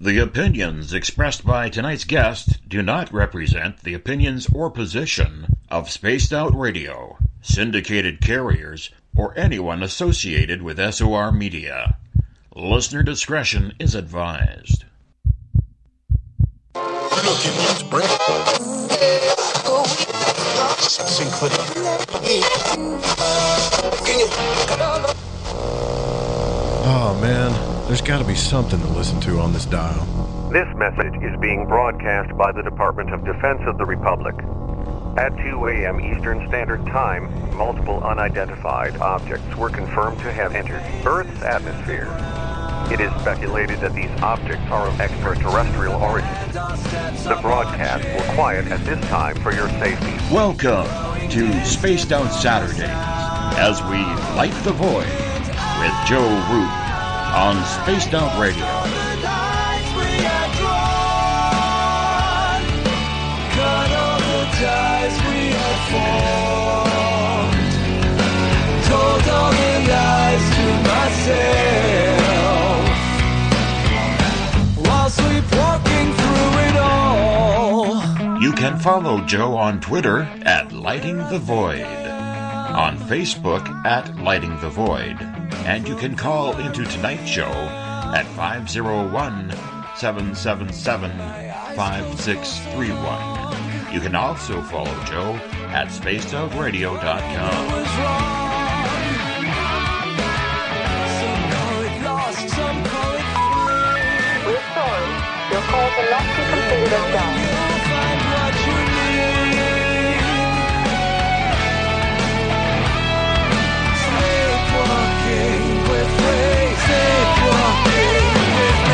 The opinions expressed by tonight's guest do not represent the opinions or position of Spaced Out Radio, syndicated carriers, or anyone associated with SOR Media. Listener discretion is advised. Oh man, there's got to be something to listen to on this dial. This message is being broadcast by the Department of Defense of the Republic. At 2 a.m. Eastern Standard Time, multiple unidentified objects were confirmed to have entered Earth's atmosphere. It is speculated that these objects are of extraterrestrial origin. The broadcast will quiet at this time for your safety. Welcome to Spaced Out Saturdays, as we light the void with Joe Root on Spaced Out Radio. Ties we had formed, told all the lies to myself, while sleepwalking through it all. You can follow Joe on Twitter at Lighting the Void, on Facebook at Lighting the Void, and you can call into tonight's show at 501-777-5631. You can also follow Joe at spacedoutradio.com. We're sorry. Your call cannot be completed as done. Sleepwalking with me. Sleepwalking with me.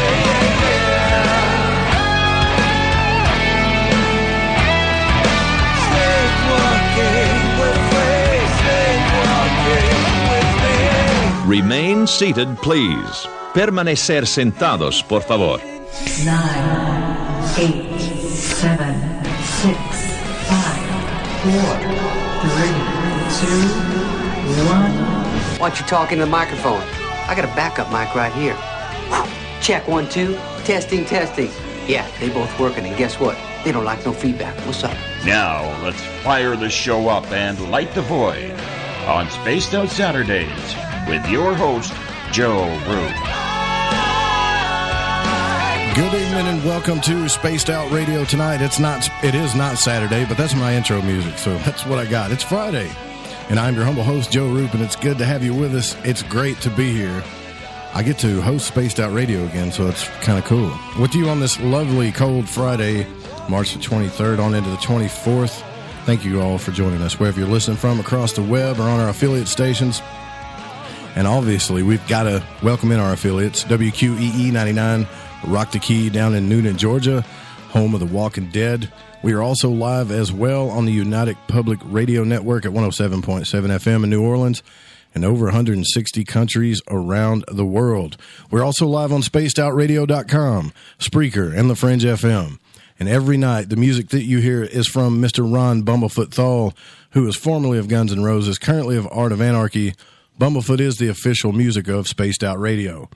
Remain seated, please. Permanecer sentados, por favor. 9, 8, 7, 6, 5, 4, 3, 2, 1. Why don't you talk into the microphone? I got a backup mic right here. Check 1, 2. Testing, testing. Yeah, they both working, and guess what? They don't like no feedback. What's up? Now, let's fire the show up and light the void on Spaced Out Saturdays with your host, Joe Root. Good evening and welcome to Spaced Out Radio tonight. It is not Saturday, but that's my intro music, so that's what I got. It's Friday, and I'm your humble host, Joe Root, and it's good to have you with us. It's great to be here. I get to host Spaced Out Radio again, so it's kind of cool. With you on this lovely cold Friday, March the 23rd on into the 24th. Thank you all for joining us, wherever you're listening from, across the web or on our affiliate stations. And obviously, we've got to welcome in our affiliates, WQEE 99, Rock the Key down in Newnan, Georgia, home of The Walking Dead. We are also live as well on the United Public Radio Network at 107.7 FM in New Orleans and over 160 countries around the world. We're also live on spacedoutradio.com, Spreaker, and The Fringe FM. And every night, the music that you hear is from Mr. Ron Bumblefoot Thal, who is formerly of Guns N' Roses, currently of Art of Anarchy. Bumblefoot is the official music of Spaced Out Radio.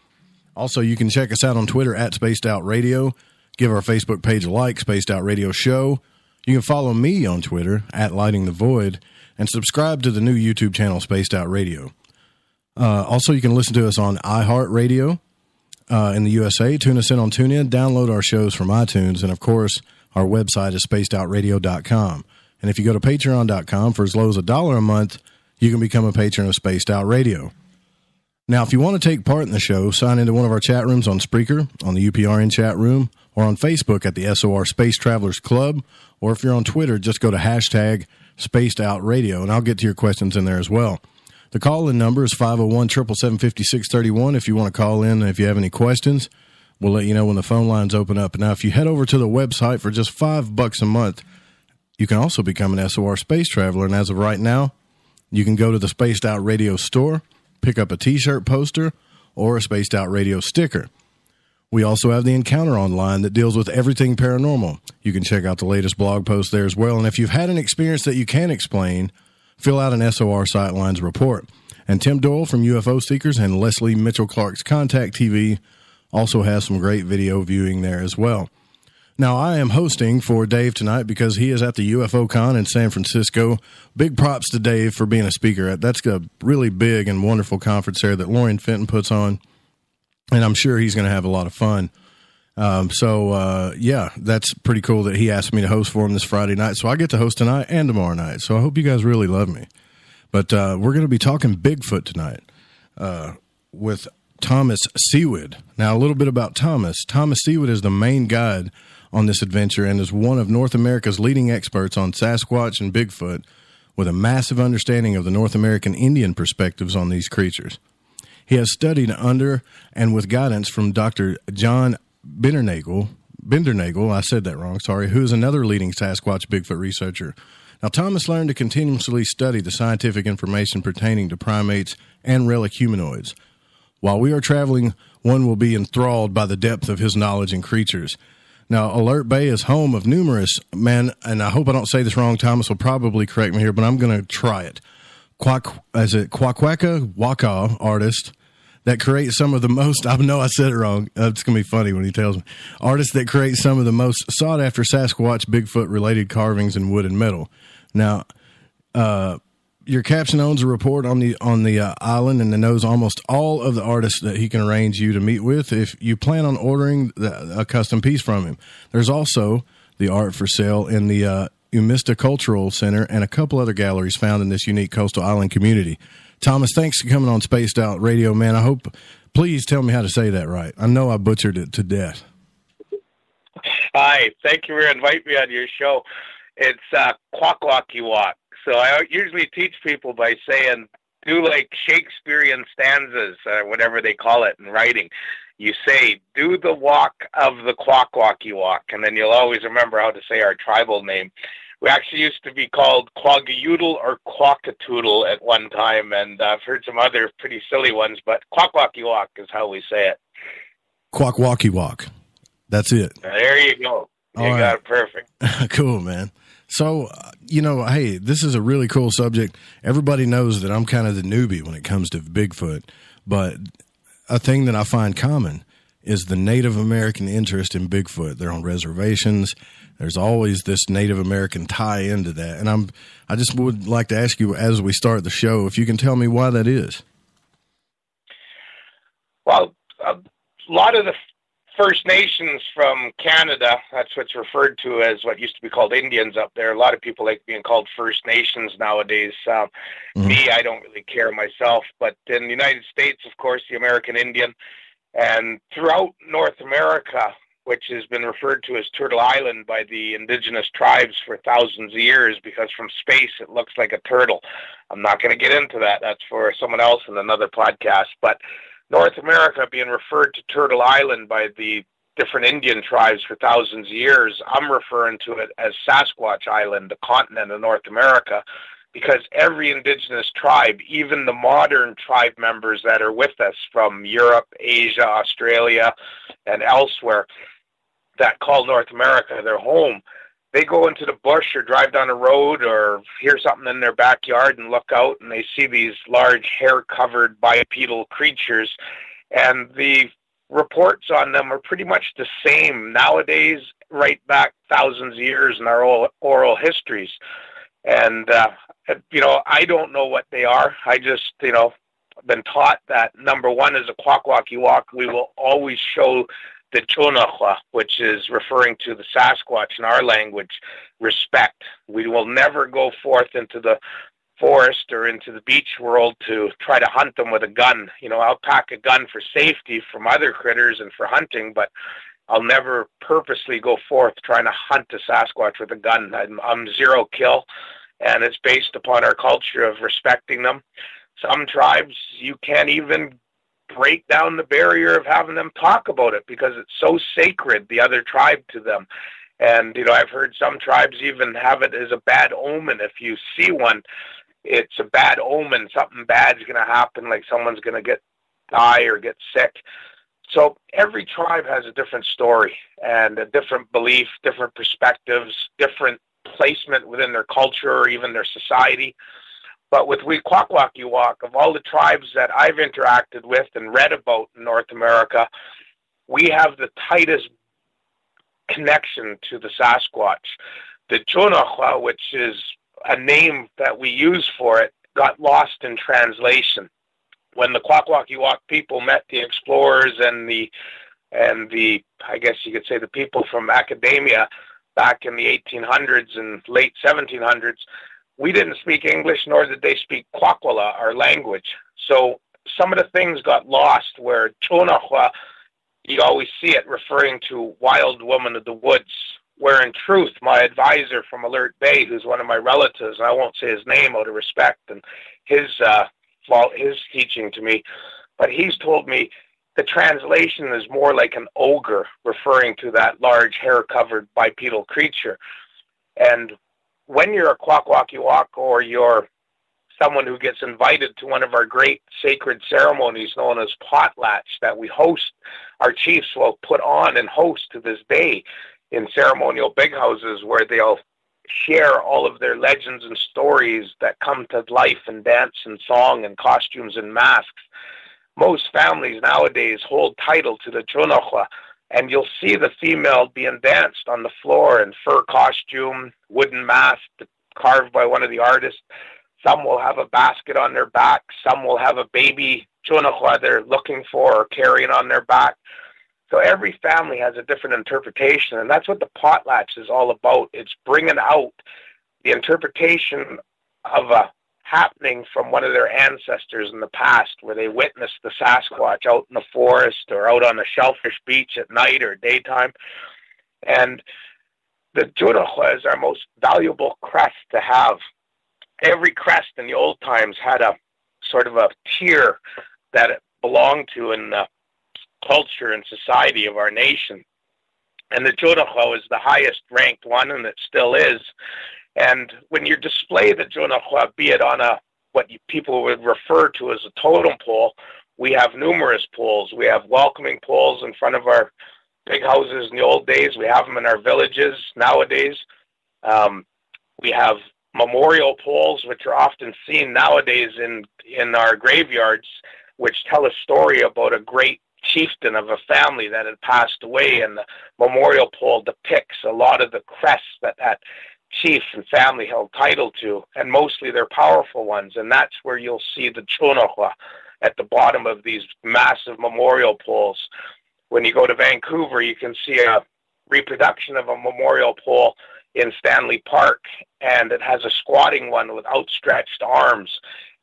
Also, you can check us out on Twitter at Spaced Out Radio. Give our Facebook page a like, Spaced Out Radio Show. You can follow me on Twitter at Lighting the Void and subscribe to the new YouTube channel, Spaced Out Radio. Also, you can listen to us on iHeartRadio in the USA. Tune us in on TuneIn. Download our shows from iTunes. And, of course, our website is spacedoutradio.com. And if you go to patreon.com for as low as $1 a month, you can become a patron of Spaced Out Radio. Now, if you want to take part in the show, sign into one of our chat rooms on Spreaker, on the UPRN chat room, or on Facebook at the SOR Space Travelers Club, or if you're on Twitter, just go to hashtag Spaced Out Radio, and I'll get to your questions in there as well. The call-in number is 501-777-5631 if you want to call in and if you have any questions. We'll let you know when the phone lines open up. Now, if you head over to the website for just $5 a month, you can also become an SOR Space Traveler, and as of right now, you can go to the Spaced Out Radio store, pick up a T-shirt poster, or a Spaced Out Radio sticker. We also have the Encounter online that deals with everything paranormal. You can check out the latest blog post there as well. And if you've had an experience that you can't explain, fill out an SOR Sightlines report. And Tim Doyle from UFO Seekers and Leslie Mitchell Clark's Contact TV also has some great video viewing there as well. Now, I am hosting for Dave tonight because he is at the UFO Con in San Francisco. Big props to Dave for being a speaker. That's a really big and wonderful conference there that Lorian Fenton puts on, and I'm sure he's going to have a lot of fun. Yeah, that's pretty cool that he asked me to host for him this Friday night. So I get to host tonight and tomorrow night. So I hope you guys really love me. But we're going to be talking Bigfoot tonight with Thomas Sewid. Now, a little bit about Thomas. Thomas Sewid is the main guide on this adventure and is one of North America's leading experts on Sasquatch and Bigfoot, with a massive understanding of the North American Indian perspectives on these creatures. He has studied under and with guidance from Dr. John Bidernagel, I said that wrong, sorry, who is another leading Sasquatch Bigfoot researcher. Now, Thomas learned to continuously study the scientific information pertaining to primates and relic humanoids. While we are traveling, one will be enthralled by the depth of his knowledge in creatures. Now, Alert Bay is home of numerous men, and I hope I don't say this wrong. Thomas will probably correct me here, but I'm going to try it. Kwakwaka'wakw artist that create some of the most, I know I said it wrong, it's going to be funny when he tells me, artists that create some of the most sought-after Sasquatch, Bigfoot-related carvings in wood and metal. Now, your caption owns a report on the island and knows almost all of the artists that he can arrange you to meet with if you plan on ordering a custom piece from him. There's also the art for sale in the Umista Cultural Center and a couple other galleries found in this unique coastal island community. Thomas, thanks for coming on Spaced Out Radio, man. I hope, please tell me how to say that right. I know I butchered it to death. Hi, thank you for inviting me on your show. It's Kwakwaka'wakw. So I usually teach people by saying, do like Shakespearean stanzas, whatever they call it in writing. You say, do the walk of the Kwakwaka'wakw, and then you'll always remember how to say our tribal name. We actually used to be called Quaggayoodle or Quackatoodle at one time, and I've heard some other pretty silly ones, but Kwakwaka'wakw is how we say it. Kwakwaka'wakw. That's it. There you go. You got it perfect. Cool, man. So, hey, this is a really cool subject. Everybody knows that I'm kind of the newbie when it comes to Bigfoot, but a thing that I find common is the Native American interest in Bigfoot. They're on reservations. There's always this Native American tie into that. And I just would like to ask you, as we start the show, if you can tell me why that is. Well, a lot of the First Nations from Canada, that's what's referred to as what used to be called Indians up there. A lot of people like being called First Nations nowadays. Me, I don't really care myself. But in the United States, of course, the American Indian. And throughout North America, which has been referred to as Turtle Island by the indigenous tribes for thousands of years, because from space it looks like a turtle. I'm not going to get into that. That's for someone else in another podcast. But North America being referred to Turtle Island by the different Indian tribes for thousands of years, I'm referring to it as Sasquatch Island, the continent of North America, because every indigenous tribe, even the modern tribe members that are with us from Europe, Asia, Australia, and elsewhere that call North America their home, they go into the bush or drive down a road or hear something in their backyard and look out and they see these large hair-covered bipedal creatures, and the reports on them are pretty much the same nowadays, right back thousands of years in our oral histories. And, I don't know what they are. I just, been taught that, number one, as a Kwakwaka'wakw, we will always show the Chunahwa, which is referring to the Sasquatch in our language, respect. We will never go forth into the forest or into the beach world to try to hunt them with a gun. I'll pack a gun for safety from other critters and for hunting, but I'll never purposely go forth trying to hunt a Sasquatch with a gun. I'm zero kill, and it's based upon our culture of respecting them. Some tribes, you can't even break down the barrier of having them talk about it because it's so sacred, the other tribe to them. And, I've heard some tribes even have it as a bad omen. If you see one, it's a bad omen. Something bad's going to happen, like someone's going to die or get sick. So every tribe has a different story and a different belief, different perspectives, different placement within their culture or even their society. But with Kwakwaka'wakw, of all the tribes that I've interacted with and read about in North America, we have the tightest connection to the Sasquatch. The Kwakwaka'wakw, which is a name that we use for it, got lost in translation. When the Kwakwaka'wakw people met the explorers and the I guess you could say the people from academia back in the 1800s and late 1700s, we didn't speak English, nor did they speak Kwakwala, our language. So some of the things got lost where Kwakwaka'wakw, you always see it referring to wild woman of the woods, where in truth, my advisor from Alert Bay, who's one of my relatives, and I won't say his name out of respect and his teaching to me, but he's told me the translation is more like an ogre, referring to that large hair-covered bipedal creature. And when you're a Kwakwaka'wakw or you're someone who gets invited to one of our great sacred ceremonies known as potlatch that we host, our chiefs will put on and host to this day in ceremonial big houses where they'll share all of their legends and stories that come to life in dance and song and costumes and masks. Most families nowadays hold title to the Kwakwaka'wakw, and you'll see the female being danced on the floor in fur costume, wooden mask carved by one of the artists. Some will have a basket on their back. Some will have a baby Kwakwaka'wakw they're looking for or carrying on their back. So every family has a different interpretation, and that's what the potlatch is all about. It's bringing out the interpretation of a happening from one of their ancestors in the past where they witnessed the Sasquatch out in the forest or out on a shellfish beach at night or daytime. And the Kwakwaka'wakw is our most valuable crest to have. Every crest in the old times had a sort of a tier that it belonged to in the culture and society of our nation. And the Kwakwaka'wakw is the highest ranked one, and it still is. And when you display the Kwakwaka'wakw, be it on what people would refer to as a totem pole, we have numerous poles. We have welcoming poles in front of our big houses in the old days. We have them in our villages nowadays. We have memorial poles, which are often seen nowadays in our graveyards, which tell a story about a great chieftain of a family that had passed away, and the memorial pole depicts a lot of the crests that chief and family held title to, and mostly they're powerful ones, and that's where you'll see the Kwakwaka'wakw at the bottom of these massive memorial poles. When you go to Vancouver, you can see a reproduction of a memorial pole in Stanley Park, and it has a squatting one with outstretched arms,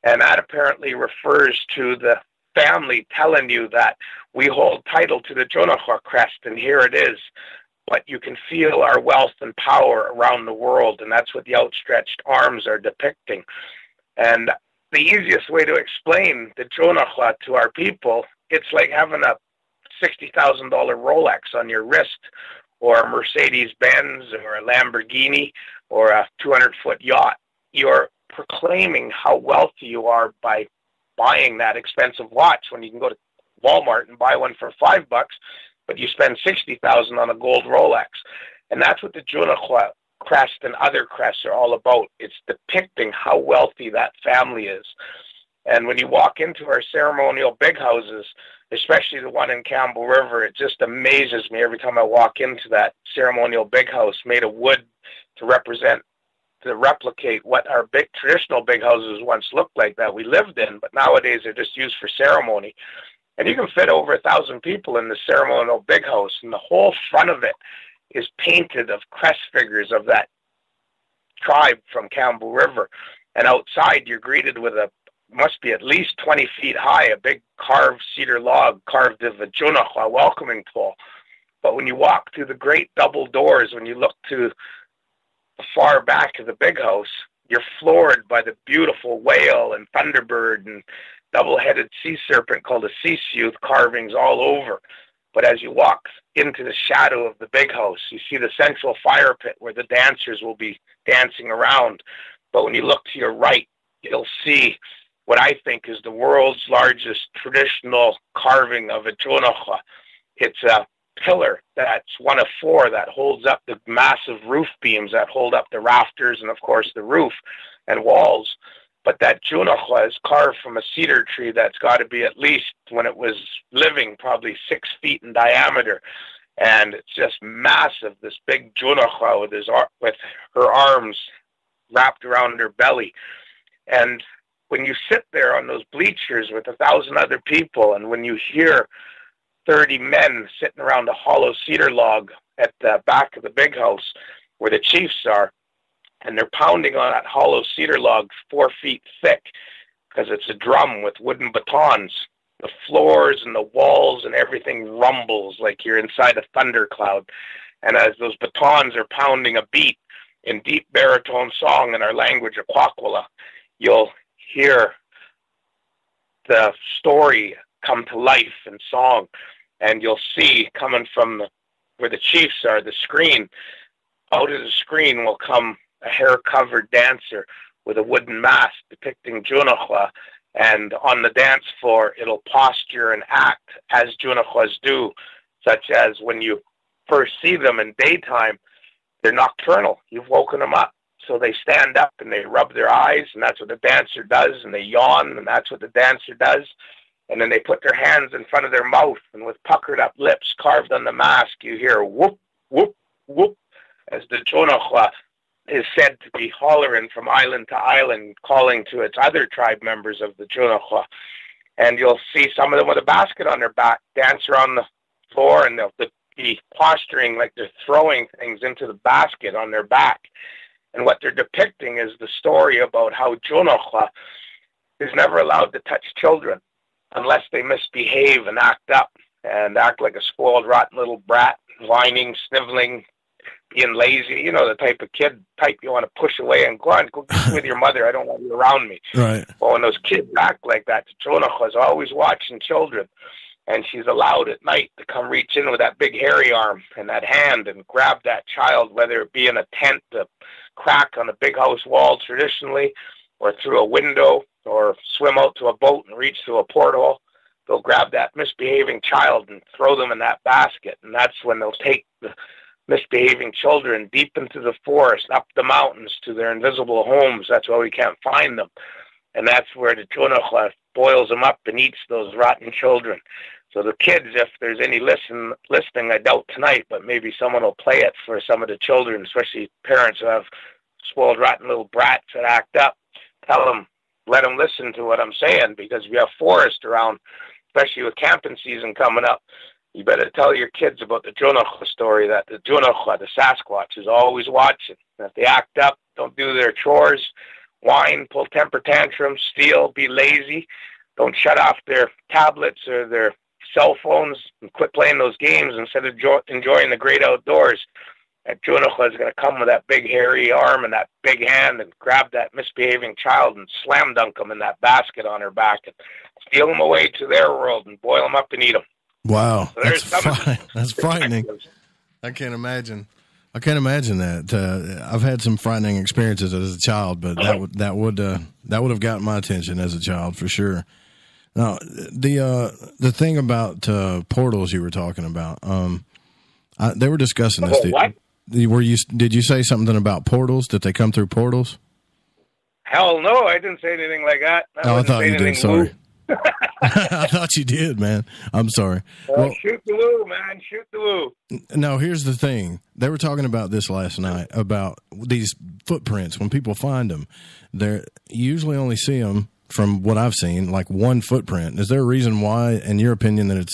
and that apparently refers to the family telling you that we hold title to the Kwakwaka'wakw crest, and here it is. But you can feel our wealth and power around the world, and that's what the outstretched arms are depicting. And the easiest way to explain the Kwakwaka'wakw to our people, it's like having a $60,000 Rolex on your wrist, or a Mercedes-Benz, or a Lamborghini, or a 200-foot yacht. You're proclaiming how wealthy you are by buying that expensive watch when you can go to Walmart and buy one for $5, but you spend $60,000 on a gold Rolex. And that's what the Kwakwaka'wakw crest and other crests are all about. It's depicting how wealthy that family is. And when you walk into our ceremonial big houses, especially the one in Campbell River, it just amazes me every time I walk into that ceremonial big house made of wood to replicate what our big traditional big houses once looked like that we lived in, but nowadays they're just used for ceremony. And you can fit over 1,000 people in the ceremonial big house, and the whole front of it is painted of crest figures of that tribe from Campbell River. And outside you're greeted with must be at least 20 feet high, a big carved cedar log carved of a Kwakwaka'wakw welcoming pole. But when you walk through the great double doors, when you look to the far back of the big house, you're floored by the beautiful whale and thunderbird and double-headed sea serpent called a sea sleuth carvings all over. But as you walk into the shadow of the big house, you see the central fire pit where the dancers will be dancing around. But when you look to your right, you'll see what I think is the world's largest traditional carving of a Kwakwaka'wakw. It's a pillar that's one of four that holds up the massive roof beams that hold up the rafters and, of course, the roof and walls. But that Junachwa is carved from a cedar tree that's got to be at least, when it was living, probably 6 feet in diameter. And it's just massive, this big Junachwa with her arms wrapped around her belly. And when you sit there on those bleachers with 1,000 other people, and when you hear 30 men sitting around a hollow cedar log at the back of the big house where the chiefs are, and they're pounding on that hollow cedar log 4 feet thick because it's a drum with wooden batons, the floors and the walls and everything rumbles like you're inside a thundercloud. And as those batons are pounding a beat in deep baritone song in our language of Kwakwaka'wakw, you'll hear the story come to life in song, and you'll see coming from where the chiefs are, the screen, out of the screen will come a hair-covered dancer with a wooden mask depicting Junachwa, and on the dance floor it'll posture and act as Junachwas do, such as when you first see them in daytime, they're nocturnal. You've woken them up. So they stand up and they rub their eyes, and that's what the dancer does, and they yawn, and that's what the dancer does. And then they put their hands in front of their mouth, and with puckered up lips carved on the mask, you hear whoop, whoop, whoop, as the Junachwa is said to be hollering from island to island, calling to its other tribe members of the Junachwa. And you'll see some of them with a basket on their back dance around the floor, and they'll be posturing like they're throwing things into the basket on their back. And what they're depicting is the story about how Junachwa is never allowed to touch children unless they misbehave and act up and act like a spoiled, rotten little brat, whining, sniveling, being lazy, you know, the type of type you want to push away and go on, go with your mother, I don't want you around me. Right. Well, when those kids act like that, Junachwa is always watching children, and she's allowed at night to come reach in with that big hairy arm and that hand and grab that child, whether it be in a tent, a crack on a big house wall traditionally, or through a window, or swim out to a boat and reach through a porthole. They'll grab that misbehaving child and throw them in that basket, and that's when they'll take the misbehaving children deep into the forest, up the mountains to their invisible homes. That's why we can't find them. And that's where the Junachwa boils them up and eats those rotten children. So the kids, if there's any listening, I doubt tonight, but maybe someone will play it for some of the children, especially parents who have spoiled, rotten little brats that act up. Tell them, let them listen to what I'm saying, because we have forest around, especially with camping season coming up. You better tell your kids about the Junachwa story, that the Junachwa, the Sasquatch, is always watching. And if they act up, don't do their chores, whine, pull temper tantrums, steal, be lazy, don't shut off their tablets or their cell phones and quit playing those games instead of enjoying the great outdoors, that Junachwa is going to come with that big hairy arm and that big hand and grab that misbehaving child and slam dunk them in that basket on her back and steal them away to their world and boil them up and eat them. Wow, So that's frightening. I can't imagine that. I've had some frightening experiences as a child, but that would have gotten my attention as a child for sure. Now, the thing about portals you were talking about, they were discussing this. What? Did you say something about portals? Did they come through portals? Hell no, I didn't say anything like that. I thought you did. Sorry. I thought you did, man. I'm sorry. Well, shoot the woo, man. Shoot the woo. No, here's the thing. They were talking about this last night, about these footprints. When people find them, you usually only see them, from what I've seen, like one footprint. Is there a reason why, in your opinion, that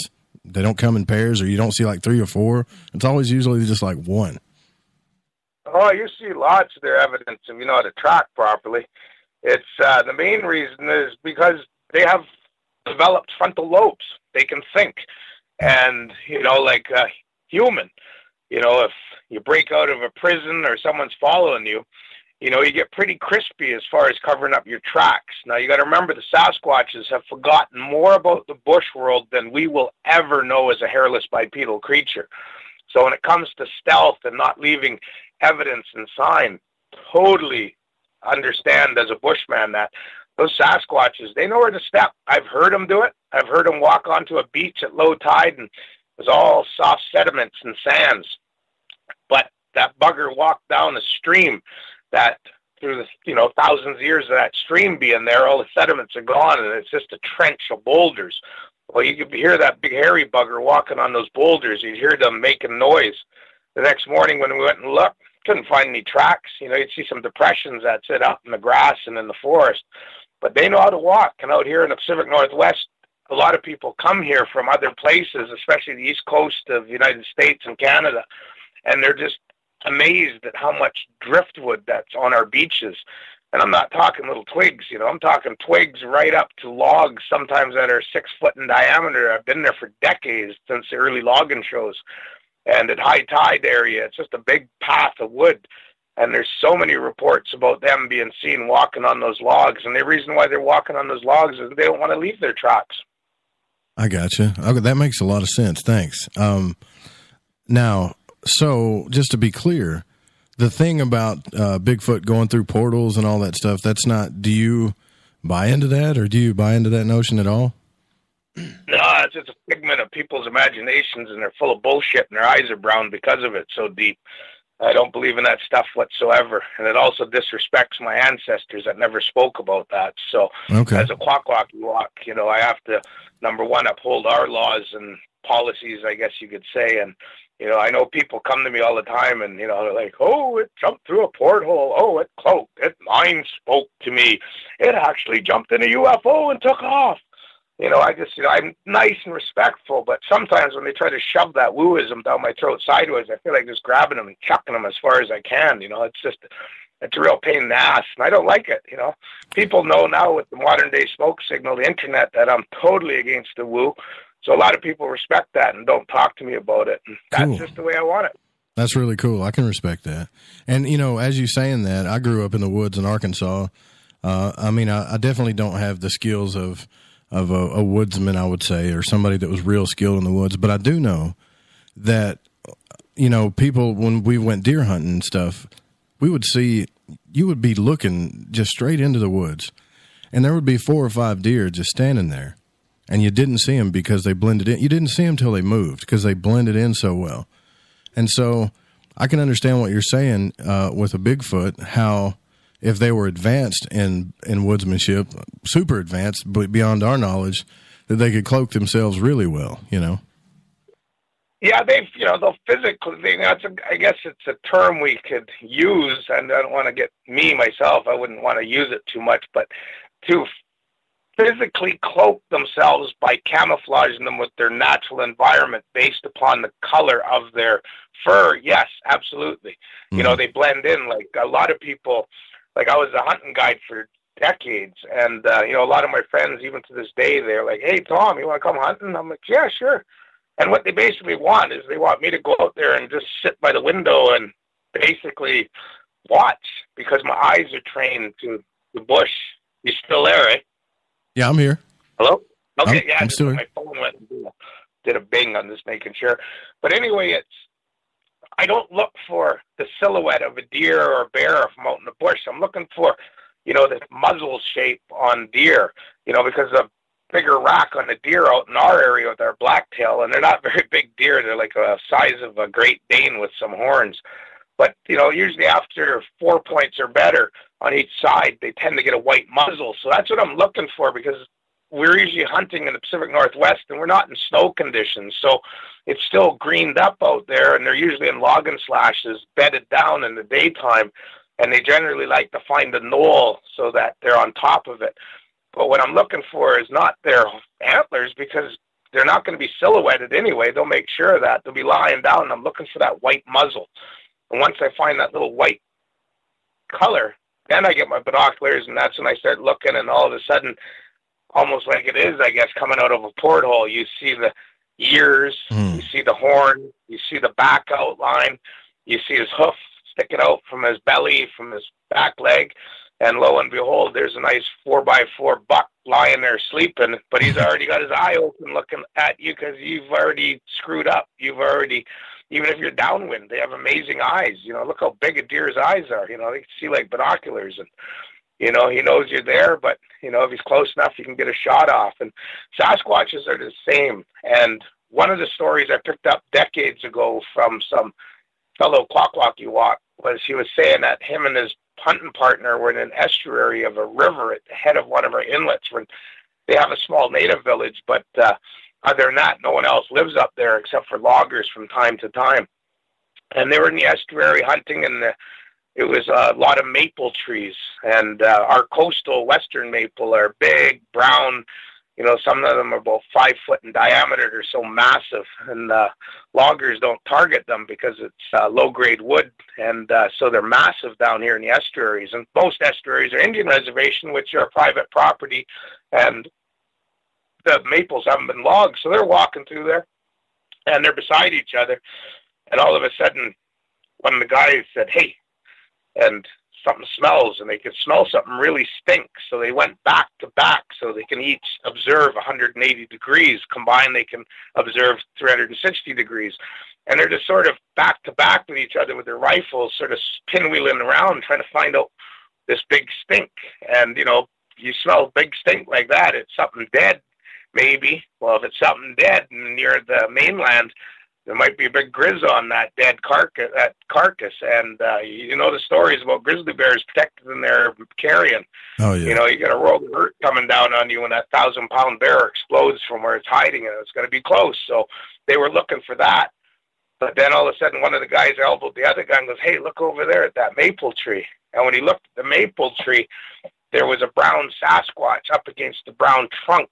they don't come in pairs, or you don't see like 3 or 4? It's always usually just like one. Oh, you see lots of their evidence if you know how to track properly. It's the main reason is because they have developed frontal lobes. They can think. And, like a human, if you break out of a prison or someone's following you, you get pretty crispy as far as covering up your tracks. Now, you got to remember the Sasquatches have forgotten more about the bush world than we will ever know as a hairless bipedal creature. So when it comes to stealth and not leaving evidence and sign, totally understand as a bushman that those Sasquatches, they know where to step. I've heard them do it. I've heard them walk onto a beach at low tide, and it was all soft sediments and sands. But that bugger walked down a stream that through the, thousands of years of that stream being there, all the sediments are gone, and it's just a trench of boulders. Well, you could hear that big hairy bugger walking on those boulders. You'd hear them making noise. The next morning when we went and looked, couldn't find any tracks. You'd see some depressions that sit out in the grass and in the forest. But they know how to walk. And out here in the Pacific Northwest, a lot of people come here from other places, especially the East Coast of the United States and Canada, and they're just amazed at how much driftwood that's on our beaches. And I'm not talking little twigs, I'm talking twigs right up to logs, sometimes that are 6 foot in diameter. I've been there for decades, since the early logging shows. And at high tide area, it's just a big path of wood. And there's so many reports about them being seen walking on those logs. And the reason why they're walking on those logs is they don't want to leave their tracks. I gotcha. Okay, that makes a lot of sense. Thanks. Now, so just to be clear, the thing about Bigfoot going through portals and all that stuff, that's not, do you buy into that, or do you buy into that notion at all? No, it's just a figment of people's imaginations, and they're full of bullshit, and their eyes are brown because of it so deep. I don't believe in that stuff whatsoever, and it also disrespects my ancestors that never spoke about that. So as a Kwakwaka'wakw, I have to, number one, uphold our laws and policies, I guess you could say. And, I know people come to me all the time and, they're like, oh, it jumped through a porthole. Oh, it cloaked. It mind spoke to me. It actually jumped in a UFO and took off. I'm nice and respectful, but sometimes when they try to shove that wooism down my throat sideways, I feel like just grabbing them and chucking them as far as I can. It's a real pain in the ass, and I don't like it. People know now with the modern day smoke signal, the internet, that I'm totally against the woo. So a lot of people respect that and don't talk to me about it. And that's just the way I want it. That's really cool. I can respect that. And, as you saying that, I grew up in the woods in Arkansas. I definitely don't have the skills of a woodsman, I would say, or somebody that was real skilled in the woods. But I do know that, people, when we went deer hunting and stuff, we would see, you would be looking just straight into the woods, and there would be 4 or 5 deer just standing there, and you didn't see them because they blended in. You didn't see them till they moved because they blended in so well. And so I can understand what you're saying with a Bigfoot, how if they were advanced in woodsmanship, super advanced, but beyond our knowledge, that they could cloak themselves really well, Yeah, they'll physically, I guess it's a term we could use, and I don't want to get myself, I wouldn't want to use it too much, but to physically cloak themselves by camouflaging them with their natural environment based upon the color of their fur, yes, absolutely. Mm-hmm. They blend in. Like a lot of people, like I was a hunting guide for decades, and a lot of my friends, even to this day, they're like, hey, Tom, you want to come hunting? I'm like, yeah, sure. And what they basically want is they want me to go out there and just sit by the window and basically watch, because my eyes are trained to the bush. You still there, eh? Yeah, I'm here. Hello? Okay, I'm still here. My phone went and did a bing. I'm just making sure. But anyway, I don't look for the silhouette of a deer or a bear from out in the bush. I'm looking for, the muzzle shape on deer, because of bigger rack on the deer out in our area with our blacktail, and they're not very big deer. They're like a size of a Great Dane with some horns. But, usually after 4 points or better on each side, they tend to get a white muzzle. So that's what I'm looking for, because we're usually hunting in the Pacific Northwest, and we're not in snow conditions. So it's still greened up out there, and they're usually in logging slashes bedded down in the daytime, and they generally like to find a knoll so that they're on top of it. But what I'm looking for is not their antlers, because they're not going to be silhouetted anyway. They'll make sure of that. They'll be lying down, and I'm looking for that white muzzle. And once I find that little white color, then I get my binoculars, and that's when I start looking, and all of a sudden, almost like it is, I guess, coming out of a porthole, you see the ears, you see the horn, you see the back outline, you see his hoof sticking out from his belly, from his back leg, and lo and behold, there's a nice 4x4 buck lying there sleeping, but he's already got his eye open looking at you, because you've already screwed up. You've already, even if you're downwind, they have amazing eyes. Look how big a deer's eyes are. They can see like binoculars, and, he knows you're there, but, if he's close enough, you can get a shot off. And Sasquatches are the same. And one of the stories I picked up decades ago from some fellow Kwakwaka'wakw was he was saying that him and his hunting partner were in an estuary of a river at the head of one of our inlets where they have a small native village, but other than that, no one else lives up there except for loggers from time to time. And they were in the estuary hunting, and it was a lot of maple trees. And our coastal western maple are big, brown. Some of them are about 5 foot in diameter. They're so massive, and loggers don't target them because it's low-grade wood, and so they're massive down here in the estuaries. And most estuaries are Indian reservation, which are private property, and the maples haven't been logged. So they're walking through there, and they're beside each other, and all of a sudden, one of the guys said, "Hey," and something smells, and they could smell something really stink. So they went back to back so they can each observe 180 degrees. Combined, they can observe 360 degrees. And they're just sort of back to back with each other with their rifles, sort of pinwheeling around, trying to find out this big stink. And, you smell big stink like that, it's something dead, maybe. Well, if it's something dead near the mainland, there might be a big grizz on that dead carcass. And the stories about grizzly bears protected in their carrion. Oh, yeah. You got a roll of hurt coming down on you when that 1,000-pound bear explodes from where it's hiding, and it's going to be close. So they were looking for that. But then all of a sudden, one of the guys elbowed the other guy and goes, "Hey, look over there at that maple tree." And when he looked at the maple tree, there was a brown Sasquatch up against the brown trunk.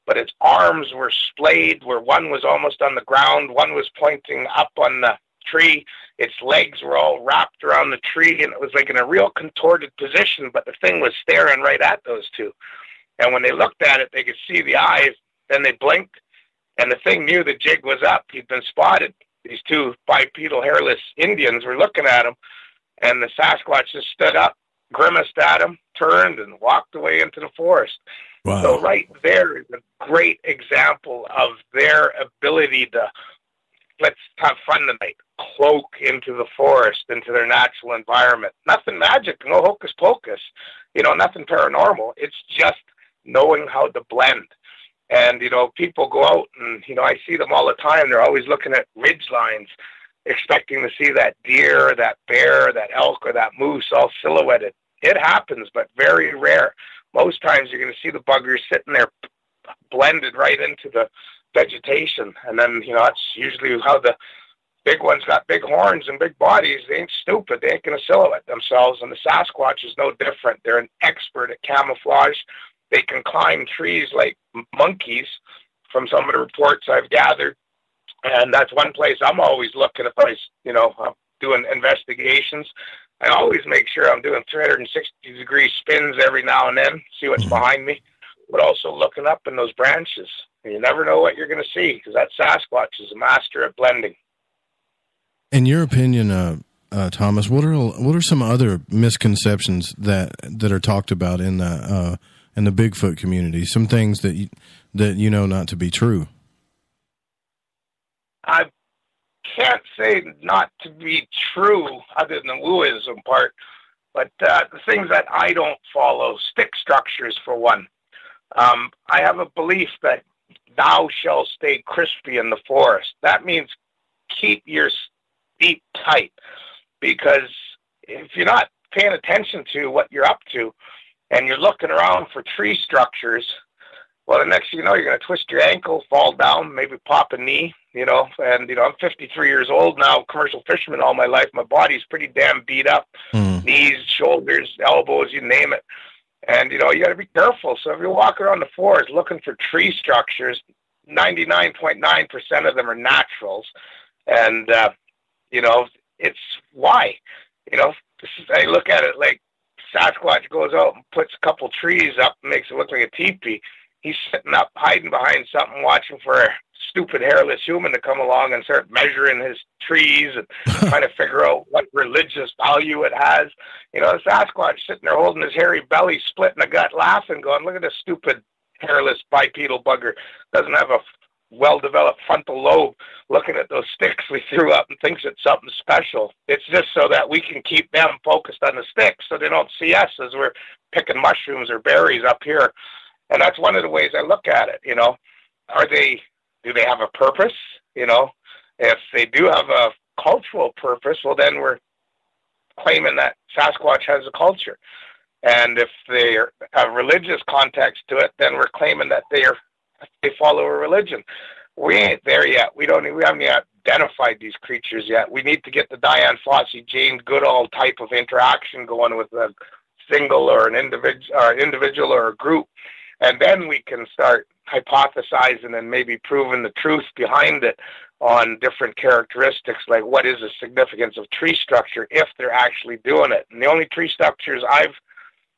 But its arms were splayed, where one was almost on the ground, one was pointing up on the tree. Its legs were all wrapped around the tree, and it was like in a real contorted position, but the thing was staring right at those two. And when they looked at it, they could see the eyes, then they blinked, and the thing knew the jig was up. He'd been spotted. These two bipedal hairless Indians were looking at him, and the Sasquatch just stood up, grimaced at him, turned, and walked away into the forest. Wow. So right there is a great example of their ability to, let's have fun tonight, cloak into the forest, into their natural environment. Nothing magic, no hocus pocus, nothing paranormal. It's just knowing how to blend. And, people go out and, I see them all the time. They're always looking at ridge lines, expecting to see that deer, that bear, that elk, or that moose all silhouetted. It happens, but very rare. Most times you're going to see the buggers sitting there blended right into the vegetation. And then, that's usually how the big ones got big horns and big bodies. They ain't stupid. They ain't going to silhouette themselves. And the Sasquatch is no different. They're an expert at camouflage. They can climb trees like monkeys from some of the reports I've gathered. And that's one place I'm always looking if I'm doing investigations. I always make sure I'm doing 360-degree spins every now and then, see what's behind me, but also looking up in those branches. And you never know what you're going to see, because that Sasquatch is a master at blending. In your opinion, Thomas, what are some other misconceptions that are talked about in the Bigfoot community? Some things that you know not to be true. I can't say not to be true other than the wooism part, but the things that I don't follow, stick structures for one. I have a belief that thou shalt stay crispy in the forest. That means keep your feet tight, because if you're not paying attention to what you're up to and you're looking around for tree structures, well, the next thing you know, you're going to twist your ankle, fall down, maybe pop a knee, and, I'm 53 years old now, commercial fisherman all my life. My body's pretty damn beat up, knees, shoulders, elbows, you name it. And, you got to be careful. So if you walk around the forest looking for tree structures, 99.9% of them are naturals. And, it's why, I look at it like Sasquatch goes out and puts a couple trees up and makes it look like a teepee. He's sitting up, hiding behind something, watching for a stupid hairless human to come along and start measuring his trees and trying to figure out what religious value it has. The Sasquatch sitting there holding his hairy belly, splitting a gut, laughing, going, "Look at this stupid hairless bipedal bugger. Doesn't have a well-developed frontal lobe, looking at those sticks we threw up and thinks it's something special." It's just so that we can keep them focused on the sticks so they don't see us as we're picking mushrooms or berries up here. And that's one of the ways I look at it, do they have a purpose? If they do have a cultural purpose, well, then we're claiming that Sasquatch has a culture. And if they have religious context to it, then we're claiming that they follow a religion. We ain't there yet. We haven't yet identified these creatures yet. We need to get the Diane Fossey, Jane Goodall type of interaction going with a single or an individual or a group, and then we can start hypothesizing and maybe proving the truth behind it on different characteristics, like what is the significance of tree structure if they're actually doing it. And the only tree structures I've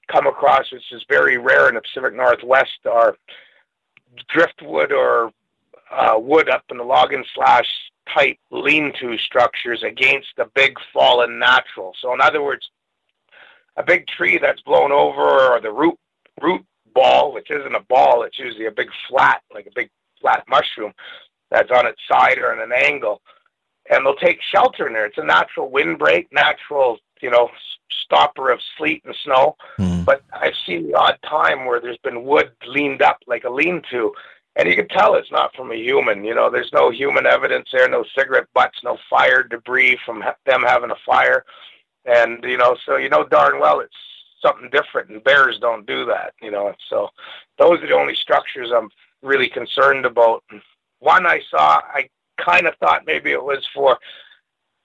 come across, which is very rare in the Pacific Northwest, are driftwood or wood up in the logging slash type lean-to structures against a big fallen natural. So in other words, a big tree that's blown over, or the root ball, which isn't a ball, it's usually a big flat, like a big flat mushroom that's on its side or at an angle, and they'll take shelter in there. It's a natural windbreak, natural, stopper of sleet and snow. But I've seen the odd time where there's been wood leaned up like a lean-to, and you can tell it's not from a human. There's no human evidence there, no cigarette butts, no fire debris from them having a fire. And, so darn well it's something different, and bears don't do that, So those are the only structures I'm really concerned about. One I saw, I kind of thought maybe it was for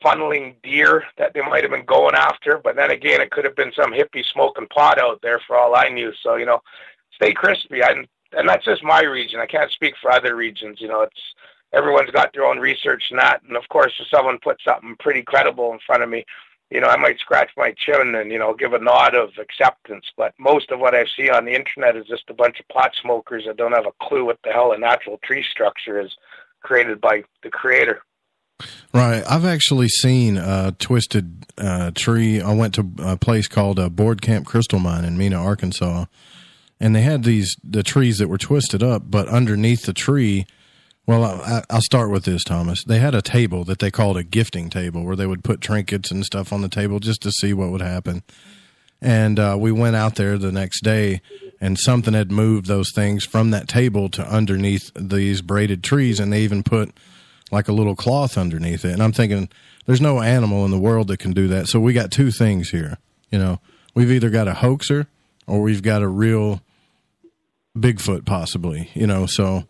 funneling deer that they might have been going after, but then again, it could have been some hippie smoking pot out there for all I knew. So, stay crispy. And that's just my region. I can't speak for other regions. Everyone's got their own research in that. And of course, if someone puts something pretty credible in front of me, I might scratch my chin and, give a nod of acceptance. But most of what I see on the internet is just a bunch of pot smokers that don't have a clue what the hell a natural tree structure is created by the creator. Right. I've actually seen a twisted tree. I went to a place called Board Camp Crystal Mine in Mena, Arkansas. And they had the trees that were twisted up, but underneath the tree, well, I'll start with this, Thomas. They had a table that they called a gifting table, where they would put trinkets and stuff on the table just to see what would happen. And we went out there the next day, and something had moved those things from that table to underneath these braided trees, and they even put like a little cloth underneath it. And I'm thinking, there's no animal in the world that can do that. So we got two things here. We've either got a hoaxer or we've got a real Bigfoot, possibly. So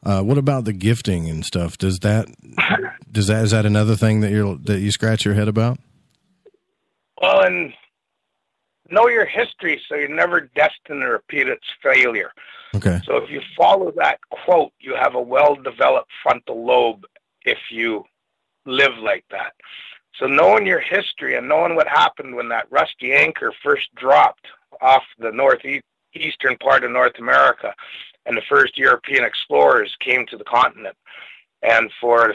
what about the gifting and stuff? Is that another thing that you scratch your head about? Well, and know your history, so you're never destined to repeat its failure. Okay. So if you follow that quote, you have a well-developed frontal lobe if you live like that. So knowing your history and knowing what happened when that rusty anchor first dropped off the northeastern part of North America, and the first European explorers came to the continent. And for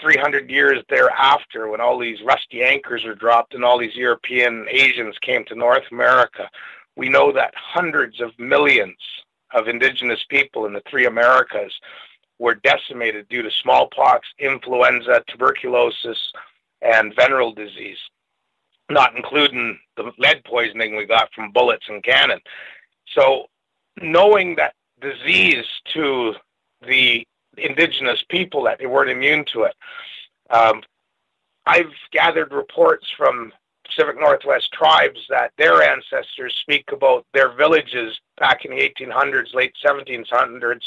300 years thereafter, when all these rusty anchors were dropped and all these European Asians came to North America, we know that hundreds of millions of indigenous people in the three Americas were decimated due to smallpox, influenza, tuberculosis, and venereal disease, not including the lead poisoning we got from bullets and cannon. So knowing that disease to the indigenous people, that they weren't immune to it, I've gathered reports from Pacific Northwest tribes that their ancestors speak about their villages back in the 1800s, late 1700s,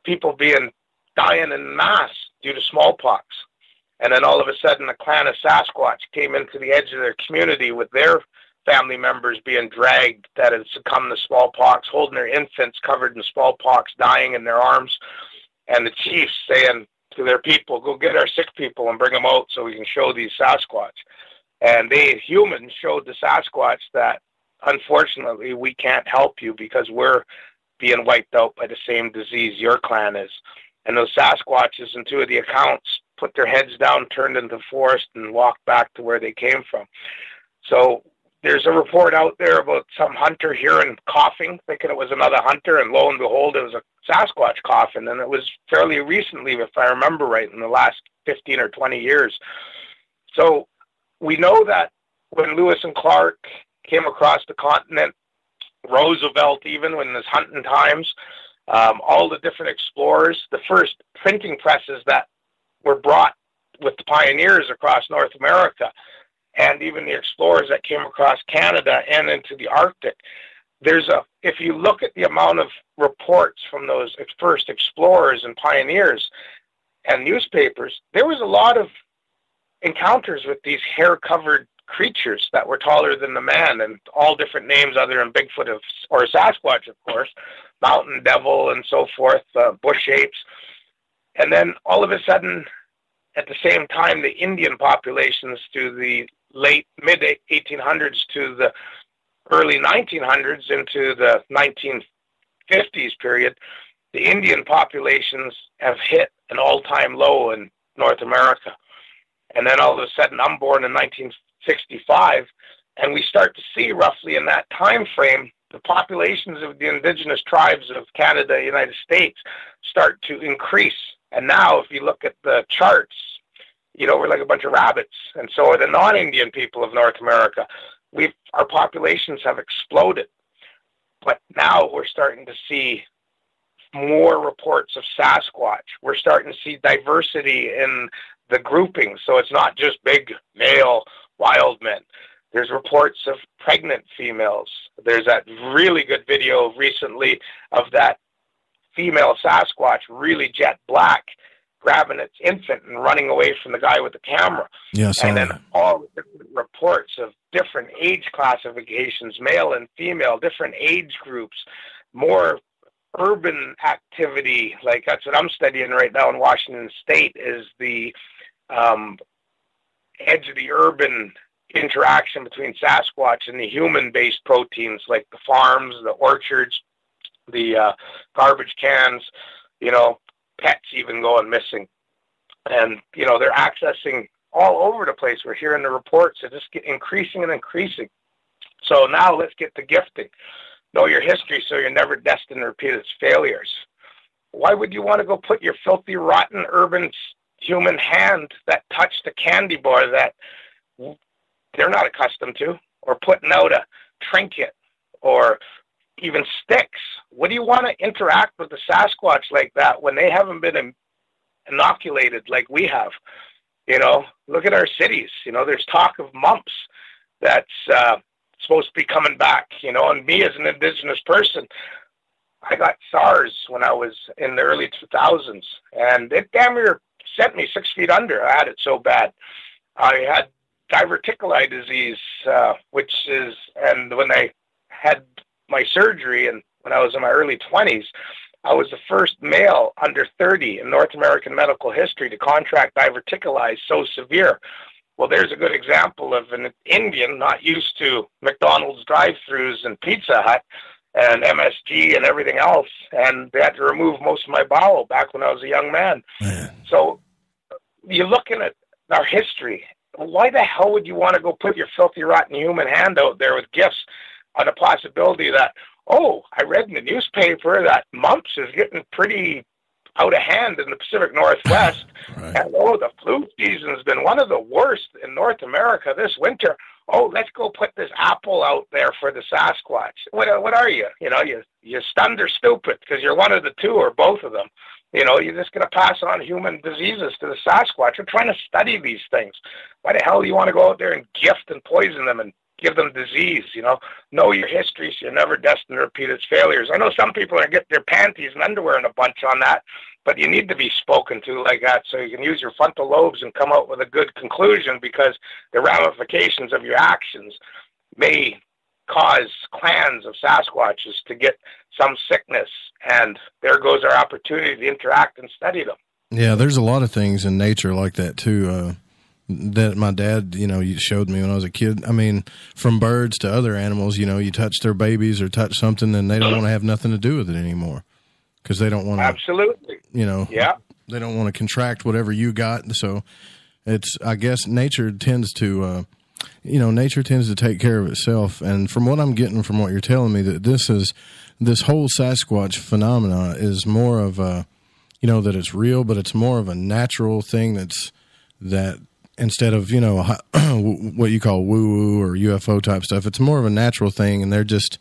people dying en masse due to smallpox. And then all of a sudden, a clan of Sasquatch came into the edge of their community with their family members being dragged that had succumbed to smallpox, holding their infants covered in smallpox, dying in their arms, and the chiefs saying to their people, go get our sick people and bring them out so we can show these Sasquatch. And they, humans, showed the Sasquatch that, unfortunately, we can't help you because we're being wiped out by the same disease your clan is. And those Sasquatches, in two of the accounts, put their heads down, turned into the forest, and walked back to where they came from. So there's a report out there about some hunter hearing coughing, thinking it was another hunter, and lo and behold, it was a Sasquatch coughing. And it was fairly recently, if I remember right, in the last 15 or 20 years. So we know that when Lewis and Clark came across the continent, Roosevelt even, when his hunting times, all the different explorers, the first printing presses that were brought with the pioneers across North America, and even the explorers that came across Canada and into the Arctic. If you look at the amount of reports from those first explorers and pioneers and newspapers, there was a lot of encounters with these hair-covered creatures that were taller than the man, and all different names other than Bigfoot or Sasquatch, of course, mountain devil and so forth, bush apes. And then all of a sudden, at the same time, the Indian populations through the late mid-1800s to the early 1900s into the 1950s period, the Indian populations have hit an all-time low in North America. And then all of a sudden, I'm born in 1965, and we start to see roughly in that time frame the populations of the indigenous tribes of Canada, United States, start to increase. And now, if you look at the charts, we're like a bunch of rabbits, and so are the non-Indian people of North America. Our populations have exploded, but now we're starting to see more reports of Sasquatch. We're starting to see diversity in the groupings, so it's not just big male wild men. There's reports of pregnant females. There's that really good video recently of that female Sasquatch, really jet black, grabbing its infant and running away from the guy with the camera. Yes, and then all the different reports of different age classifications, male and female, different age groups, more urban activity. Like that's what I'm studying right now in Washington State, is the edge of the urban interaction between Sasquatch and the human-based proteins, like the farms, the orchards, the garbage cans, pets even going missing. And, they're accessing all over the place. We're hearing the reports that just get increasing and increasing. So now let's get to gifting. Know your history so you're never destined to repeat its failures. Why would you want to go put your filthy, rotten, urban human hand that touched a candy bar that they're not accustomed to, or putting out a trinket, or even sticks? What do you want to interact with the Sasquatch like that when they haven't been inoculated like we have? Look at our cities. There's talk of mumps that's supposed to be coming back. And me as an indigenous person, I got SARS when I was in the early 2000s, and it damn near sent me 6 feet under. I had it so bad. I had diverticuli disease, and when I had my surgery, and when I was in my early 20s, I was the first male under 30 in North American medical history to contract diverticuli so severe. Well, there's a good example of an Indian not used to McDonald's drive-thrus and Pizza Hut and MSG and everything else, and they had to remove most of my bowel back when I was a young man. So you're looking at our history. Why the hell would you want to go put your filthy, rotten human hand out there with gifts on a possibility that, I read in the newspaper that mumps is getting pretty out of hand in the Pacific Northwest, right. And the flu season's been one of the worst in North America this winter. Let's go put this apple out there for the Sasquatch. What are you? You're stunned or stupid because you're one of the two or both of them. You're just going to pass on human diseases to the Sasquatch. We're trying to study these things. Why the hell do you want to go out there and gift and poison them and give them disease? Know your history so you're never destined to repeat its failures. I know some people are getting their panties and underwear in a bunch on that, but you need to be spoken to like that so you can use your frontal lobes and come out with a good conclusion, because the ramifications of your actions may cause clans of Sasquatches to get some sickness, and there goes our opportunity to interact and study them. Yeah, there's a lot of things in nature like that too, that my dad, showed me when I was a kid. I mean, from birds to other animals, you touch their babies or touch something and they don't want to have nothing to do with it anymore because they don't want to. Absolutely. Yeah. They don't want to contract whatever you got. So I guess nature tends to, nature tends to take care of itself. And from what I'm getting from what you're telling me, that this whole Sasquatch phenomena is more of a, that it's real, but it's more of a natural thing that instead of, what you call woo-woo or UFO type stuff, it's more of a natural thing, and they're just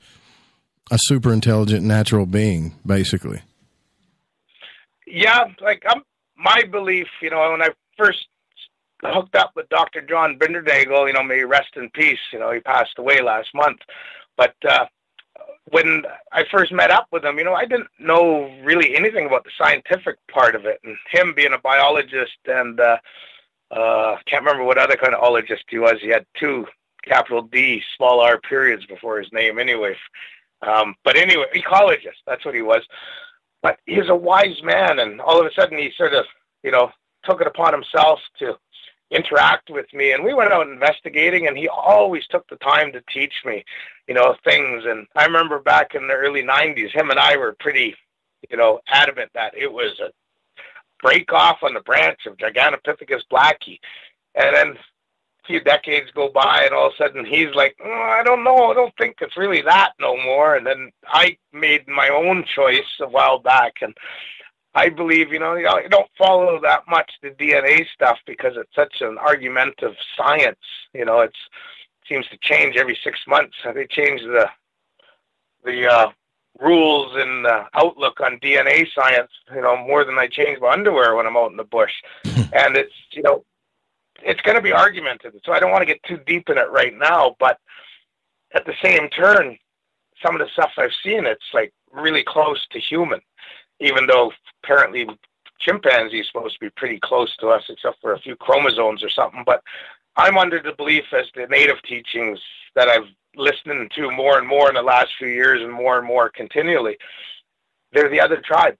a super intelligent natural being, basically. Yeah, like my belief, when I first hooked up with Dr. John Bidernagel, may he rest in peace. He passed away last month. But when I first met up with him, I didn't know really anything about the scientific part of it. And him being a biologist and can't remember what other kind of ologist he was. He had 2 capital D, small r periods before his name anyway. But anyway, ecologist, that's what he was. But he's a wise man, and all of a sudden he sort of, took it upon himself to interact with me, and we went out investigating, and he always took the time to teach me, things. And I remember back in the early 90s, him and I were pretty, adamant that it was a break off on the branch of Gigantopithecus blackie. And then a few decades go by, and all of a sudden he's like, I don't know, I don't think it's really that no more. And then I made my own choice a while back, and I believe, you don't follow that much the DNA stuff because it's such an argumentative science. It seems to change every 6 months. They change the rules and outlook on DNA science, more than I change my underwear when I'm out in the bush. And it's, it's going to be argumentative. So I don't want to get too deep in it right now. But at the same turn, some of the stuff I've seen, it's like really close to human. Even though apparently chimpanzees supposed to be pretty close to us, except for a few chromosomes or something. But I'm under the belief, as the native teachings that I've listened to more and more in the last few years and more continually, they're the other tribe.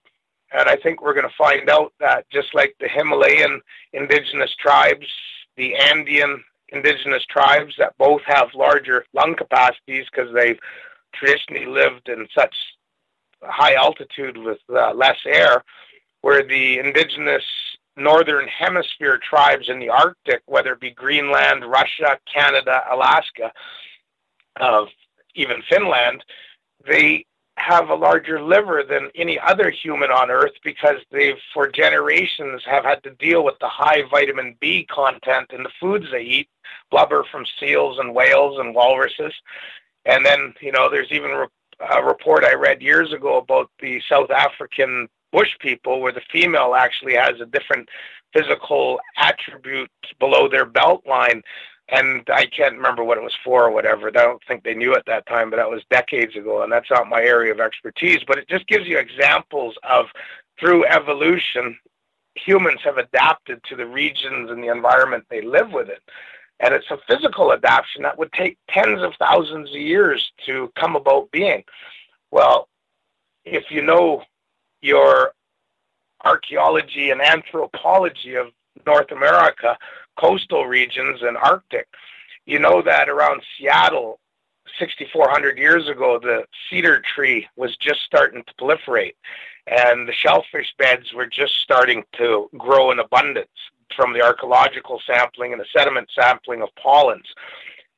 And I think we're going to find out that just like the Himalayan indigenous tribes, the Andean indigenous tribes that both have larger lung capacities because they've traditionally lived in such high altitude with less air, where the indigenous northern hemisphere tribes in the Arctic, whether it be Greenland, Russia, Canada, Alaska, even Finland, they have a larger liver than any other human on Earth because they've, for generations, have had to deal with the high vitamin B content in the foods they eat, blubber from seals and whales and walruses. And then, there's even a report I read years ago about the South African bush people where the female actually has a different physical attribute below their belt line. And I can't remember what it was for or whatever. I don't think they knew at that time, but that was decades ago, and that's not my area of expertise. But it just gives you examples of, through evolution, humans have adapted to the regions and the environment they live within. And it's a physical adaptation that would take tens of thousands of years to come about being. Well, if you know your archaeology and anthropology of North America, coastal regions and Arctic, you know that around Seattle, 6,400 years ago, the cedar tree was just starting to proliferate, and the shellfish beds were just starting to grow in abundance from the archaeological sampling and the sediment sampling of pollens.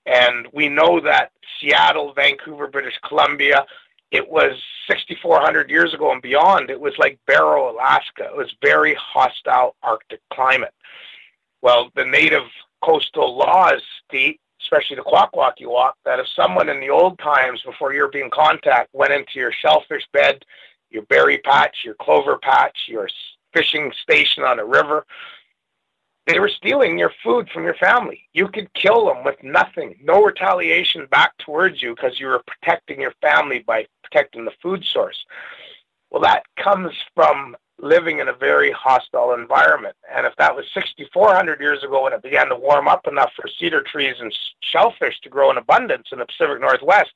And we know that Seattle, Vancouver, British Columbia, it was 6,400 years ago and beyond, it was like Barrow, Alaska. It was very hostile Arctic climate. Well, the native coastal laws state, especially the Kwakwaka'wakw, that if someone in the old times, before European contact, went into your shellfish bed, your berry patch, your clover patch, your fishing station on a river, they were stealing your food from your family. You could kill them with nothing, no retaliation back towards you because you were protecting your family by protecting the food source. Well, that comes from living in a very hostile environment. And if that was 6,400 years ago when it began to warm up enough for cedar trees and shellfish to grow in abundance in the Pacific Northwest,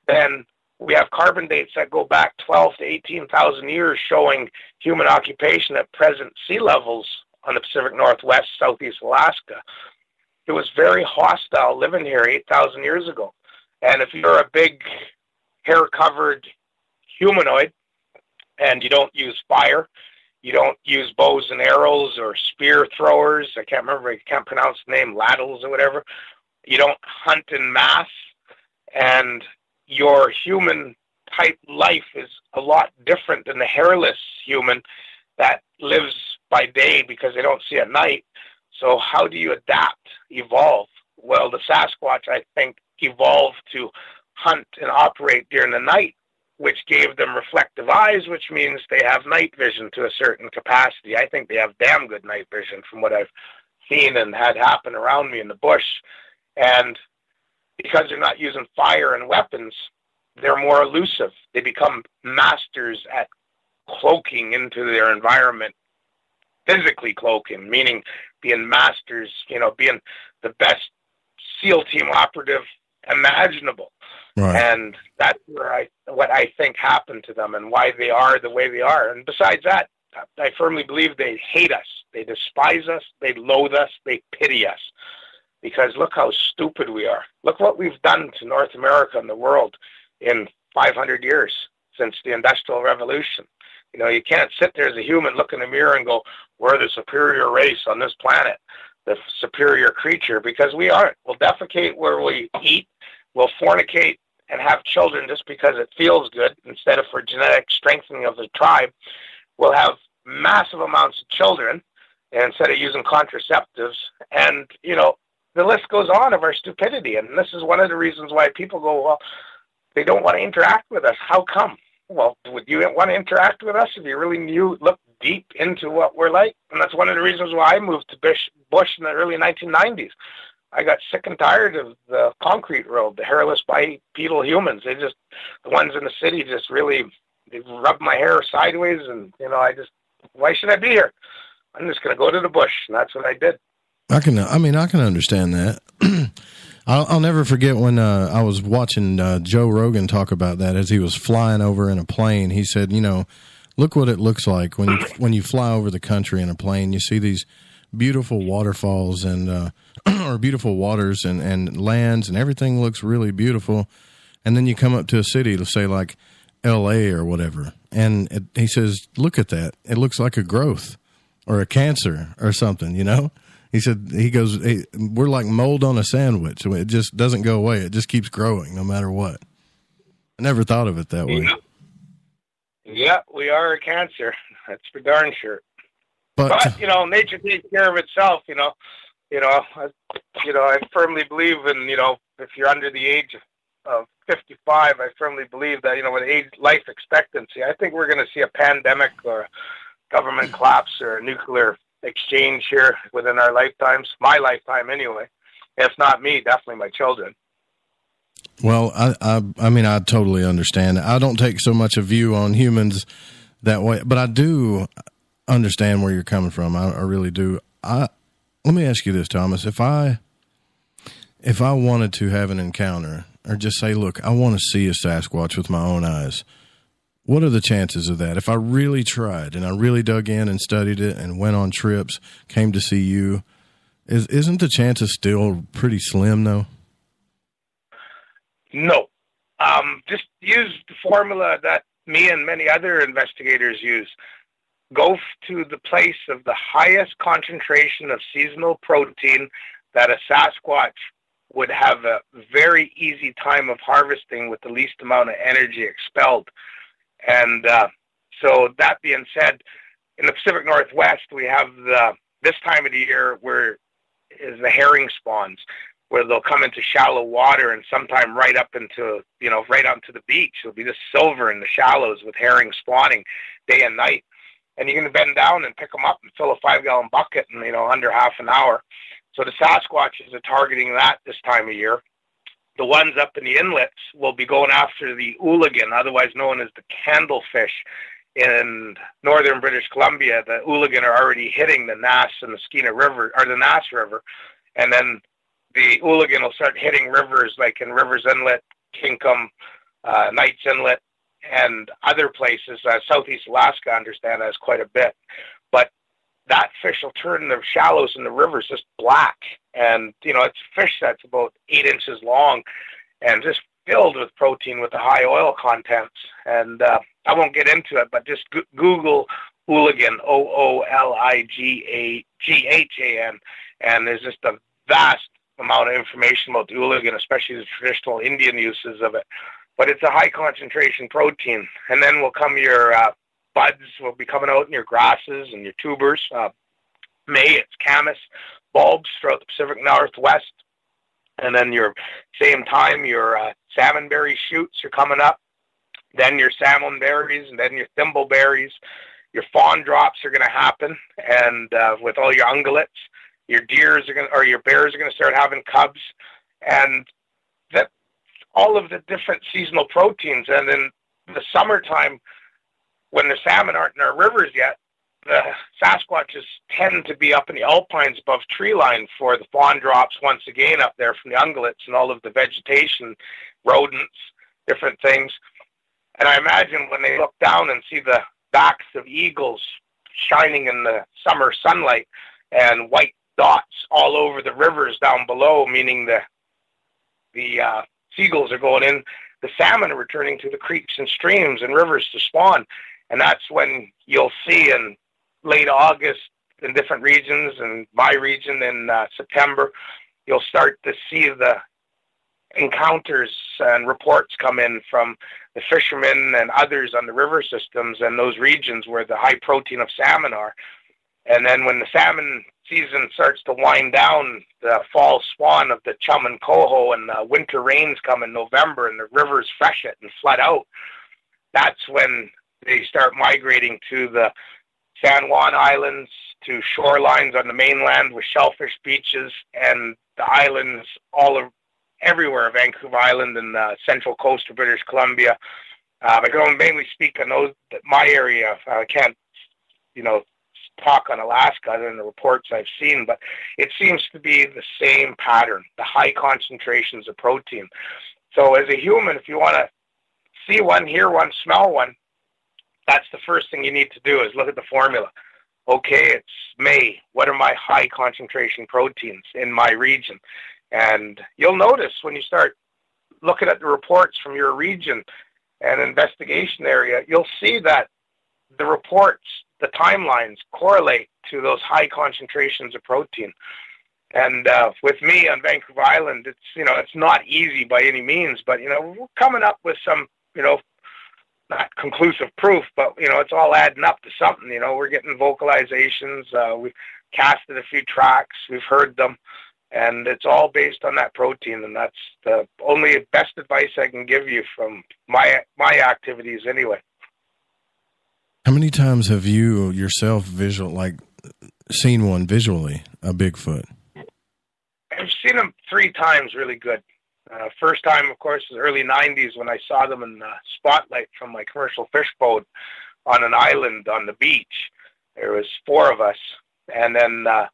then we have carbon dates that go back 12 to 18,000 years showing human occupation at present sea levels on the Pacific Northwest, Southeast Alaska. It was very hostile living here 8,000 years ago. And if you're a big hair-covered humanoid and you don't use fire, you don't use bows and arrows or spear throwers, I can't pronounce the name, ladles or whatever, you don't hunt in mass, and your human-type life is a lot different than the hairless human that lives by day because they don't see at night. So how do you adapt, evolve? Well, the Sasquatch, I think, evolved to hunt and operate during the night, which gave them reflective eyes, which means they have night vision to a certain capacity. I think they have damn good night vision from what I've seen and had happen around me in the bush. And because they're not using fire and weapons, they're more elusive. They become masters at cloaking into their environment, physically cloaking, meaning being masters, being the best SEAL team operative imaginable. Right. And that's what I think happened to them and why they are the way they are. And besides that, I firmly believe they hate us. They despise us. They loathe us. They pity us. Because look how stupid we are. Look what we've done to North America and the world in 500 years since the Industrial Revolution. You can't sit there as a human, look in the mirror and go, we're the superior race on this planet, the superior creature, because we aren't. We'll defecate where we eat. We'll fornicate and have children just because it feels good instead of for genetic strengthening of the tribe. We'll have massive amounts of children instead of using contraceptives. And, the list goes on of our stupidity. And this is one of the reasons why people go, well, they don't want to interact with us. How come? Well, would you want to interact with us if you really look deep into what we're like? And that's one of the reasons why I moved to Bush in the early 1990s. I got sick and tired of the concrete road, the hairless bipedal humans. The ones in the city they rub my hair sideways, and, why should I be here? I'm just going to go to the bush, and that's what I did. I can understand that. I'll never forget when I was watching Joe Rogan talk about that as he was flying over in a plane. He said, look what it looks like when you fly over the country in a plane. You see these beautiful waterfalls and or beautiful waters and lands, and everything looks really beautiful. And then you come up to a city, let's say like L.A. or whatever, and he says, look at that. It looks like a growth or a cancer or something, He said, we're like mold on a sandwich. So it just doesn't go away. It just keeps growing no matter what. I never thought of it that way. Yeah, we are a cancer. That's for darn sure. But nature takes care of itself, I firmly believe in, if you're under the age of 55, I firmly believe that, with life expectancy, I think we're going to see a pandemic or a government collapse or a nuclear exchange here within our lifetimes, my lifetime anyway. If not me, definitely my children. Well, I totally understand. I don't take so much a view on humans that way, but I do understand where you're coming from. I really do. Let me ask you this, Thomas. If I wanted to have an encounter or just say, look, I want to see a Sasquatch with my own eyes, what are the chances of that? If I really tried and I really dug in and studied it and went on trips, came to see you, isn't the chances still pretty slim, though? No. Just use the formula that me and many other investigators use. Go to the place of the highest concentration of seasonal protein that a Sasquatch would have a very easy time of harvesting with the least amount of energy expelled. And so that being said, in the Pacific Northwest, we have this time of the year where is the herring spawns, where they'll come into shallow water and sometime right up into, right onto the beach. It'll be just silver in the shallows with herring spawning day and night. And you can bend down and pick them up and fill a 5-gallon bucket in, under half an hour. So the Sasquatches are targeting that this time of year. The ones up in the inlets will be going after the ooligan, otherwise known as the candlefish. In northern British Columbia, the ooligan are already hitting the Nass and the Skeena River, or the Nass River. And then the ooligan will start hitting rivers like in Rivers Inlet, Kinkum, Knights Inlet, and other places. Southeast Alaska, I understand, has quite a bit. But that fish will turn the shallows in the rivers just black. And, it's a fish that's about 8 inches long and just filled with protein with the high oil contents. And I won't get into it, but just Google ooligan, OOLIGHAN, and there's just a vast amount of information about the ooligan, especially the traditional Indian uses of it. But it's a high concentration protein. And then will come your buds will be coming out in your grasses and your tubers. May, it's camas, bulbs throughout the Pacific Northwest. And then your salmonberry shoots are coming up. Then your salmon berries, and then your thimbleberries. Your fawn drops are going to happen, and with all your ungulates. your deers are going, or your bears are going to start having cubs, and that all of the different seasonal proteins. And in the summertime, when the salmon aren't in our rivers yet, the Sasquatches tend to be up in the alpines above tree line for the fawn drops once again up there from the ungulates and all of the vegetation, rodents, different things. And I imagine when they look down and see the backs of eagles shining in the summer sunlight and white dots all over the rivers down below, meaning the seagulls are going in, the salmon are returning to the creeks and streams and rivers to spawn. And that's when you'll see in late August in different regions, and my region in September, you'll start to see the encounters and reports come in from the fishermen and others on the river systems and those regions where the high protein of salmon are. And then when the salmon season starts to wind down, the fall spawn of the chum and coho, and the winter rains come in November and the rivers freshet and flood out, that's when they start migrating to the San Juan Islands, to shorelines on the mainland with shellfish beaches, and the islands everywhere, Vancouver Island and the central coast of British Columbia. I can only mainly speak on those, my area. I can't, talk on Alaska other than the reports I've seen, but it seems to be the same pattern, the high concentrations of protein. So as a human, if you want to see one, hear one, smell one, that's the first thing you need to do is look at the formula. Okay, it's May. What are my high concentration proteins in my region? And you'll notice when you start looking at the reports from your region and investigation area, you'll see that the reports, the timelines correlate to those high concentrations of protein. And with me on Vancouver Island, it's not easy by any means, but, we're coming up with some, not conclusive proof, but, it's all adding up to something. We're getting vocalizations. We've casted a few tracks. We've heard them. And it's all based on that protein. And that's the only best advice I can give you from my activities anyway. How many times have you yourself seen one visually, a Bigfoot? I've seen them 3 times really good. First time, of course, was early 90s when I saw them in the spotlight from my commercial fish boat on an island on the beach. There was 4 of us. And then, I've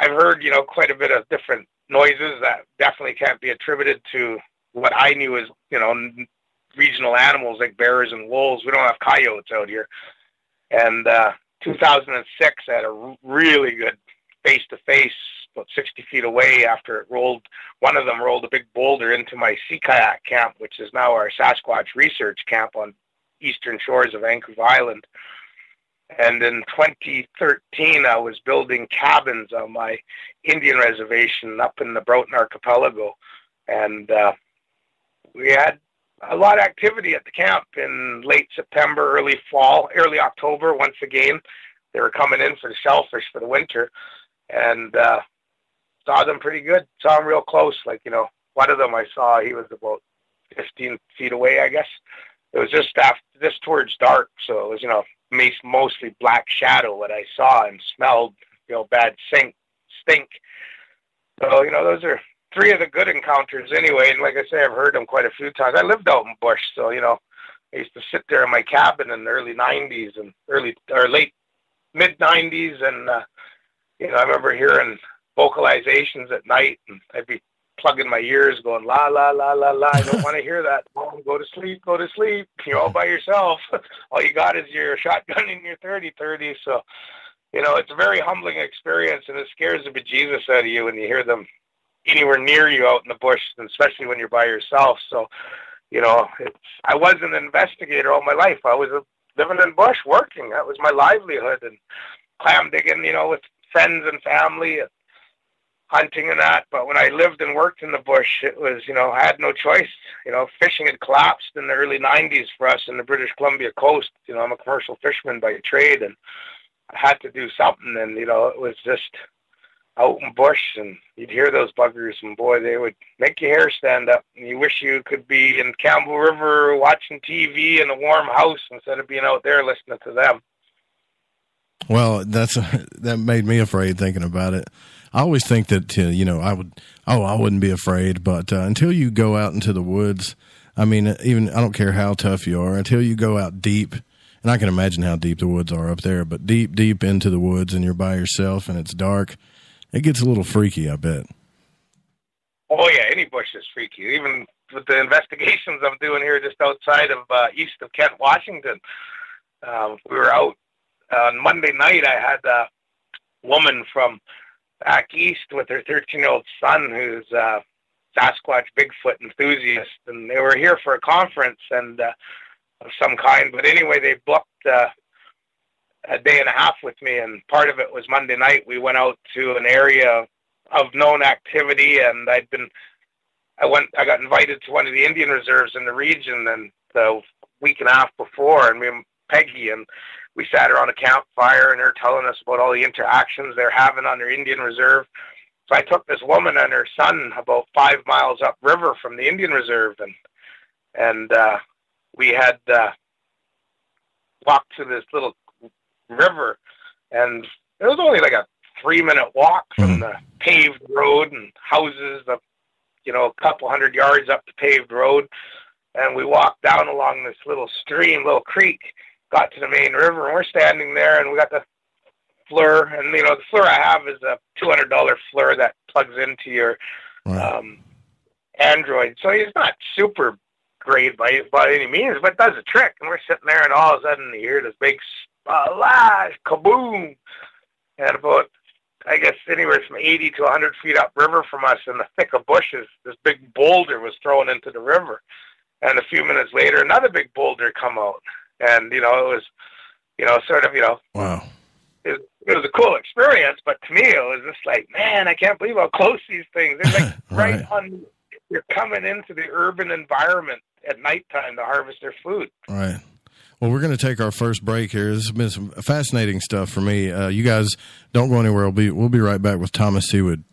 heard, quite a bit of different noises that definitely can't be attributed to what I knew as, regional animals like bears and wolves. We don't have coyotes out here. And 2006, I had a really good face-to-face about 60 feet away after one of them rolled a big boulder into my sea kayak camp, which is now our Sasquatch research camp on eastern shores of Vancouver Island. And in 2013, I was building cabins on my Indian reservation up in the Broughton Archipelago. And we had a lot of activity at the camp in late September, early October. Once again, they were coming in for the shellfish for the winter, and saw them pretty good. Saw them real close. One of them I saw, he was about 15 feet away, I guess. It was just towards dark, so it was, mostly black shadow what I saw and smelled, bad stink. So, those are 3 of the good encounters anyway, and like I say, I've heard them quite a few times. I lived out in bush, so, I used to sit there in my cabin in the early 90s and late mid-90s, and, I remember hearing vocalizations at night, and I'd be plugging my ears going, la, la, la, la, la, I don't want to hear that. Mom, go to sleep. You're all by yourself. All you got is your shotgun and your 30-30, so, it's a very humbling experience, and it scares the bejesus out of you when you hear them anywhere near you out in the bush, and especially when you're by yourself. So, I was an investigator all my life. I was living in bush, working. That was my livelihood, and clam digging, with friends and family, and hunting and that. But when I lived and worked in the bush, it was, I had no choice. Fishing had collapsed in the early 90s for us in the British Columbia coast. I'm a commercial fisherman by trade, and I had to do something, and, it was just out in bush, and you'd hear those buggers, and boy, they would make your hair stand up, and you wish you could be in Campbell River watching TV in a warm house instead of being out there listening to them. Well, that made me afraid thinking about it. I always think that, I wouldn't be afraid, but until you go out into the woods, I mean, even I don't care how tough you are, until you go out deep, and I can imagine how deep the woods are up there, but deep, deep into the woods and you're by yourself and it's dark, it gets a little freaky, I bet. Oh, yeah, any bush is freaky. Even with the investigations I'm doing here just outside of east of Kent, Washington, we were out on Monday night. I had a woman from back east with her 13-year-old son who's a Sasquatch Bigfoot enthusiast, and they were here for a conference and of some kind. But anyway, they booked a day and a half with me, and part of it was Monday night. We went out to an area of known activity, and I got invited to one of the Indian reserves in the region, and the week and a half before, and me and Peggy, and we sat around a campfire, and they're telling us about all the interactions they're having on their Indian reserve. So I took this woman and her son about 5 miles upriver from the Indian reserve, and we had walked to this little river, and it was only like a 3-minute walk from the paved road and houses up, a couple 100 yards up the paved road. And we walked down along this little stream, little creek, got to the main river, and we're standing there, and we got the FLIR, and the FLIR I have is a $200 FLIR that plugs into your Android. So it's not super great by any means, but it does a trick. And we're sitting there, and all of a sudden you hear this big splash, kaboom, and about, I guess, anywhere from 80 to 100 feet upriver from us in the thick of bushes, this big boulder was thrown into the river. And a few minutes later, another big boulder come out. And, it was, sort of, wow. It was a cool experience, but to me, it was just like, man, I can't believe how close these things are. Like right on, you're coming into the urban environment at nighttime to harvest their food. Right. Well, we're going to take our first break here. This has been some fascinating stuff for me. You guys don't go anywhere. We'll be right back with Thomas Sewid.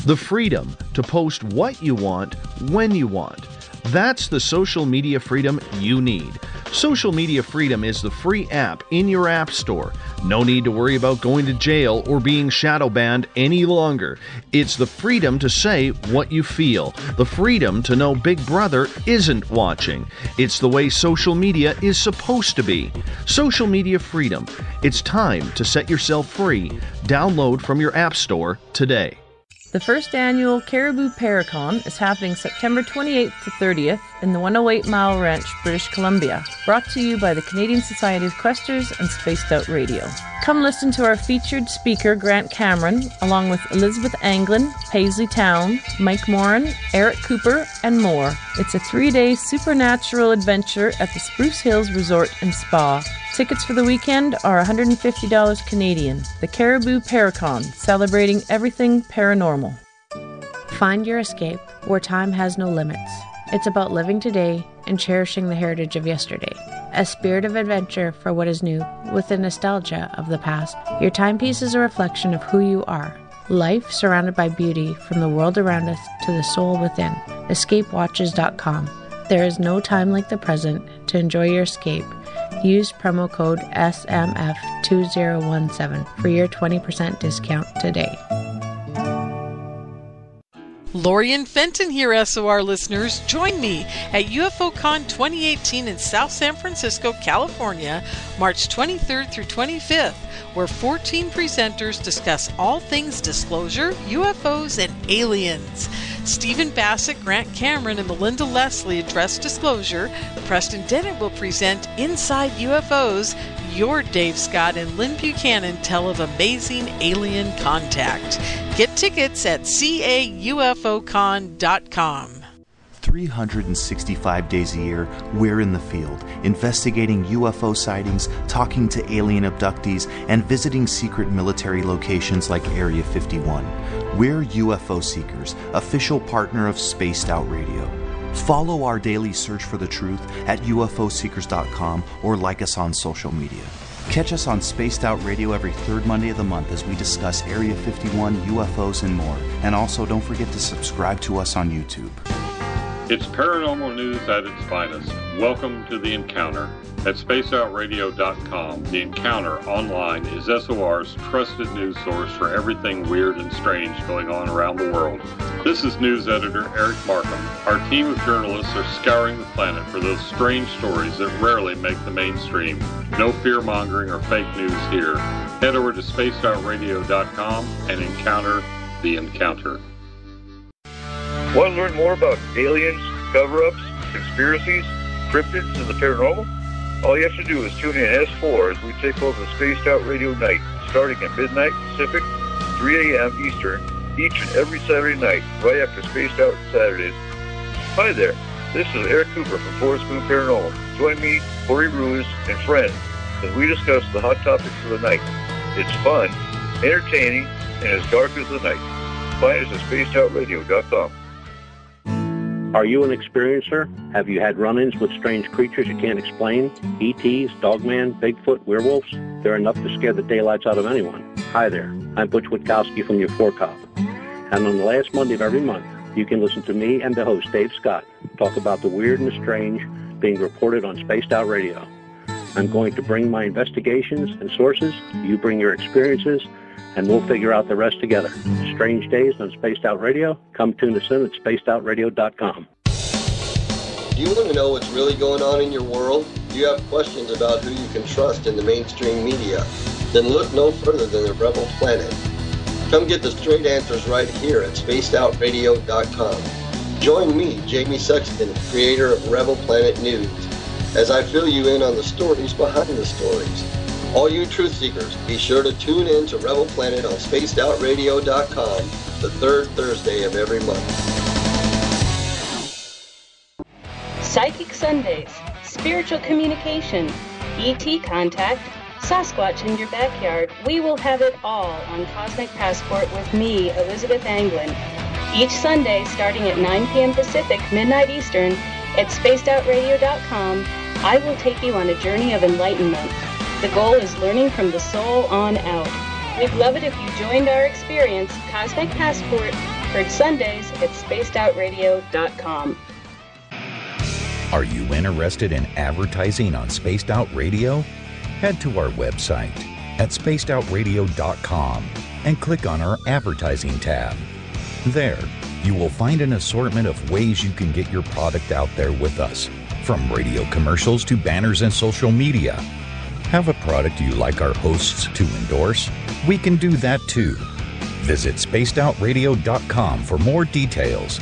The freedom to post what you want, when you want. That's the social media freedom you need. Social Media Freedom is the free app in your app store. No need to worry about going to jail or being shadow banned any longer. It's the freedom to say what you feel. The freedom to know Big Brother isn't watching. It's the way social media is supposed to be. Social Media Freedom. It's time to set yourself free. Download from your app store today. The first annual Caribou Paracon is happening September 28th to 30th in the 108 Mile Ranch, British Columbia. Brought to you by the Canadian Society of Questers and Spaced Out Radio. Come listen to our featured speaker, Grant Cameron, along with Elizabeth Anglin, Paisley Town, Mike Moran, Eric Cooper, and more. It's a 3-day supernatural adventure at the Spruce Hills Resort and Spa. Tickets for the weekend are $150 Canadian. The Caribou Paracon, celebrating everything paranormal. Find your escape where time has no limits. It's about living today and cherishing the heritage of yesterday. A spirit of adventure for what is new, with the nostalgia of the past. Your timepiece is a reflection of who you are. Life surrounded by beauty from the world around us to the soul within. EscapeWatches.com. There is no time like the present to enjoy your escape. Use promo code SMF2017 for your 20% discount today. Lori and Fenton here, SOR listeners. Join me at UFOCon 2018 in South San Francisco, California, March 23rd through 25th, where 14 presenters discuss all things disclosure, UFOs, and aliens. Stephen Bassett, Grant Cameron, and Melinda Leslie address disclosure. Preston Dennett will present Inside UFOs. Your Dave Scott and Lynn Buchanan tell of amazing alien contact. Get tickets at caufocon.com. 365 days a year, we're in the field, investigating UFO sightings, talking to alien abductees, and visiting secret military locations like Area 51. We're UFO Seekers, official partner of Spaced Out Radio. Follow our daily search for the truth at ufoseekers.com or like us on social media. Catch us on Spaced Out Radio every third Monday of the month as we discuss Area 51, UFOs, and more. And also, don't forget to subscribe to us on YouTube. It's paranormal news at its finest. Welcome to The Encounter. At spaceoutradio.com, The Encounter online is SOR's trusted news source for everything weird and strange going on around the world. This is news editor Eric Markham. Our team of journalists are scouring the planet for those strange stories that rarely make the mainstream. No fear-mongering or fake news here. Head over to spaceoutradio.com and encounter The Encounter. Want to learn more about aliens, cover-ups, conspiracies, cryptids, and the paranormal? All you have to do is tune in S4 as we take over Spaced Out Radio Night, starting at midnight Pacific, 3 a.m. Eastern, each and every Saturday night, right after Spaced Out Saturdays. Hi there, this is Eric Cooper from Forest Moon Paranormal. Join me, Corey Ruiz, and friends as we discuss the hot topics of the night. It's fun, entertaining, and as dark as the night. Find us at spacedoutradio.com. Are you an experiencer? Have you had run-ins with strange creatures you can't explain? ETs, Dogman, Bigfoot, werewolves? They're enough to scare the daylights out of anyone. Hi there, I'm Butch Witkowski from your 4-Cop. And on the last Monday of every month, you can listen to me and the host, Dave Scott, talk about the weird and the strange being reported on Spaced Out Radio. I'm going to bring my investigations and sources, you bring your experiences, and we'll figure out the rest together. Strange Days on Spaced Out Radio. Come tune us in at spacedoutradio.com. Do you want to know what's really going on in your world? Do you have questions about who you can trust in the mainstream media? Then look no further than the Rebel Planet. Come get the straight answers right here at spacedoutradio.com. Join me, Jamie Sexton, creator of Rebel Planet News, as I fill you in on the stories behind the stories. All you truth seekers, be sure to tune in to Rebel Planet on spacedoutradio.com the third Thursday of every month. Psychic Sundays, spiritual communication, ET contact, Sasquatch in your backyard. We will have it all on Cosmic Passport with me, Elizabeth Anglin. Each Sunday, starting at 9 p.m. Pacific, midnight Eastern, at spacedoutradio.com, I will take you on a journey of enlightenment. The goal is learning from the soul on out. We'd love it if you joined our experience. Cosmic Passport, heard Sundays at spacedoutradio.com. Are you interested in advertising on Spaced Out Radio? Head to our website at spacedoutradio.com and click on our advertising tab. There, you will find an assortment of ways you can get your product out there with us, from radio commercials to banners and social media. Have a product you like our hosts to endorse? We can do that too. Visit spacedoutradio.com for more details.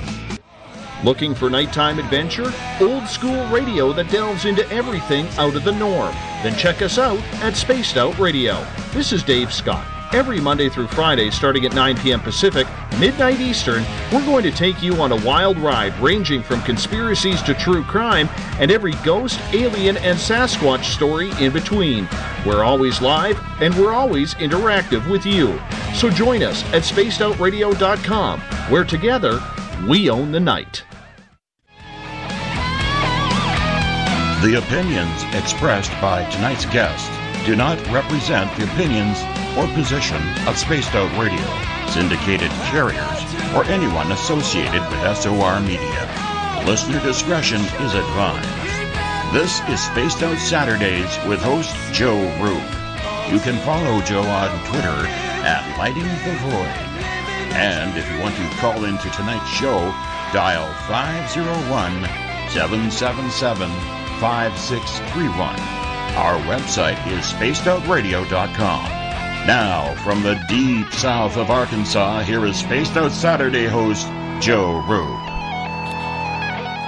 Looking for nighttime adventure? Old school radio that delves into everything out of the norm? Then check us out at Spaced Out Radio. This is Dave Scott. Every Monday through Friday, starting at 9 p.m. Pacific, midnight Eastern, we're going to take you on a wild ride ranging from conspiracies to true crime and every ghost, alien, and Sasquatch story in between. We're always live, and we're always interactive with you. So join us at spacedoutradio.com, where together, we own the night. The opinions expressed by tonight's guest do not represent the opinions or position of Spaced Out Radio, syndicated carriers, or anyone associated with SOR Media. Listener discretion is advised. This is Spaced Out Saturdays with host Joe Roop. You can follow Joe on Twitter at Lighting the Void. And if you want to call into tonight's show, dial 501-777-5631. Our website is spacedoutradio.com. Now, from the deep south of Arkansas, here is Spaced Out Saturday host Joe Roop.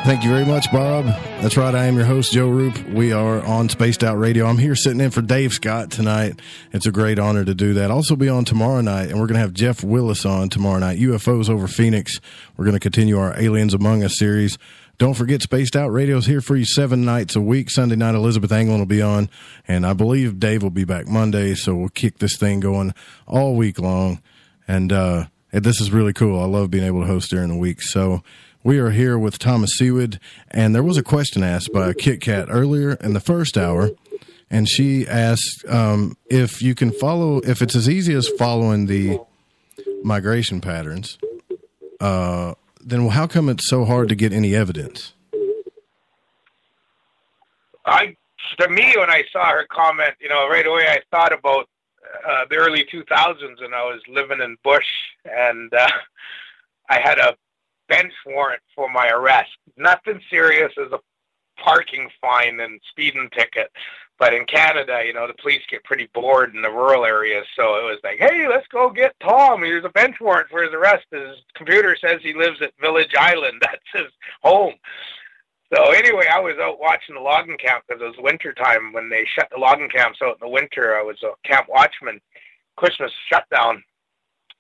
Thank you very much, Bob. That's right, I am your host, Joe Roop. We are on Spaced Out Radio. I'm here sitting in for Dave Scott tonight. It's a great honor to do that. I'll also be on tomorrow night, and we're going to have Jeff Willis on tomorrow night, UFOs over Phoenix. We're going to continue our Aliens Among Us series. Don't forget, Spaced Out Radio is here for you 7 nights a week. Sunday night, Elizabeth Anglin will be on, and I believe Dave will be back Monday, so we'll kick this thing going all week long. And this is really cool. I love being able to host during the week. So we are here with Thomas Sewid, and there was a question asked by Kit Kat earlier in the first hour, and she asked if you can follow, if it's as easy as following the migration patterns, then how come it's so hard to get any evidence? To me, when I saw her comment, right away I thought about the early 2000s, and I was living in Bush, and I had a bench warrant for my arrest. Nothing serious as a parking fine and speeding ticket. But in Canada, the police get pretty bored in the rural areas, so it was like, hey, let's go get Tom. Here's a bench warrant for his arrest. His computer says he lives at Village Island. That's his home. So anyway, I was out watching the logging camp because it was winter time. When they shut the logging camps out in the winter, I was a camp watchman, Christmas shutdown.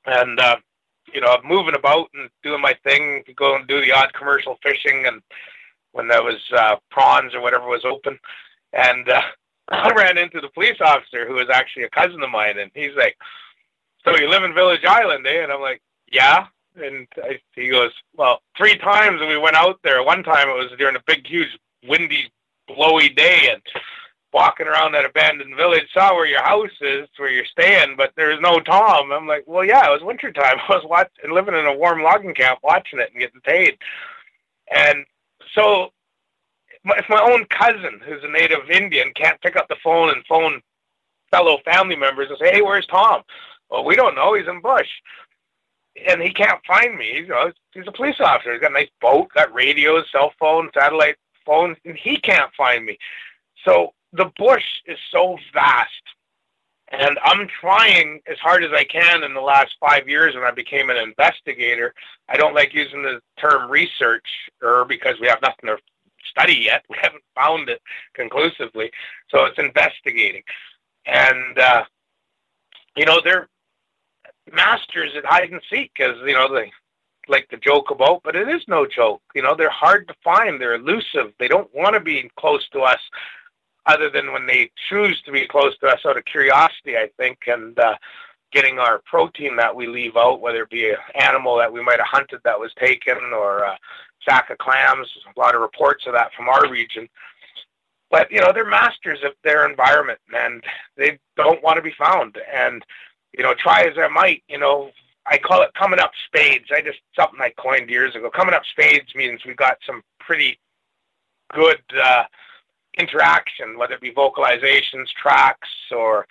And, moving about and doing my thing, go and do the odd commercial fishing, and when there was prawns or whatever was open. And I ran into the police officer, who was actually a cousin of mine, and he's like, so you live in Village Island, eh? And I'm like, yeah. And he goes, well, 3 times we went out there. One time it was during a big, huge, windy, blowy day, and walking around that abandoned village, saw where your house is, where you're staying, but there's no Tom. I'm like, well, yeah, it was wintertime. I was living in a warm logging camp, watching it and getting paid. And so if my own cousin, who's a native Indian, can't pick up the phone and phone fellow family members and say, hey, where's Tom? Well, we don't know. He's in Bush. And he can't find me. He's a police officer. He's got a nice boat, got radios, cell phone, satellite phones, and he can't find me. So the bush is so vast, and I'm trying as hard as I can in the last 5 years when I became an investigator. I don't like using the term researcher because we have nothing to study yet. We haven't found it conclusively. So it's investigating. And, they're masters at hide and seek, as, they like to joke about, but it is no joke. They're hard to find. They're elusive. They don't want to be close to us, other than when they choose to be close to us out of curiosity, I think, and getting our protein that we leave out, whether it be an animal that we might have hunted that was taken, or a sack of clams. A lot of reports of that from our region. But, they're masters of their environment, and they don't want to be found. And, try as I might, I call it coming up spades. Something I coined years ago. Coming up spades means we got some pretty good interaction, whether it be vocalizations, tracks, or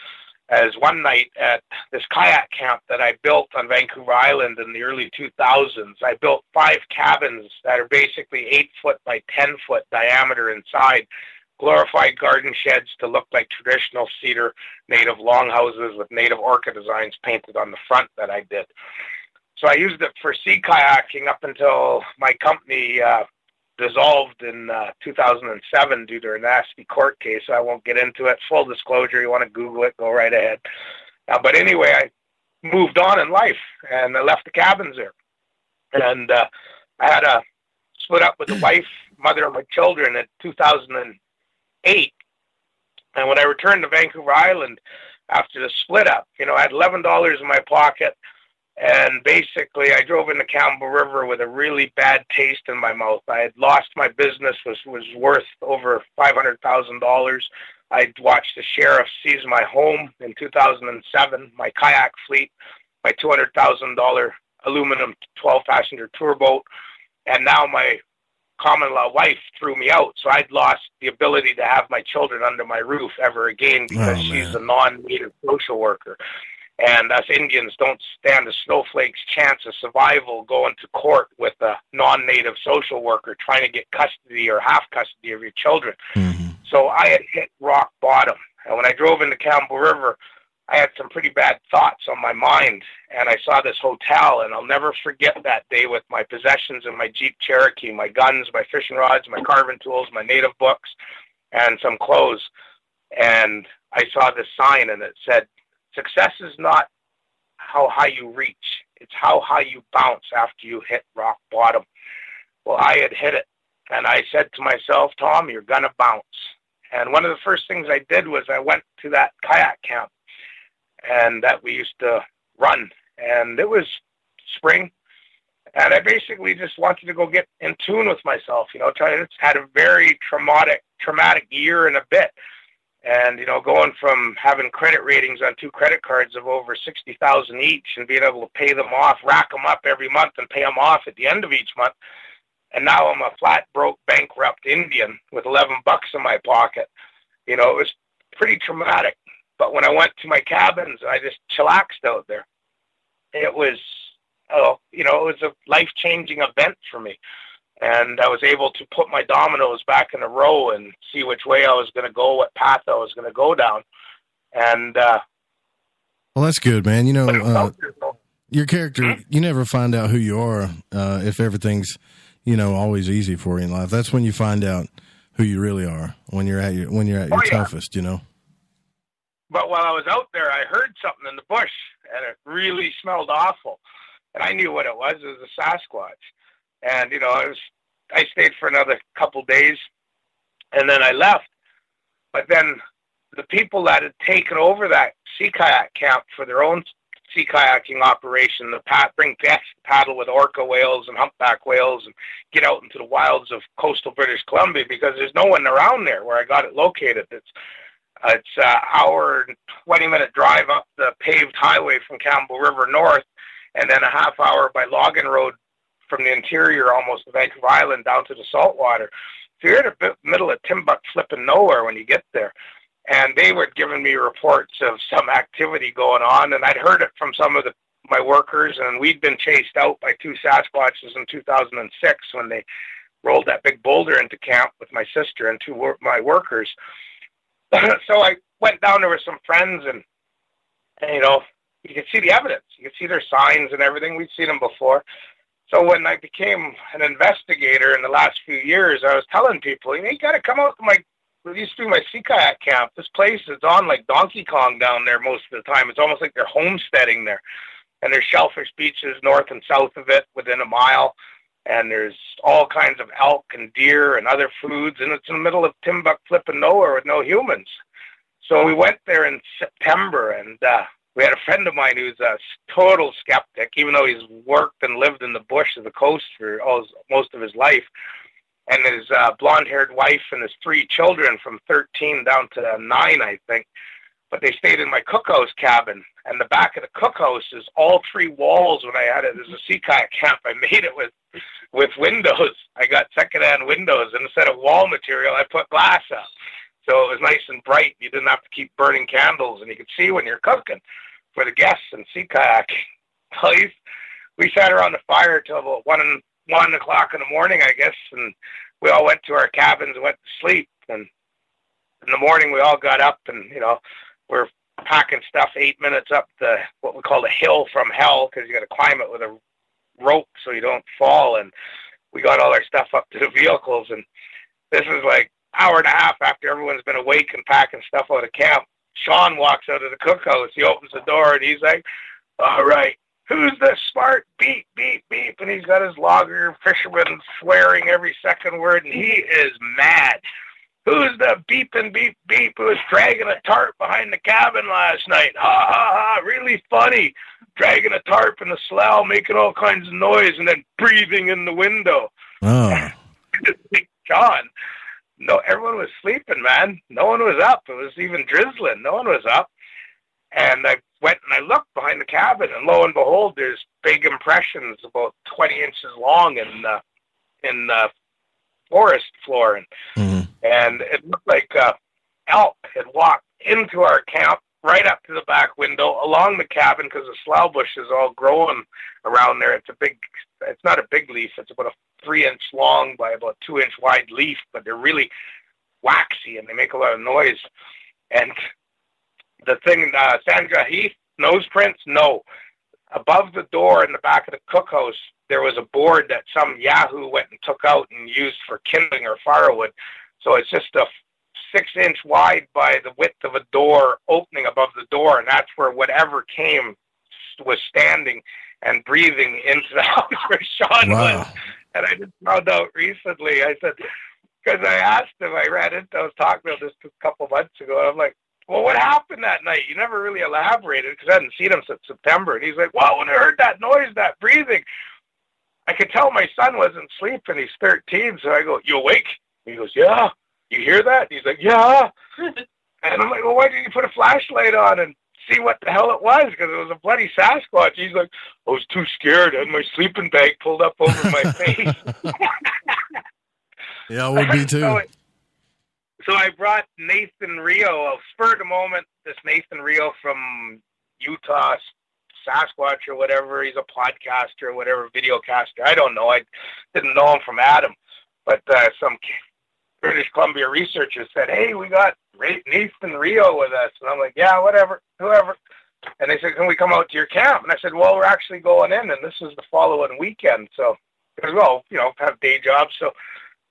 as one night at this kayak camp that I built on Vancouver Island in the early 2000s, I built 5 cabins that are basically 8 foot by 10 foot diameter inside, glorified garden sheds to look like traditional cedar native longhouses with native orchid designs painted on the front that I did. So I used it for sea kayaking up until my company dissolved in 2007 due to a nasty court case. I won't get into it. Full disclosure, you want to Google it, go right ahead. But anyway, I moved on in life, and I left the cabins there. And I had a split up with the wife, mother of my children, in 2008. And when I returned to Vancouver Island after the split up, I had $11 in my pocket. And basically, I drove into Campbell River with a really bad taste in my mouth. I had lost my business, was worth over $500,000. I watched the sheriff seize my home in 2007, my kayak fleet, my $200,000 aluminum 12-passenger tour boat, and now my common-law wife threw me out. So I'd lost the ability to have my children under my roof ever again because she's a non-native social worker. And us Indians don't stand a snowflake's chance of survival going to court with a non-native social worker trying to get custody or half custody of your children. Mm-hmm. So I had hit rock bottom. And when I drove into Campbell River, I had some pretty bad thoughts on my mind. And I saw this hotel, and I'll never forget that day with my possessions in my Jeep Cherokee, my guns, my fishing rods, my carving tools, my native books, and some clothes. And I saw this sign, and it said, "Success is not how high you reach. It's how high you bounce after you hit rock bottom." Well, I had hit it. And I said to myself, "Tom, you're going to bounce." And one of the first things I did was I went to that kayak camp and that we used to run. And it was spring. And I basically just wanted to go get in tune with myself. I had a very traumatic year and a bit. And, going from having credit ratings on 2 credit cards of over $60,000 each and being able to pay them off, rack them up every month and pay them off at the end of each month, And now I'm a flat, broke, bankrupt Indian with $11 in my pocket. You know, it was pretty traumatic. But when I went to my cabins, I just chillaxed out there. It was, it was a life-changing event for me. And I was able to put my dominoes back in a row and see which way I was going to go, what path I was going to go down. And well, that's good, man. You know, your character, you never find out who you are if everything's, always easy for you in life. That's when you find out who you really are, when you're at your toughest, But while I was out there, I heard something in the bush, and it really smelled awful. And I knew what it was. It was a Sasquatch. And, I stayed for another couple days, and then I left. But then the people that had taken over that sea kayak camp for their own sea kayaking operation, bring guests, paddle with orca whales and humpback whales, and get out into the wilds of coastal British Columbia, because there's no one around there where I got it located. It's an hour and 20-minute drive up the paved highway from Campbell River north, and then a half hour by logging road from the interior almost to Vancouver Island down to the saltwater. So you're in the middle of Timbuk flipping nowhere when you get there. And they were giving me reports of some activity going on, and I'd heard it from some of my workers, and we'd been chased out by 2 Sasquatches in 2006 when they rolled that big boulder into camp with my sister and 2 of my workers. So I went down there with some friends, and you could see the evidence. You could see their signs and everything. We'd seen them before. So when I became an investigator in the last few years, I was telling people, you got to come out to it used to be my sea kayak camp. This place is on like Donkey Kong down there most of the time. It's almost like they're homesteading there. And there's shellfish beaches north and south of it within a mile. And there's all kinds of elk and deer and other foods. And it's in the middle of Timbuk flipping nowhere with no humans. So we went there in September, and we had a friend of mine who's a total skeptic, even though he's worked and lived in the bush of the coast for most of his life. And his blonde-haired wife and his 3 children from 13 down to 9, I think. But they stayed in my cookhouse cabin. And the back of the cookhouse is all 3 walls. When I had it as a sea kayak camp, I made it with windows. I got secondhand windows. And instead of wall material, I put glass up. So it was nice and bright. You didn't have to keep burning candles, and you could see when you're cooking for the guests and sea kayaking. We sat around the fire till about 1 o'clock in the morning, I guess, and we all went to our cabins and went to sleep. And in the morning, we all got up, and we're packing stuff 8 minutes up what we call the hill from hell, because you got to climb it with a rope so you don't fall. And we got all our stuff up to the vehicles, and this is like hour and a half after everyone's been awake and packing stuff out of camp. Sean walks out of the cookhouse. He opens the door, and he's like, all right, who's the smart? Beep, beep, beep. And he's got his logger fisherman swearing every second word, and he is mad. Who's the beeping, beep, beep, who was dragging a tarp behind the cabin last night? Ha, ha, ha, really funny. Dragging a tarp in the slough, making all kinds of noise, and then breathing in the window. Oh. John. No, everyone was sleeping, man. No one was up. It was even drizzling. No one was up. And I went and I looked behind the cabin, and lo and behold, there's big impressions about 20 inches long in the forest floor. And it looked like elk had walked into our camp right up to the back window, along the cabin, because the slough bush is all growing around there. It's not a big leaf. It's about a 3-inch long by about 2-inch wide leaf, but they're really waxy and they make a lot of noise. And the thing, Sandra Heath, nose prints, no. Above the door in the back of the cookhouse, there was a board that some Yahoo went and took out and used for kindling or firewood. So it's just a 6-inch wide by the width of a door opening above the door, and that's where whatever came was standing and breathing into the house where Sean was. And I just found out recently, I said, because I asked him, I was talking about this a couple months ago, and I'm like, well, what happened that night? You never really elaborated, because I hadn't seen him since September. And he's like, well, when I heard that noise, that breathing, I could tell my son wasn't sleeping. He's 13. So I go, you awake? He goes, yeah. You hear that? He's like, yeah. And I'm like, well, why didn't you put a flashlight on and see what the hell it was? Because it was a bloody Sasquatch. He's like, I was too scared. I had my sleeping bag pulled up over my face. Yeah, I would be too. So I brought Nathan Rio, spur of the moment, this Nathan Rio from Utah, Sasquatch or whatever. He's a podcaster or whatever, videocaster. I don't know. I didn't know him from Adam. But some British Columbia researchers said, hey, we got Nathan Rio with us. And I'm like, yeah, whatever, whoever. And they said, can we come out to your camp? And I said, well, we're actually going in, and this is the following weekend. So, because, well, have day jobs. So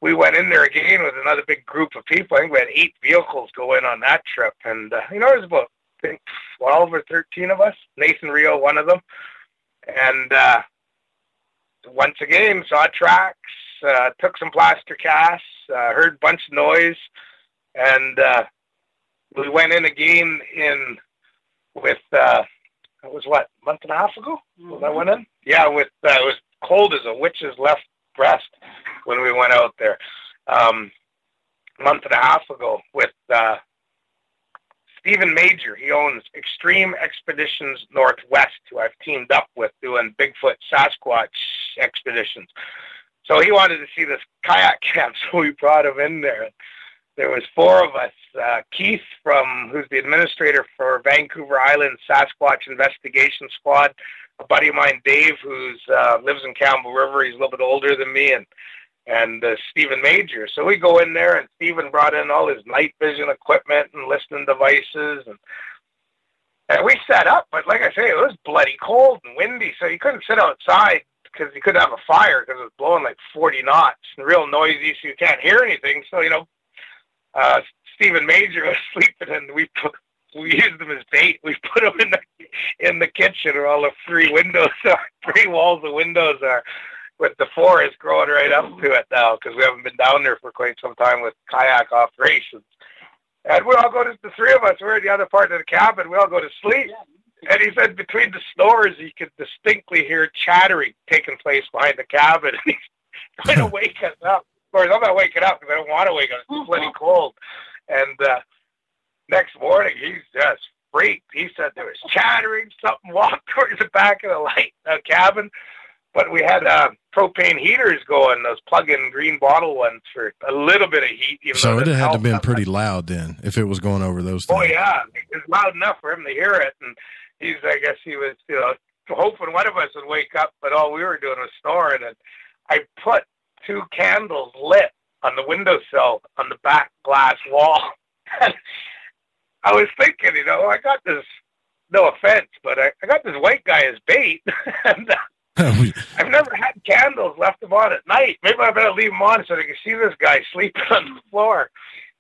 we went in there again with another big group of people. I think we had 8 vehicles go in on that trip. And, there's about, I think, 12 or 13 of us. Nathan Rio, one of them. And once again, saw tracks, took some plaster casts, heard a bunch of noise. And we went in again with, it was what, a month and a half ago when I went in? Yeah, it was cold as a witch's left breast when we went out there. A month and a half ago with Stephen Major. He owns Extreme Expeditions Northwest, who I've teamed up with doing Bigfoot Sasquatch expeditions. So he wanted to see this kayak camp, so we brought him in there. There was 4 of us. Keith, who's the administrator for Vancouver Island Sasquatch Investigation Squad. A buddy of mine, Dave, who lives in Campbell River. He's a little bit older than me, and Stephen Major. So we go in there, and Stephen brought in all his night vision equipment and listening devices, and we set up. But like I say, it was bloody cold and windy, so you couldn't sit outside because you couldn't have a fire because it was blowing like 40 knots and real noisy, so you can't hear anything. So Stephen Major was sleeping, and we used him as bait. We put him in the kitchen where all the 3 windows are, 3 walls of windows are, with the forest growing right up to it now because we haven't been down there for quite some time with kayak operations. And we all go to, the 3 of us, we're in the other part of the cabin, we all go to sleep. And he said between the snores, he could distinctly hear chattering taking place behind the cabin. And he's trying to wake us up. Of course, I'm not waking up because I don't want to wake up. It's plenty cold. And next morning, he's just freaked. He said there was chattering. Something walked towards the back of the cabin. But we had propane heaters going, those plug-in green bottle ones for a little bit of heat. So it had to have been pretty loud then, if it was going over those things. Oh, yeah. It was loud enough for him to hear it. And I guess he was, hoping one of us would wake up, but all we were doing was snoring. And I put 2 candles lit on the windowsill on the back glass wall. And I was thinking, I got this, no offense, but I got this white guy as bait. And I've never had candles left them on at night. Maybe I better leave them on so they can see this guy sleeping on the floor.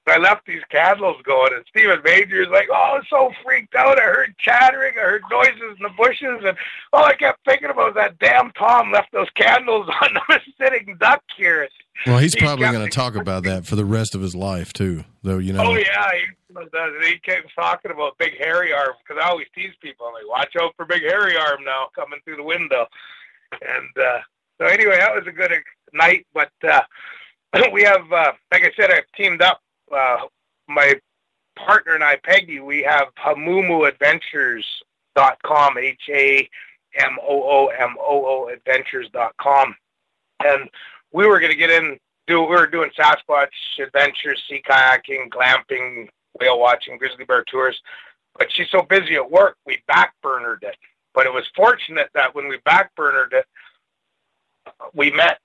But I left these candles going, and Stephen Major is like, oh, I'm so freaked out. I heard chattering. I heard noises in the bushes. And all I kept thinking about was that damn Tom left those candles on. I'm a sitting duck here. Well, he's probably going to talk about that for the rest of his life, too, though, Oh, yeah. He keeps talking about Big Hairy Arm, because I always tease people. I'm like, watch out for Big Hairy Arm now coming through the window. And so anyway, that was a good night. But we have, like I said, I've teamed up. My partner and I, Peggy, we have hamoomoadventures.com, HAMOOMOO adventures.com. And we were going to get in, we were doing Sasquatch adventures, sea kayaking, glamping, whale watching, grizzly bear tours. But she's so busy at work, we backburnered it. But it was fortunate that when we backburnered it, we met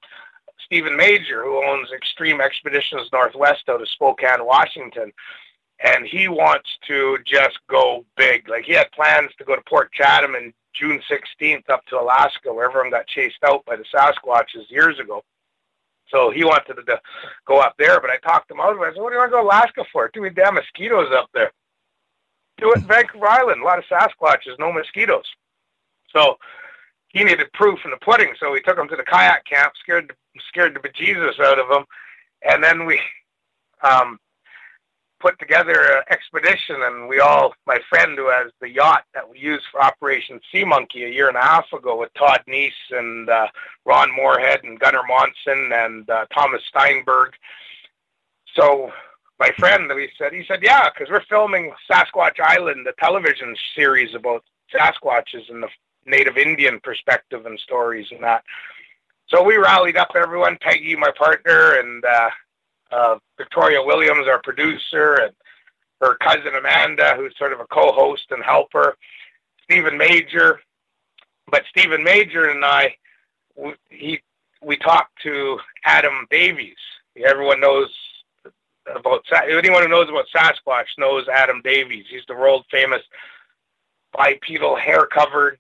Stephen Major, who owns Extreme Expeditions Northwest out of Spokane, Washington. And he wants to just go big. Like, he had plans to go to Port Chatham in June 16th up to Alaska, where everyone got chased out by the Sasquatches years ago. So he wanted to go up there, but I talked him out of it. I said, what do you want to go to Alaska for? Too many damn mosquitoes up there. Do it in Vancouver Island. A lot of Sasquatches, no mosquitoes. So he needed proof in the pudding, so we took him to the kayak camp, scared the bejesus out of him, and then we put together an expedition, and my friend who has the yacht that we used for Operation Sea Monkey a year and a half ago with Todd Neese and Ron Moorhead and Gunnar Monson and Thomas Steinberg. So my friend, he said, yeah, because we're filming Sasquatch Island, the television series about Sasquatches and the Native Indian perspective and stories and that. So we rallied up everyone, Peggy, my partner, and Victoria Williams, our producer, and her cousin Amanda, who's sort of a co-host and helper, Stephen Major. But Stephen Major and I, we talked to Adam Davies. Anyone who knows about Sasquatch knows Adam Davies. He's the world-famous bipedal, hair-covered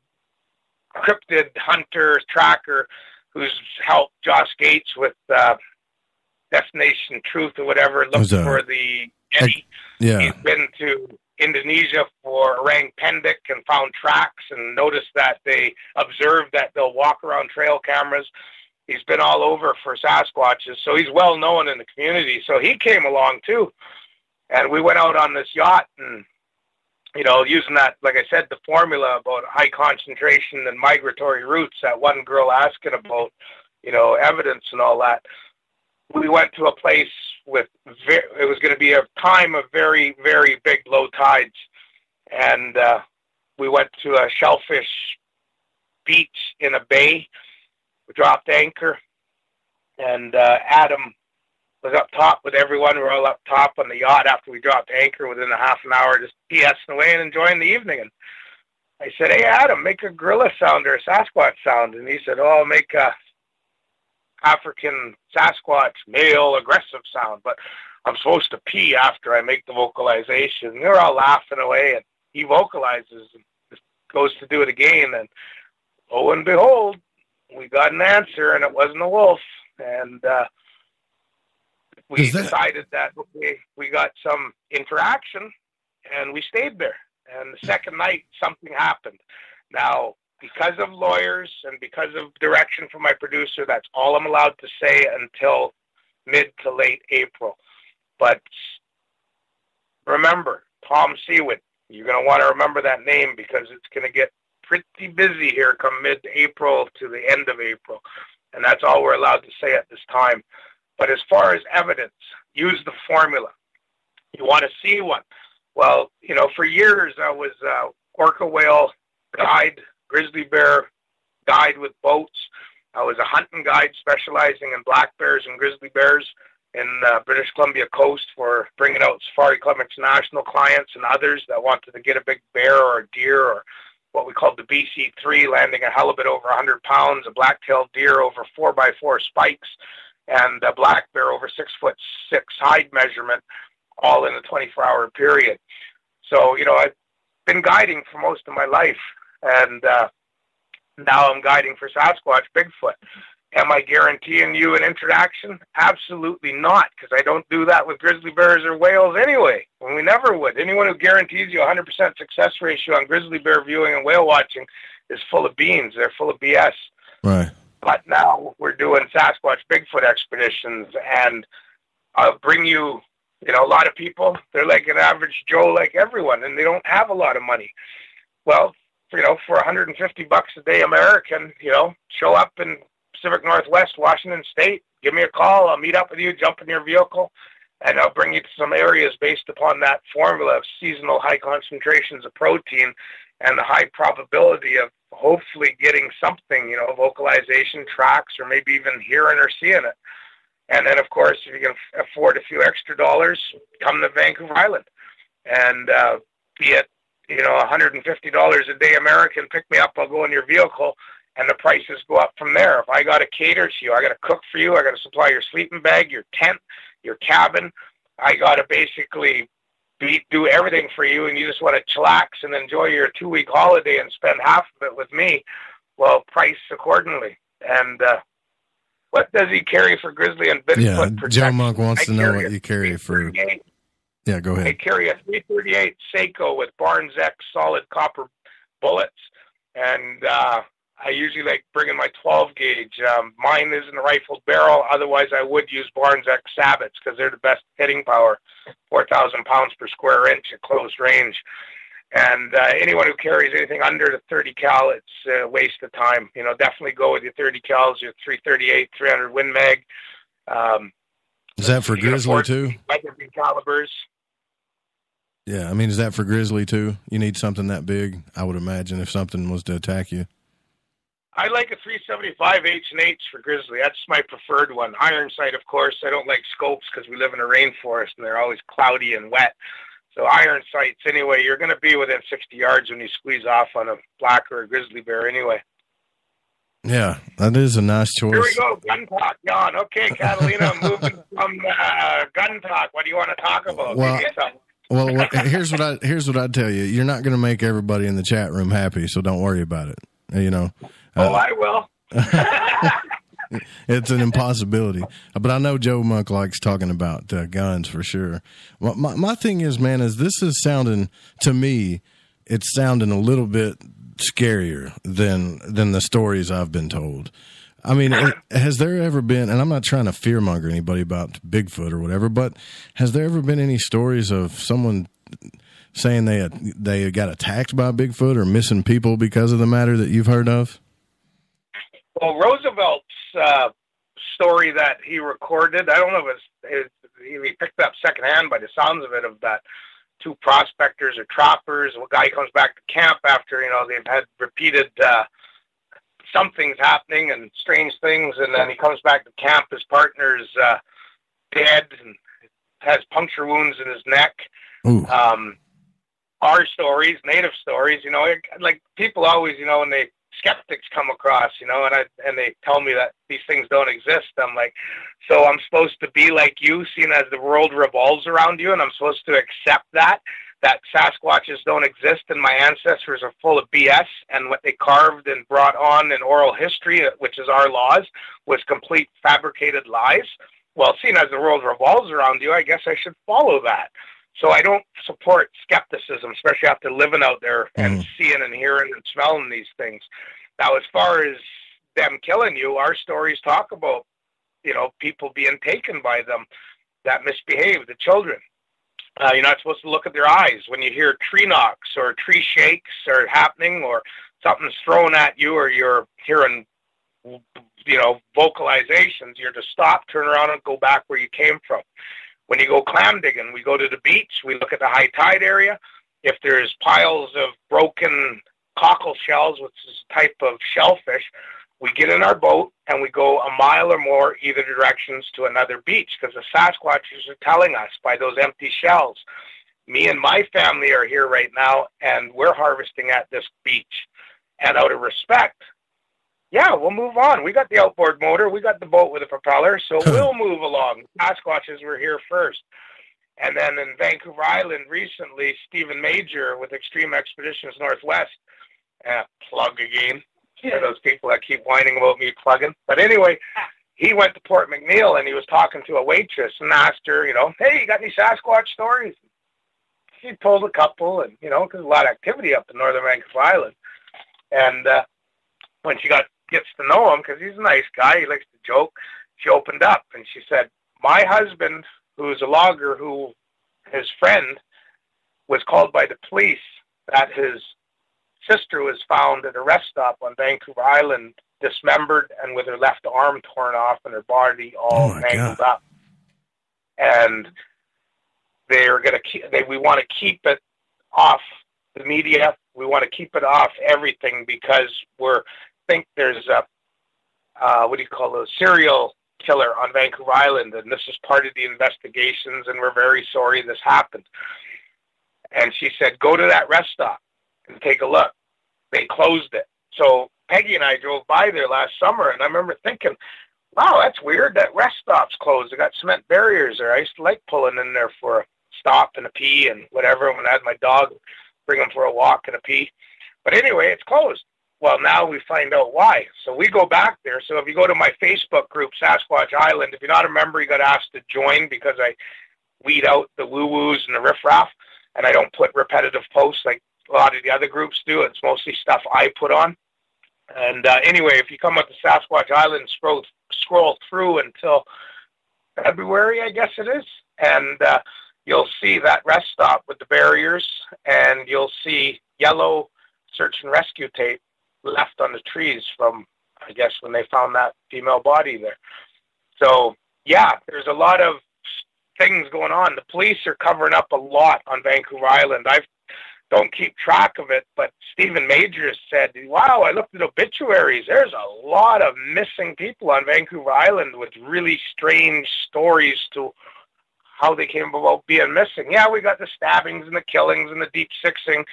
cryptid hunter, tracker, who's helped Josh Gates with Destination Truth or whatever, looked for the Yeti. Yeah. He's been to Indonesia for orang pendek and found tracks and noticed that they observed that they'll walk around trail cameras. He's been all over for Sasquatches, so he's well known in the community. So he came along too, and we went out on this yacht and, using that, like I said, the formula about high concentration and migratory routes, that one girl asking about, evidence and all that. We went to a place it was going to be a time of very, very big low tides. And we went to a shellfish beach in a bay. We dropped anchor. And Adam was up top with everyone. We were all up top on the yacht after we dropped anchor within a half an hour, just BSing away and enjoying the evening. And I said, "Hey, Adam, make a gorilla sound or a Sasquatch sound." And he said, "Oh, I'll make a African Sasquatch male aggressive sound, but I'm supposed to pee after I make the vocalization." And they're all laughing away, and he vocalizes and goes to do it again, and lo and behold, we got an answer, and it wasn't a wolf. And we decided that we got some interaction, and we stayed there. And the second night, something happened. Now, because of lawyers and because of direction from my producer, that's all I'm allowed to say until mid to late April. But remember, Tom Sewid, you're going to want to remember that name because it's going to get pretty busy here come mid-April to the end of April. And that's all we're allowed to say at this time. But as far as evidence, use the formula. You want to see one. Well, for years I was orca whale guide, grizzly bear guide with boats. I was a hunting guide specializing in black bears and grizzly bears in British Columbia coast for bringing out Safari Club International clients and others that wanted to get a big bear or a deer or what we called the BC3, landing a halibut over 100 pounds, a black-tailed deer over 4x4 spikes, and a black bear over 6'6" hide measurement, all in a 24-hour period. So, I've been guiding for most of my life, and now I'm guiding for Sasquatch, Bigfoot. Am I guaranteeing you an interaction? Absolutely not, because I don't do that with grizzly bears or whales anyway, and we never would. Anyone who guarantees you a 100% success ratio on grizzly bear viewing and whale watching is full of beans. They're full of BS. Right. But now we're doing Sasquatch, Bigfoot expeditions, and I'll bring you, a lot of people, they're like an average Joe like everyone, and they don't have a lot of money. Well, for $150 a day American, show up in Pacific Northwest, Washington State, give me a call, I'll meet up with you, jump in your vehicle, and I'll bring you to some areas based upon that formula of seasonal high concentrations of protein and the high probability of hopefully getting something, vocalization, tracks, or maybe even hearing or seeing it. And then, of course, if you can afford a few extra dollars, come to Vancouver Island. And be it, $150 a day American, pick me up, I'll go in your vehicle, and the prices go up from there. If I got to cater to you, I got to cook for you, I got to supply your sleeping bag, your tent, your cabin, I got to basically do everything for you, and you just want to chillax and enjoy your 2-week holiday and spend half of it with me, well, price accordingly. And what does he carry for grizzly and Bigfoot protection? Joe Monk wants to know what you carry for... Yeah, go ahead. I carry a .338 Seiko with Barnes X solid copper bullets, and I usually like bringing my 12-gauge. Mine isn't a rifled barrel. Otherwise, I would use Barnes X Sabots because they're the best hitting power, 4,000 pounds per square inch at close range. And anyone who carries anything under the 30 cal, it's a waste of time. Definitely go with your 30 cals, your 338, 300 Win Mag. Is that for grizzly too? Weatherby calibers. Yeah, is that for grizzly too? You need something that big, I would imagine, if something was to attack you. I like a 375 H&H for grizzly. That's my preferred one. Iron sight, of course. I don't like scopes because we live in a rainforest and they're always cloudy and wet. So iron sights, anyway, you're going to be within 60 yards when you squeeze off on a black or a grizzly bear anyway. Yeah, that is a nice choice. Here we go, gun talk, Jan. Okay, Catalina, moving from gun talk. What do you want to talk about? Well, here's what I tell you. You're not going to make everybody in the chat room happy, so don't worry about it. You know. I will. It's an impossibility. But I know Joe Monk likes talking about guns for sure. My thing is, man, is this is sounding to me, it's sounding a little bit scarier than the stories I've been told. I mean, has there ever been, and I'm not trying to fearmonger anybody about Bigfoot or whatever, but has there ever been any stories of someone saying they got attacked by Bigfoot or missing people because of the matter that you've heard of? Well, Roosevelt's story that he recorded, I don't know if he picked up secondhand by the sounds of it, of that two prospectors or trappers. A guy comes back to camp after, they've had repeated something's happening and strange things, and then he comes back to camp, his partner's dead and has puncture wounds in his neck. Our stories, native stories, like people always, when they skeptics come across, and they tell me that these things don't exist. I'm like, so I'm supposed to be like you, seeing as the world revolves around you, and I'm supposed to accept that Sasquatches don't exist and my ancestors are full of BS, and what they carved and brought on in oral history, which is our laws, was complete fabricated lies. Well, seeing as the world revolves around you, I guess I should follow that. So I don't support skepticism, especially after living out there and seeing and hearing and smelling these things. Now, as far as them killing you, our stories talk about, people being taken by them that misbehave, the children. You're not supposed to look at their eyes. When you hear tree knocks or tree shakes are happening or something's thrown at you or you're hearing, vocalizations, you're to stop, turn around, and go back where you came from. When you go clam digging, we go to the beach, we look at the high tide area. If there's piles of broken cockle shells, which is a type of shellfish, we get in our boat and we go a mile or more either directions to another beach, because the Sasquatches are telling us by those empty shells. Me and my family are here right now, and we're harvesting at this beach. And out of respect, we'll move on. We got the outboard motor. We got the boat with a propeller, so we'll move along. Sasquatches were here first. And then in Vancouver Island recently, Stephen Major with Extreme Expeditions Northwest, plug again. Those people that keep whining about me plugging. But anyway, he went to Port McNeill and he was talking to a waitress and asked her, hey, you got any Sasquatch stories? She told a couple, and, because there's a lot of activity up in northern Vancouver Island. And when she gets to know him, because he's a nice guy, he likes to joke, she opened up and she said, my husband, who's a logger, his friend was called by the police that his sister was found at a rest stop on Vancouver Island, dismembered and with her left arm torn off and her body all mangled up. And they're going to we want to keep it off the media. We want to keep it off everything because think there's a serial killer on Vancouver Island, and this is part of the investigations, and we're very sorry this happened. And she said, go to that rest stop and take a look. They closed it. So Peggy and I drove by there last summer, and I remember thinking, wow, that's weird. That rest stop's closed. They got cement barriers there. I used to like pulling in there for a stop and a pee and whatever. When I had my dog, bring him for a walk and a pee. But anyway, it's closed. Well, now we find out why. So we go back there. So if you go to my Facebook group, Sasquatch Island, if you're not a member, you got asked to join because I weed out the woo-woos and the riffraff, and I don't put repetitive posts like a lot of the other groups do. It's mostly stuff I put on. And anyway, if you come up to Sasquatch Island, scroll through until February, I guess it is, and you'll see that rest stop with the barriers, and you'll see yellow search and rescue tape left on the trees from, I guess, when they found that female body there. So, there's a lot of things going on. The police are covering up a lot on Vancouver Island. don't keep track of it. But Stephen Majors said, wow, I looked at obituaries. There's a lot of missing people on Vancouver Island with really strange stories to how they came about being missing. Yeah, we got the stabbings and the killings and the deep sixing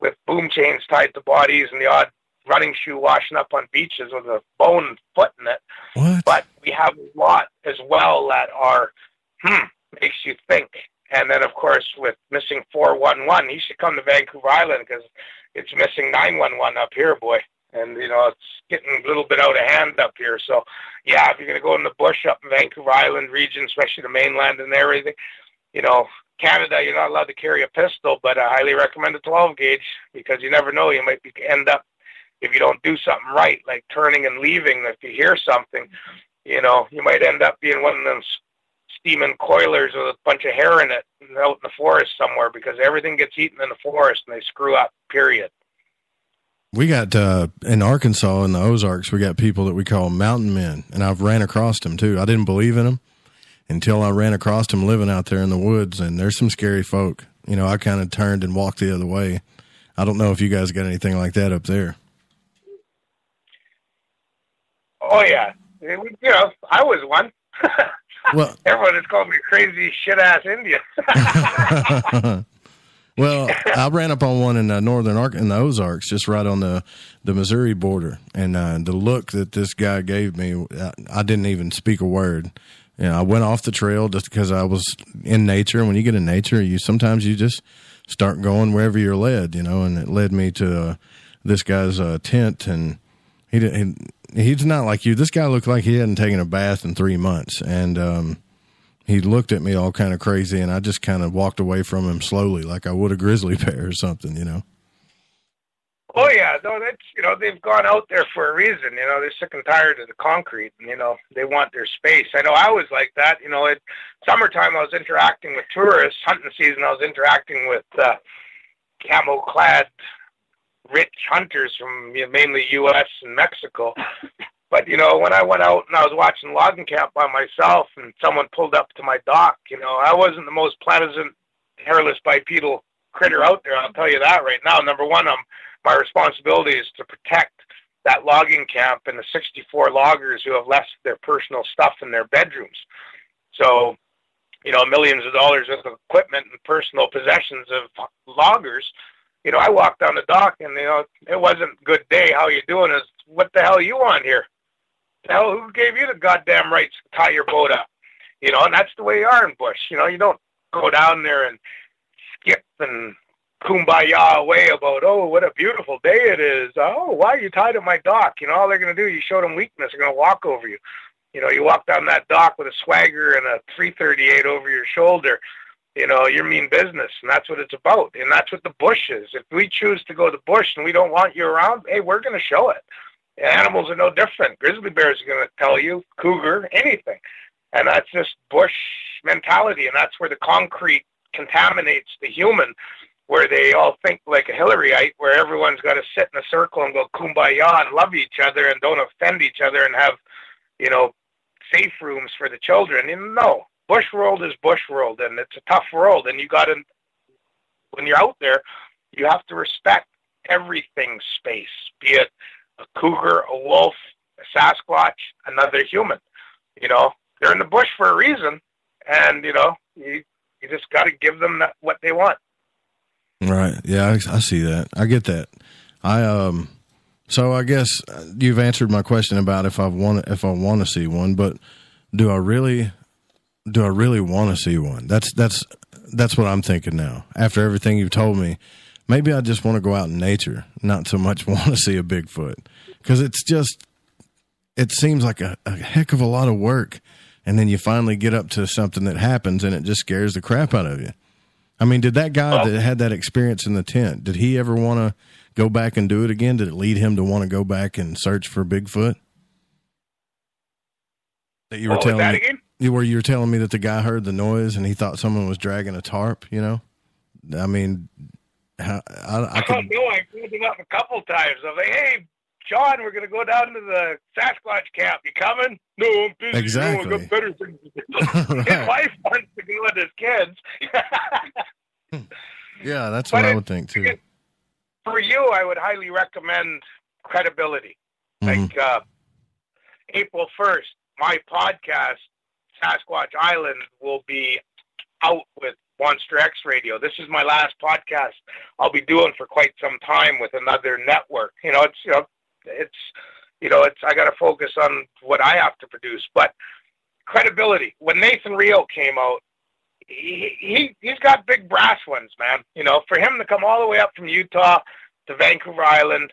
with boom chains tied to bodies and the odd running shoe washing up on beaches with a bone foot in it. What? But we have a lot as well that are, makes you think. And then, of course, with missing 411, he should come to Vancouver Island because it's missing 911 up here, boy. And, you know, it's getting a little bit out of hand up here. So, yeah, if you're going to go in the bush up in Vancouver Island region, especially the mainland and everything, you know, Canada, you're not allowed to carry a pistol, but I highly recommend a 12-gauge because you never know. You might end up, if you don't do something right, like turning and leaving, if you hear something, you know, you might end up being one of them steaming coilers with a bunch of hair in it out in the forest somewhere because everything gets eaten in the forest and they screw up, period. We got, in Arkansas, in the Ozarks, we got people that we call mountain men, and I've ran across them, too. I didn't believe in them until I ran across them living out there in the woods, and there's some scary folk. You know, I kind of turned and walked the other way. I don't know if you guys got anything like that up there. Oh, yeah. You know, I was one. Well, everyone has called me a crazy shit-ass Indian. Well, I ran up on one in in the Ozarks, just right on the Missouri border, and the look that this guy gave me, I didn't even speak a word. You know, I went off the trail just because I was in nature. And when you get in nature, sometimes you just start going wherever you're led, you know. And it led me to this guy's tent, and he's not like you. This guy looked like he hadn't taken a bath in 3 months, and he looked at me all kind of crazy, and I just kind of walked away from him slowly, like I would a grizzly bear or something, you know. Oh yeah, no, that's, you know, they've gone out there for a reason. You know, they're sick and tired of the concrete, and you know, they want their space. I know I was like that. You know, at summertime I was interacting with tourists. Hunting season I was interacting with camo-clad rich hunters from mainly U.S. and Mexico. But, you know, when I went out and I was watching logging camp by myself and someone pulled up to my dock, you know, I wasn't the most pleasant hairless bipedal critter out there. I'll tell you that right now. Number one, my responsibility is to protect that logging camp and the 64 loggers who have left their personal stuff in their bedrooms. So, you know, millions of dollars worth of equipment and personal possessions of loggers. You know, I walked down the dock and, you know, it wasn't a good day. How you doing? Is what the hell you want here? The hell, who gave you the goddamn rights to tie your boat up? You know, and that's the way you are in bush. You know, you don't go down there and skip and kumbaya away about, oh, what a beautiful day it is. Oh, why are you tied at my dock? You know, all they're going to do, you show them weakness, they're going to walk over you. You know, you walk down that dock with a swagger and a 338 over your shoulder. You know, you're mean business, and that's what it's about. And that's what the bush is. If we choose to go to the bush and we don't want you around, hey, we're going to show it. Animals are no different. Grizzly bears are going to tell you, cougar, anything. And that's just bush mentality, and that's where the concrete contaminates the human, where they all think like a Hillaryite, where everyone's got to sit in a circle and go kumbaya and love each other and don't offend each other and have, you know, safe rooms for the children. And no, bush world is bush world, and it's a tough world. And you got to, when you're out there, you have to respect everything's space, be it a cougar, a wolf, a Sasquatch, another human. You know, they're in the bush for a reason, and, you know, you just got to give them what they want. Right. Yeah, I see that. I get that. So I guess you've answered my question about if I want to see one, but do I really want to see one? That's what I'm thinking now. After everything you've told me, maybe I just want to go out in nature, not so much want to see a Bigfoot, because it seems like a heck of a lot of work, and then you finally get up to something that happens, and it just scares the crap out of you. I mean, did that guy that had that experience in the tent, did he ever want to go back and do it again? Did it lead him to want to go back and search for Bigfoot? That you were telling me, where you were telling me that the guy heard the noise and he thought someone was dragging a tarp, you know? I mean, I called him up a couple times. I was like, hey, John, we're going to go down to the Sasquatch camp. You coming? No, I'm busy. Exactly. I've got better things to do. His wife wants to go with his kids. Yeah, that's what I would think, too. For you, I would highly recommend credibility. Like April 1st, my podcast, Sasquatch Island, will be out with Monster X Radio. This is my last podcast I'll be doing for quite some time with another network. I got to focus on what I have to produce. But credibility. When Nathan Rio came out, he's got big brass ones, man. For him to come all the way up from Utah to Vancouver Island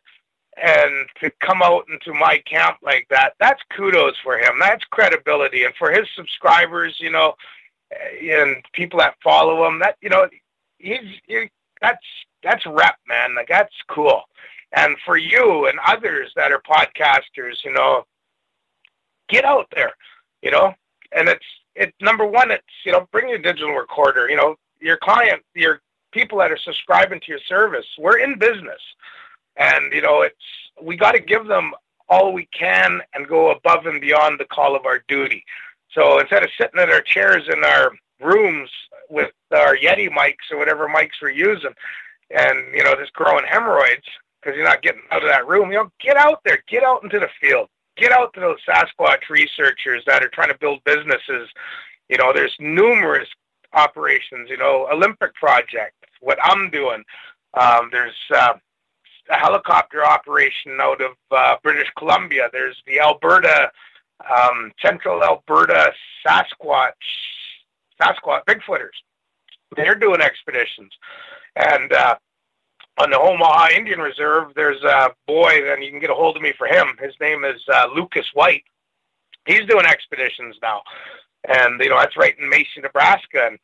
and to come out into my camp like that, that's kudos for him. That's credibility. And for his subscribers, and people that follow him, that, that's rep, man. Like, that's cool. And for you and others that are podcasters, get out there, and it's number one, it's, bring your digital recorder, your client, your people that are subscribing to your service, we're in business. And, we got to give them all we can and go above and beyond the call of our duty. So instead of sitting in our chairs in our rooms with our Yeti mics or whatever mics we're using and, just growing hemorrhoids because you're not getting out of that room, get out there, get out into the field, get out to those Sasquatch researchers that are trying to build businesses. There's numerous operations, Olympic Project, what I'm doing. There's a helicopter operation out of British Columbia. There's the Alberta, Central Alberta Sasquatch Bigfooters. They're doing expeditions. And on the Omaha Indian Reserve, there's a boy, and you can get a hold of me for him. His name is Lucas White. He's doing expeditions now. And, that's right in Mason, Nebraska, and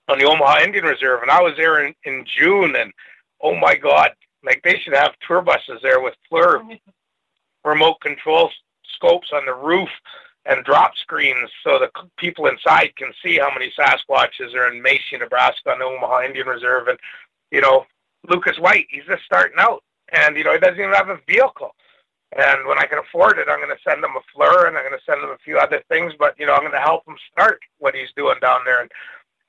on the Omaha Indian Reserve. And I was there in June, and, oh, my God, like they should have tour buses there with FLIR remote control scopes on the roof and drop screens so the people inside can see how many Sasquatches are in Mason, Nebraska on the Omaha Indian Reserve. And, Lucas White, he's just starting out. And, he doesn't even have a vehicle. And when I can afford it, I'm going to send him a FLIR and I'm going to send him a few other things. But, I'm going to help him start what he's doing down there.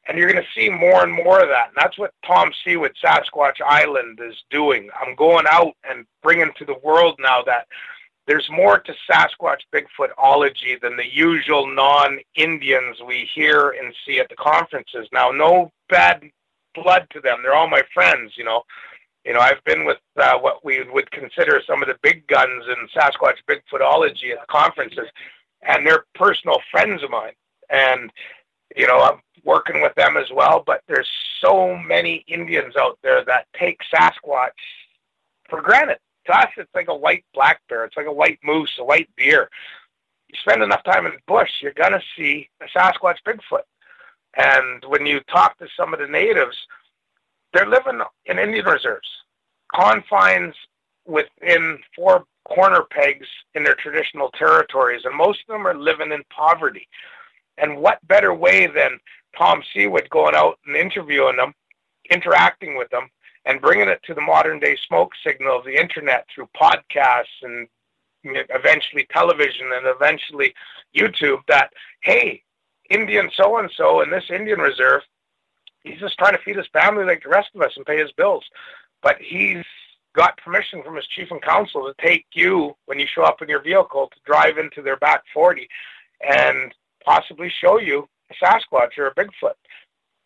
And you're going to see more and more of that. And that's what Tom Sewid, Sasquatch Island, is doing. I'm going out and bringing to the world now that there's more to Sasquatch Bigfootology than the usual non-Indians we hear and see at the conferences. Now, no bad blood to them. They're all my friends, I've been with what we would consider some of the big guns in Sasquatch Bigfootology at the conferences, and they're personal friends of mine. And, I'm working with them as well, but there's so many Indians out there that take Sasquatch for granted. To us, it's like a white black bear. It's like a white moose, a white deer. You spend enough time in the bush, you're going to see a Sasquatch Bigfoot. And when you talk to some of the natives, they're living in Indian reserves, confines within 4 corner pegs in their traditional territories, and most of them are living in poverty. And what better way than Tom Sewid going out and interviewing them, interacting with them, and bringing it to the modern-day smoke signal of the Internet through podcasts and eventually television and eventually YouTube that, hey, Indian so-and-so in this Indian reserve, he's just trying to feed his family like the rest of us and pay his bills. But he's got permission from his chief and council to take you, when you show up in your vehicle, to drive into their back 40 and possibly show you a Sasquatch or a Bigfoot.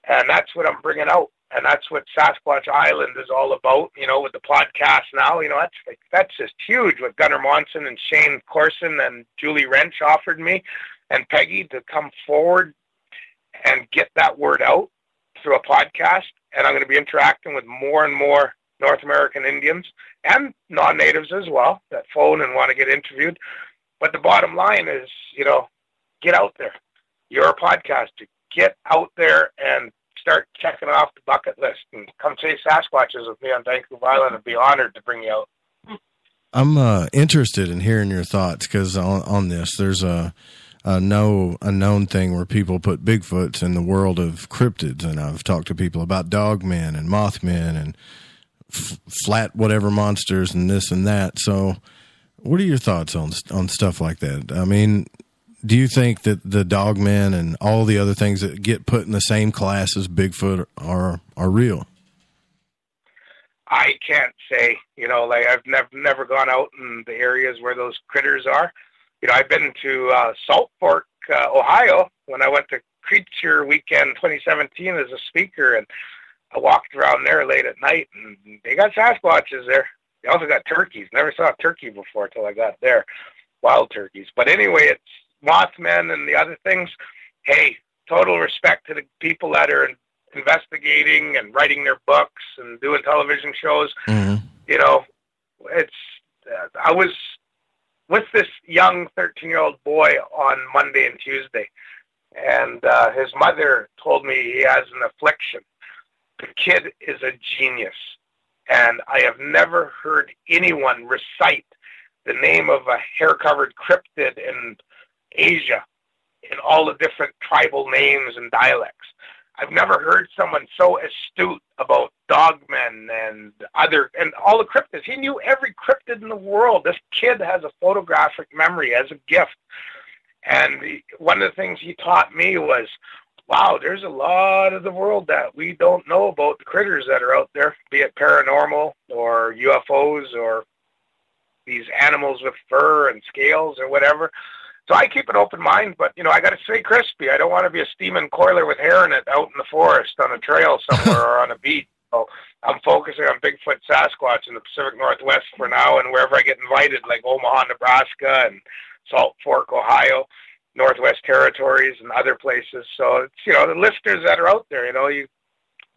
And that's what I'm bringing out. And that's what Sasquatch Island is all about, with the podcast now. That's just huge what Gunnar Monson and Shane Corson and Julie Wrench offered me and Peggy to come forward and get that word out through a podcast. And I'm going to be interacting with more and more North American Indians and non-natives as well that phone and want to get interviewed. But the bottom line is, get out there. You're a podcaster. Get out there and start checking off the bucket list and come chase Sasquatches with me on Vancouver Island. I'd be honored to bring you out. I'm interested in hearing your thoughts because on this, there's a known thing where people put Bigfoots in the world of cryptids, and I've talked to people about dogmen and mothmen and flat whatever monsters and this and that. So what are your thoughts on stuff like that? I mean, do you think that the dogmen and all the other things that get put in the same class as Bigfoot are real? I can't say, like I've never gone out in the areas where those critters are. I've been to Salt Fork, Ohio, when I went to Creature Weekend 2017 as a speaker, and I walked around there late at night, and they got Sasquatches there. They also got turkeys. Never saw a turkey before till I got there. Wild turkeys. But anyway, it's Mothman and the other things. Hey, total respect to the people that are investigating and writing their books and doing television shows. Mm-hmm. I was with this young 13-year-old boy on Monday and Tuesday, and his mother told me he has an affliction. The kid is a genius, and I have never heard anyone recite the name of a hair-covered cryptid in Asia in all the different tribal names and dialects. I've never heard someone so astute about dogmen and all the cryptids. He knew every cryptid in the world. This kid has a photographic memory as a gift. And one of the things he taught me was, wow, there's a lot of the world that we don't know about the critters that are out there, be it paranormal or UFOs or these animals with fur and scales or whatever. So I keep an open mind, but, I got to stay crispy. I don't want to be a steaming coiler with hair in it out in the forest on a trail somewhere or on a beach. So I'm focusing on Bigfoot, Sasquatch in the Pacific Northwest for now, and wherever I get invited, like Omaha, Nebraska, and Salt Fork, Ohio, Northwest Territories, and other places. So, it's, the listeners that are out there, you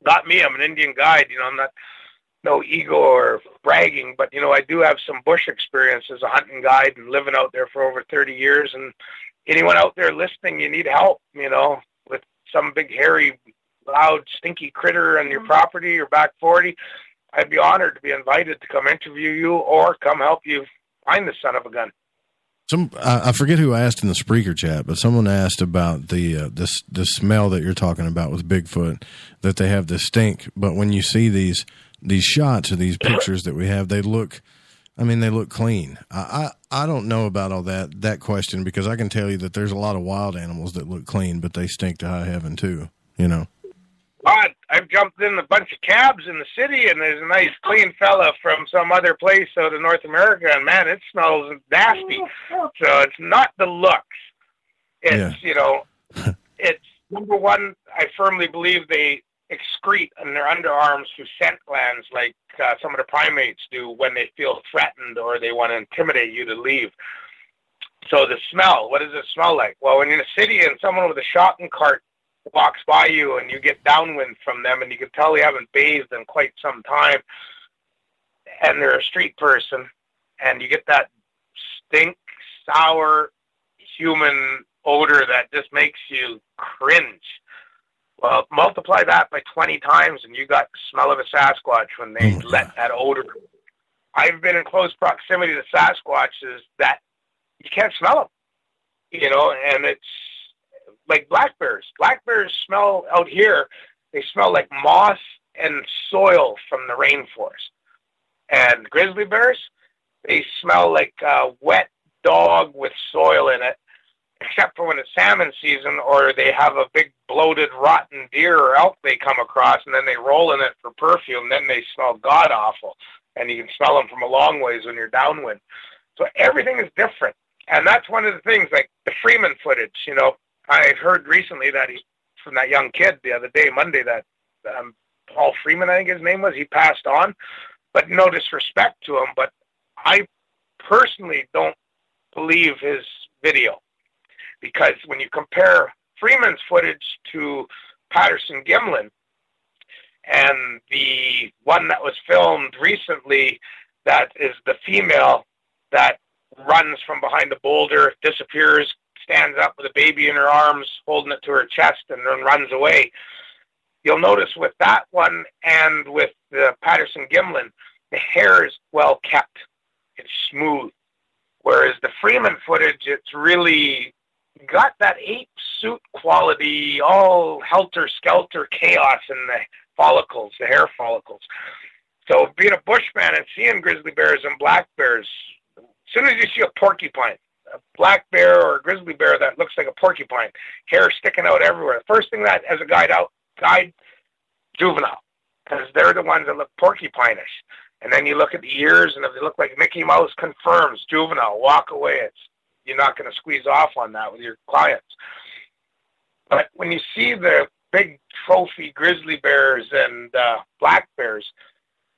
got me. I'm an Indian guide. I'm not no ego or bragging, but, I do have some bush experience as a hunting guide and living out there for over 30 years. And anyone out there listening, you need help, with some big, hairy, loud, stinky critter on your property or back 40, I'd be honored to be invited to come interview you or come help you find the son of a gun. I forget who asked in the Spreaker chat, but someone asked about the smell that you're talking about with Bigfoot, that they have this stink. But when you see these shots or these pictures that we have, they look clean. I don't know about all that question, because I can tell you that there's a lot of wild animals that look clean, but they stink to high heaven too, I've jumped in a bunch of cabs in the city, and there's a nice clean fella from some other place out of North America, and man, it smells nasty. So it's not the looks. It's, it's, number one, I firmly believe they excrete in their underarms through scent glands like some of the primates do when they feel threatened or they want to intimidate you to leave. So the smell, what does it smell like? Well, when you're in a city and someone with a shopping cart walks by you and you get downwind from them and you can tell they haven't bathed in quite some time and they're a street person, and you get that stink, sour, human odor that just makes you cringe. Well, multiply that by 20 times and you got the smell of a Sasquatch when they let that odor. I've been in close proximity to Sasquatches that you can't smell them, and it's like black bears. Black bears smell out here, they smell like moss and soil from the rainforest. And grizzly bears, they smell like a wet dog with soil in it, except for when it's salmon season or they have a big bloated rotten deer or elk they come across, and then they roll in it for perfume, then they smell god-awful. And you can smell them from a long ways when you're downwind. So everything is different. And that's one of the things, like the Freeman footage, I heard recently that from that young kid the other day, Monday, that Paul Freeman, I think his name was, he passed on. But no disrespect to him, but I personally don't believe his video. Because when you compare Freeman's footage to Patterson-Gimlin, and the one that was filmed recently that is the female that runs from behind a boulder, disappears, stands up with a baby in her arms, holding it to her chest, and then runs away. You'll notice with that one and with the Patterson-Gimlin, the hair is well kept. It's smooth. Whereas the Freeman footage, it's really got that ape suit quality, all helter-skelter chaos in the follicles, the hair follicles. So being a bushman and seeing grizzly bears and black bears, as soon as you see a porcupine, a black bear or a grizzly bear that looks like a porcupine, hair sticking out everywhere, the first thing that, as a guide, juvenile. Because they're the ones that look porcupine-ish. And then you look at the ears, and if they look like Mickey Mouse, confirms, juvenile, walk away. You're not going to squeeze off on that with your clients. But when you see the big trophy grizzly bears and black bears,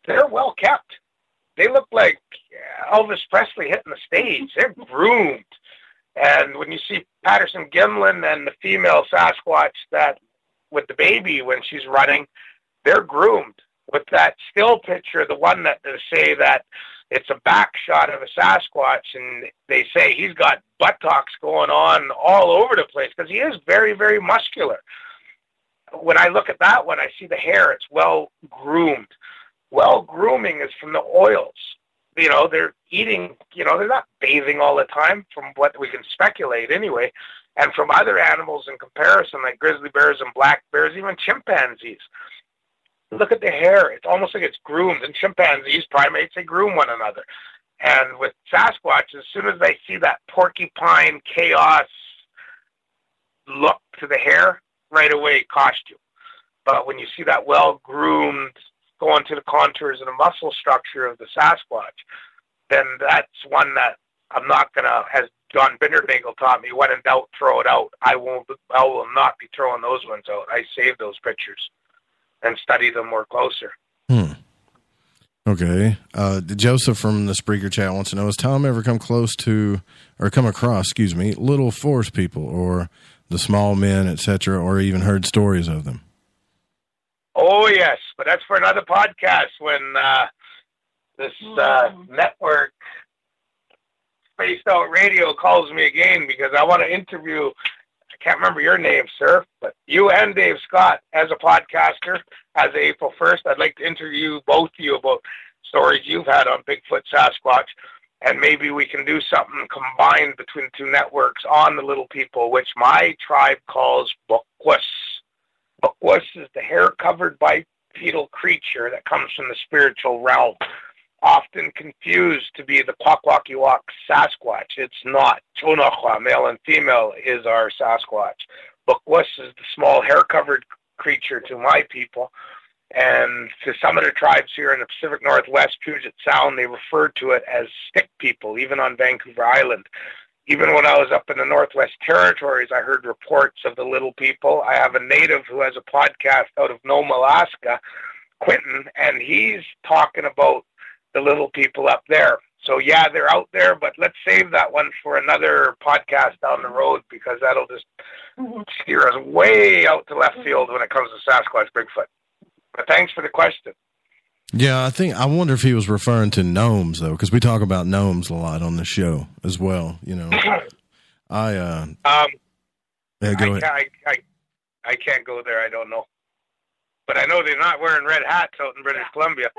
they're well kept. They look like Elvis Presley hitting the stage. They're groomed. And when you see Patterson Gimlin and the female Sasquatch that with the baby when she's running, they're groomed. With that still picture, the one that they say that it's a back shot of a Sasquatch, and they say he's got buttocks going on all over the place because he is very, very muscular. When I look at that one, I see the hair. It's well groomed. Well grooming is from the oils. You know, they're eating, you know, they're not bathing all the time from what we can speculate anyway. And from other animals in comparison, like grizzly bears and black bears, even chimpanzees. Look at the hair. It's almost like it's groomed. And chimpanzees, primates, they groom one another. And with Sasquatch, as soon as they see that porcupine chaos look to the hair, right away it costs you. But when you see that well-groomed, going to the contours and the muscle structure of the Sasquatch, then that's one that I'm not going to, as John Bidernagel taught me, when in doubt, throw it out. I will not be throwing those ones out. I save those pictures and study them more closer. Okay. Joseph from the Spreaker chat wants to know, has Tom ever come across, little forest people or the small men, etc., or even heard stories of them? Oh, yes, but that's for another podcast when this network, Spaced Out Radio, calls me again because I want to interview, I can't remember your name, sir, but you and Dave Scott as a podcaster as of April 1st. I'd like to interview both of you about stories you've had on Bigfoot, Sasquatch, and maybe we can do something combined between the two networks on the little people, which my tribe calls Bukwus. Bukwus is the hair-covered bipedal creature that comes from the spiritual realm, often confused to be the Kwakwaka'wakw Sasquatch. It's not. Chonachwa, male and female, is our Sasquatch. Bukwus is the small hair-covered creature to my people, and to some of the tribes here in the Pacific Northwest, Puget Sound, they refer to it as stick people, even on Vancouver Island. Even when I was up in the Northwest Territories, I heard reports of the little people. I have a native who has a podcast out of Nome, Alaska, Quentin, and he's talking about the little people up there. So, yeah, they're out there, but let's save that one for another podcast down the road because that'll just steer us way out to left field when it comes to Sasquatch, Bigfoot. But thanks for the question. Yeah, I wonder if he was referring to gnomes, though, because we talk about gnomes a lot on the show as well, you know. Yeah, go ahead. I can't go there. I don't know. But I know they're not wearing red hats out in British Columbia.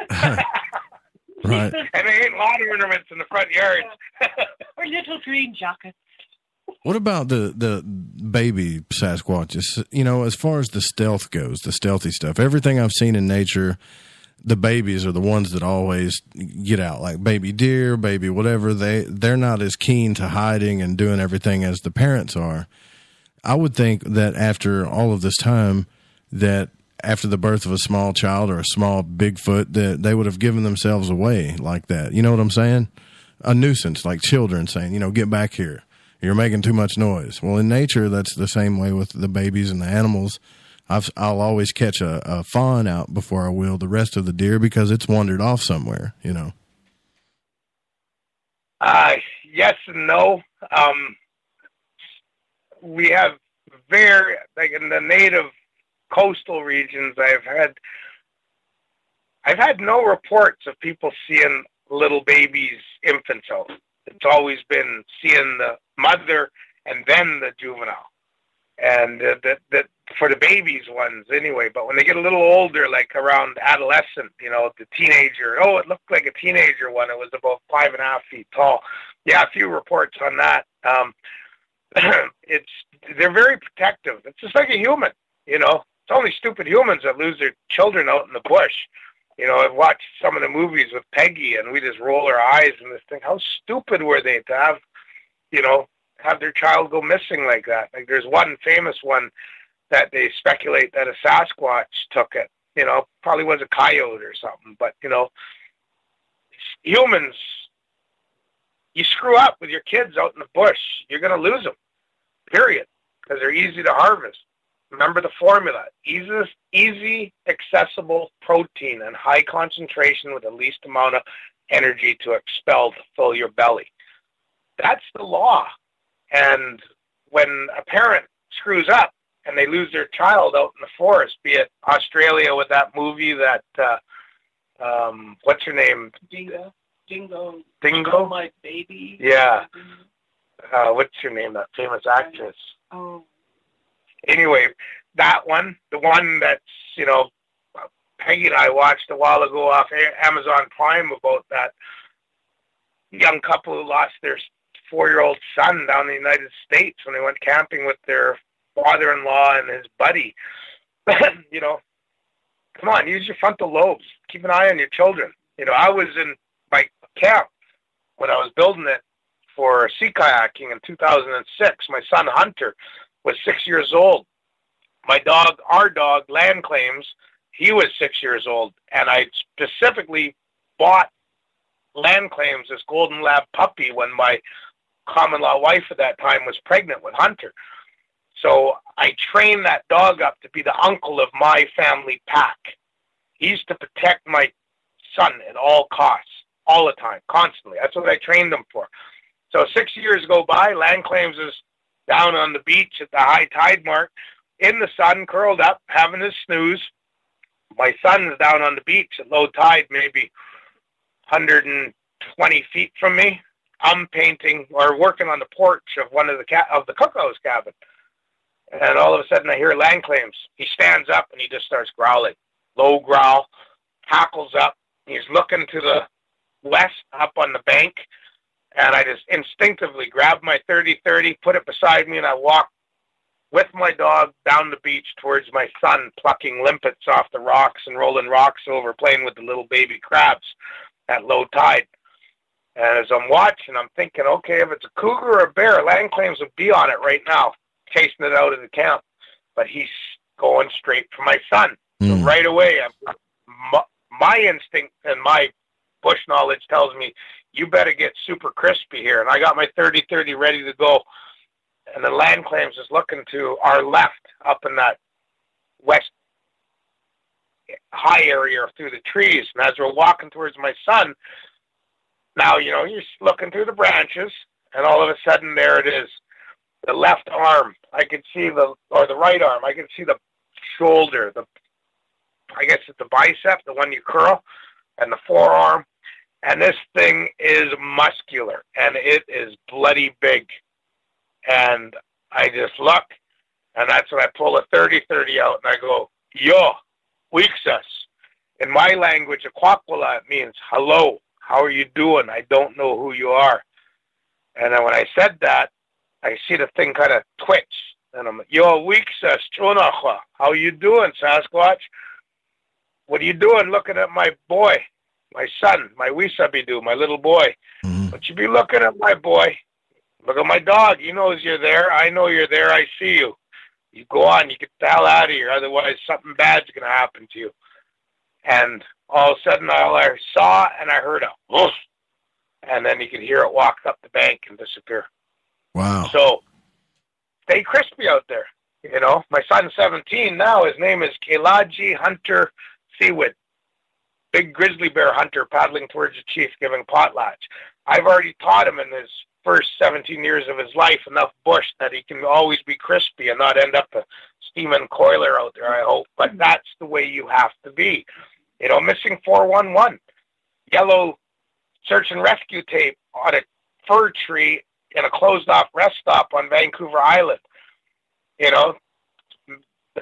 Right. And they ain't lawn ornaments in the front yards. Or little green jackets. What about the baby Sasquatches? You know, as far as the stealth goes, the stealthy stuff, everything I've seen in nature, the babies are the ones that always get out, like baby deer, baby whatever. They're not as keen to hiding and doing everything as the parents are. I would think that after all of this time, that after the birth of a small child or a small Bigfoot, that they would have given themselves away like that. You know what I'm saying? A nuisance, like children saying, you know, get back here. You're making too much noise. Well, in nature, that's the same way with the babies and the animals. I'll always catch a fawn out before I will the rest of the deer because it's wandered off somewhere, you know. Yes and no. We have like in the native coastal regions, I've had no reports of people seeing little babies, infants out. It's always been seeing the mother and then the juvenile. And that for the babies ones anyway, but when they get a little older, like around adolescent, you know, the teenager, it looked like a teenager one. It was about 5.5 feet tall. Yeah, a few reports on that. They're very protective. It's just like a human, you know. It's only stupid humans that lose their children out in the bush. You know, I've watched some of the movies with Peggy, and we just roll our eyes and just think, how stupid were they to have, you know, have their child go missing like that. Like there's one famous one that they speculate that a Sasquatch took it, probably was a coyote or something. But, humans, you screw up with your kids out in the bush, you're going to lose them, period, because they're easy to harvest. Remember the formula: easy, accessible protein and high concentration with the least amount of energy to expel to fill your belly. That's the law. And when a parent screws up and they lose their child out in the forest, be it Australia with that movie that, what's her name? Dingo. My baby. Yeah. What's her name? That famous actress. Oh. Anyway, that one, the one that's, Peggy and I watched a while ago off Amazon Prime about that young couple who lost their 4-year-old son down in the United States when they went camping with their father-in-law and his buddy. Come on, use your frontal lobes. Keep an eye on your children. I was in my camp when I was building it for sea kayaking in 2006. My son Hunter was 6 years old. Our dog, Land Claims, he was 6 years old. And I specifically bought Land Claims, this golden lab puppy, when my common-law wife at that time was pregnant with Hunter. So I trained that dog up to be the uncle of my family pack. He used to protect my son at all costs, all the time, constantly. That's what I trained him for. So 6 years go by, Land Claims is down on the beach at the high tide mark, in the sun, curled up, having his snooze. My son's down on the beach at low tide, maybe 120 feet from me. I'm painting or working on the porch of one of the cookhouse cabin. And all of a sudden I hear Land Claims. He stands up and he just starts growling. Low growl, hackles up. He's looking to the west up on the bank. And I just instinctively grabbed my 30-30, put it beside me, and I walked with my dog down the beach towards my son, plucking limpets off the rocks and rolling rocks over, playing with the little baby crabs at low tide. And as I'm watching, I'm thinking, okay, if it's a cougar or a bear, Land Claims would be on it right now, chasing it out of the camp. But he's going straight for my son. So right away, my instinct and my bush knowledge tells me, you better get super crispy here. And I got my 30-30 ready to go. And the Land Claims is looking to our left up in that west high area through the trees. And as we're walking towards my son, now, you're looking through the branches, and all of a sudden there it is. The left arm, I could see the right arm, I could see the shoulder, I guess it's the bicep, the one you curl, and the forearm. And this thing is muscular, and it is bloody big. And I just look, and that's when I pull a 30-30 out, and I go, yo, weeksas. In my language, Kwakwaka'wakw, it means hello. How are you doing? I don't know who you are. And then when I said that, I see the thing kind of twitch. And I'm like, yo, weeksas, chunachwa. How you doing, Sasquatch? What are you doing looking at my boy, my son, my Wisabidu, my little boy? But you be looking at my boy. Look at my dog. He knows you're there. I know you're there. I see you. You go on. You get the hell out of here. Otherwise, something bad's going to happen to you. And all of a sudden, all I saw and I heard a whoosh. And then you could hear it walk up the bank and disappear. Wow. So stay crispy out there. My son's 17 now. His name is Kelaji Hunter Sewid. Big grizzly bear hunter paddling towards the chief giving potlatch. I've already taught him in his first 17 years of his life enough bush that he can always be crispy and not end up a steaming coiler out there, I hope. But that's the way you have to be. Missing 411. Yellow search and rescue tape on a fir tree in a closed-off rest stop on Vancouver Island. The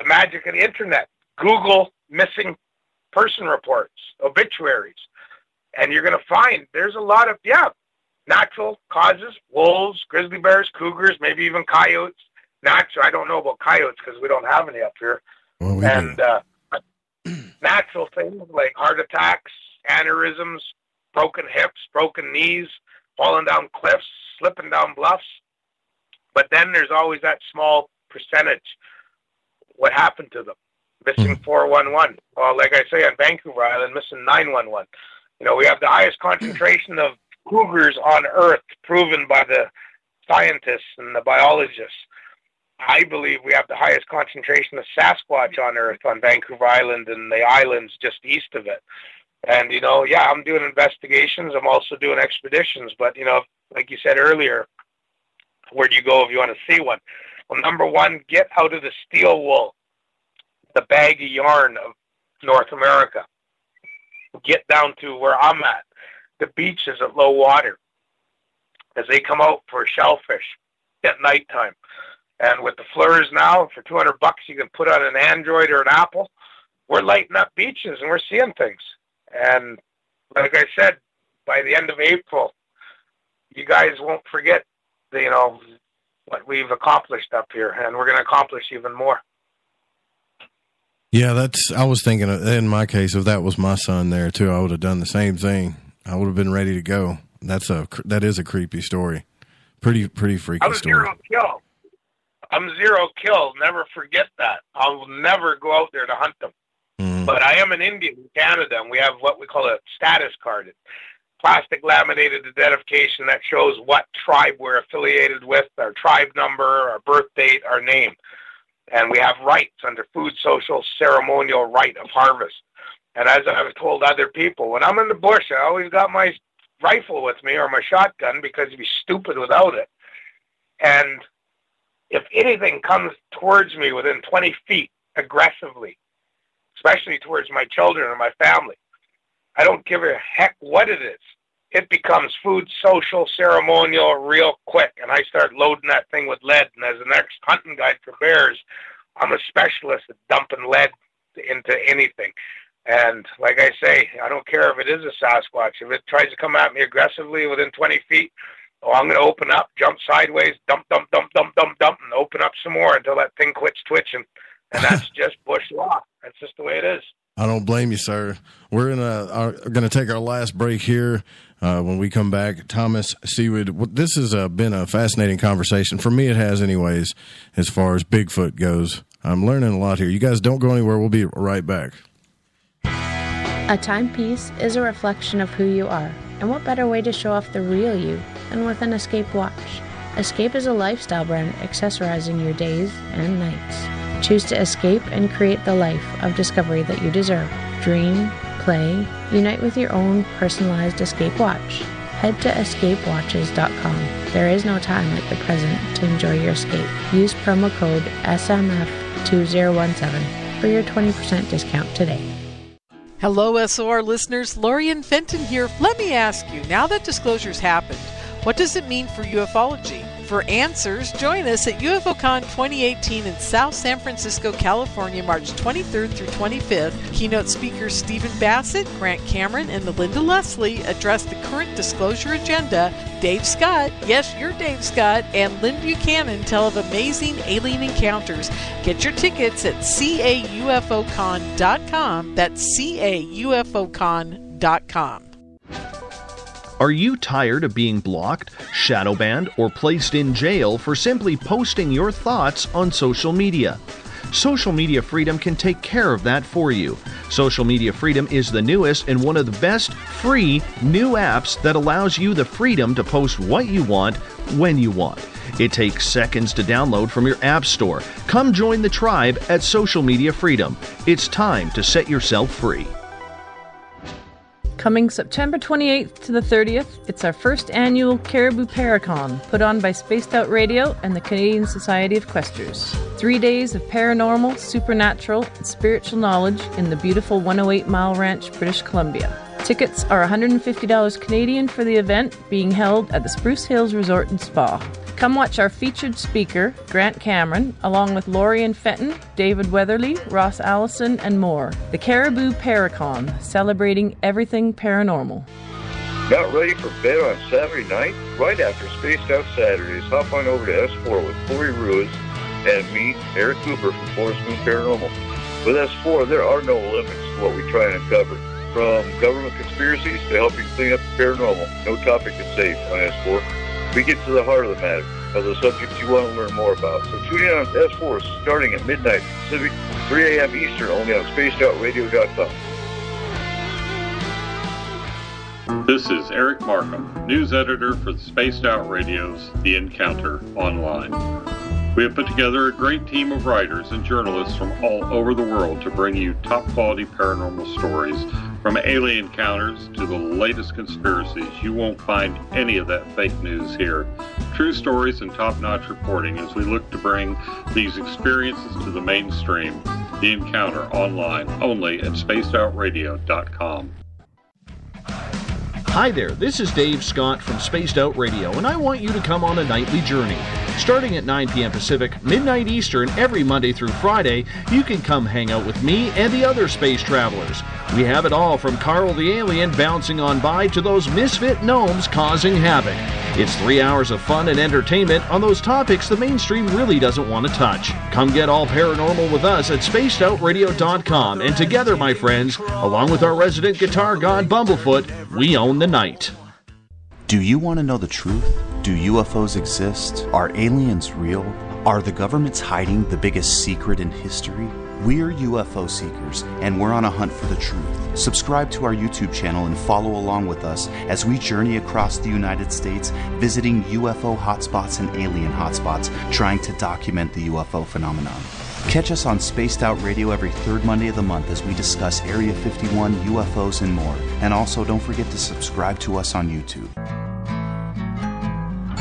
magic of the internet. Google missing person reports, obituaries, and you're going to find there's a lot of, natural causes, wolves, grizzly bears, cougars, maybe even coyotes. Natural, I don't know about coyotes because we don't have any up here. Well, natural things like heart attacks, aneurysms, broken hips, broken knees, falling down cliffs, slipping down bluffs. But then there's always that small percentage. What happened to them? missing 411. Well, like I say, on Vancouver Island, missing 911. You know, we have the highest concentration of cougars on Earth, proven by the scientists and the biologists. I believe we have the highest concentration of Sasquatch on Earth on Vancouver Island and the islands just east of it. And, you know, yeah, I'm doing investigations. I'm also doing expeditions. But, you know, like you said earlier, where do you go if you want to see one? Well, number one, get out of the steel wool, the bag of yarn of North America. Get down to where I'm at, the beaches at low water, as they come out for shellfish at nighttime. And with the FLIRs now, for $200 you can put on an Android or an Apple. We're lighting up beaches and we're seeing things. And like I said, by the end of April, you guys won't forget, you know, what we've accomplished up here, and we're going to accomplish even more. Yeah, I was thinking, in my case, if that was my son there too, I would have done the same thing. I would have been ready to go. That is a creepy story. Pretty freaky story. I'm zero kill. Never forget that. I'll never go out there to hunt them. Mm-hmm. But I am an Indian in Canada, and we have what we call a status card. It's plastic laminated identification that shows what tribe we're affiliated with, our tribe number, our birth date, our name. And we have rights under food, social, ceremonial right of harvest. And as I've told other people, when I'm in the bush, I always got my rifle with me or my shotgun because you'd be stupid without it. And if anything comes towards me within 20 feet aggressively, especially towards my children or my family, I don't give a heck what it is. It becomes food, social, ceremonial, real quick. And I start loading that thing with lead. And as an ex-hunting guide for bears, I'm a specialist at dumping lead into anything. And like I say, I don't care if it is a Sasquatch. If it tries to come at me aggressively within 20 feet, I'm going to open up, jump sideways, dump, and open up some more until that thing quits twitching. And that's just bush law. That's just the way it is. I don't blame you, sir. We're going to take our last break here. When we come back, Thomas Sewid, this has been a fascinating conversation. For me, it has anyways, as far as Bigfoot goes. I'm learning a lot here. You guys don't go anywhere. We'll be right back. A timepiece is a reflection of who you are, and what better way to show off the real you than with an Escape watch. Escape is a lifestyle brand accessorizing your days and nights. Choose to escape and create the life of discovery that you deserve. Dream, play, unite with your own personalized Escape watch. Head to escapewatches.com. There is no time like the present to enjoy your escape. Use promo code SMF2017 for your 20% discount today. Hello, SOR listeners. Lorian Fenton here. Let me ask you, now that disclosure's happened, what does it mean for ufology? For answers, join us at UFOCon 2018 in South San Francisco, California, March 23rd through 25th. Keynote speakers Stephen Bassett, Grant Cameron, and Melinda Leslie address the current disclosure agenda. Dave Scott, yes, you're Dave Scott, and Lynn Buchanan tell of amazing alien encounters. Get your tickets at caufocon.com. That's caufocon.com. Are you tired of being blocked, shadow banned, or placed in jail for simply posting your thoughts on social media? Social Media Freedom can take care of that for you. Social Media Freedom is the newest and one of the best free new apps that allows you the freedom to post what you want, when you want. It takes seconds to download from your app store. Come join the tribe at Social Media Freedom. It's time to set yourself free. Coming September 28th to the 30th, it's our first annual Caribou Paracon, put on by Spaced Out Radio and the Canadian Society of Questers. 3 days of paranormal, supernatural, and spiritual knowledge in the beautiful 108 Mile Ranch, British Columbia. Tickets are $150 Canadian for the event, being held at the Spruce Hills Resort and Spa. Come watch our featured speaker, Grant Cameron, along with Lorian Fenton, David Weatherly, Ross Allison, and more. The Caribou Paracon, celebrating everything paranormal. Not ready for bed on Saturday night? Right after Spaced Out Saturdays, hop on over to S4 with Corey Ruiz and me, Eric Cooper from Forest Moon Paranormal. With S4, there are no limits to what we try and uncover. From government conspiracies to helping clean up the paranormal, no topic is safe on S4. We get to the heart of the matter, of the subjects you want to learn more about. So tune in on S4 starting at midnight Pacific, 3 a.m. Eastern, only on spacedoutradio.com. This is Eric Markham, news editor for the Spaced Out Radio's The Encounter Online. We have put together a great team of writers and journalists from all over the world to bring you top-quality paranormal stories, from alien encounters to the latest conspiracies. You won't find any of that fake news here. True stories and top-notch reporting as we look to bring these experiences to the mainstream. The Encounter Online, only at spacedoutradio.com. Hi there, this is Dave Scott from Spaced Out Radio, and I want you to come on a nightly journey. Starting at 9 p.m. Pacific, midnight Eastern, every Monday through Friday, you can come hang out with me and the other space travelers. We have it all from Carl the Alien bouncing on by to those misfit gnomes causing havoc. It's 3 hours of fun and entertainment on those topics the mainstream really doesn't want to touch. Come get all paranormal with us at spacedoutradio.com, and together, my friends, along with our resident guitar god Bumblefoot, we own the night. Do you want to know the truth? Do UFOs exist? Are aliens real? Are the governments hiding the biggest secret in history? We're UFO seekers, and we're on a hunt for the truth. Subscribe to our YouTube channel and follow along with us as we journey across the United States, visiting UFO hotspots and alien hotspots, trying to document the UFO phenomenon. Catch us on Spaced Out Radio every third Monday of the month as we discuss Area 51, UFOs, and more. And also, don't forget to subscribe to us on YouTube.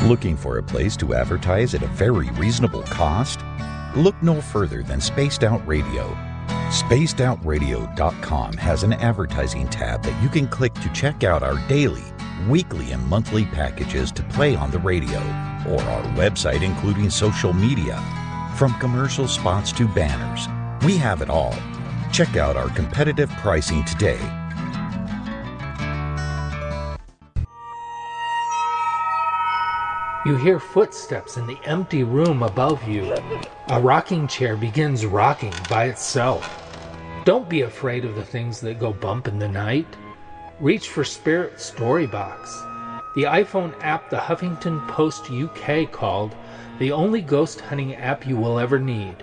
Looking for a place to advertise at a very reasonable cost? Look no further than Spaced Out Radio. SpacedOutRadio.com has an advertising tab that you can click to check out our daily, weekly, and monthly packages to play on the radio, or our website including social media. From commercial spots to banners, we have it all. Check out our competitive pricing today. You hear footsteps in the empty room above you. A rocking chair begins rocking by itself. Don't be afraid of the things that go bump in the night. Reach for Spirit Storybox, the iPhone app the Huffington Post UK called the only ghost hunting app you will ever need.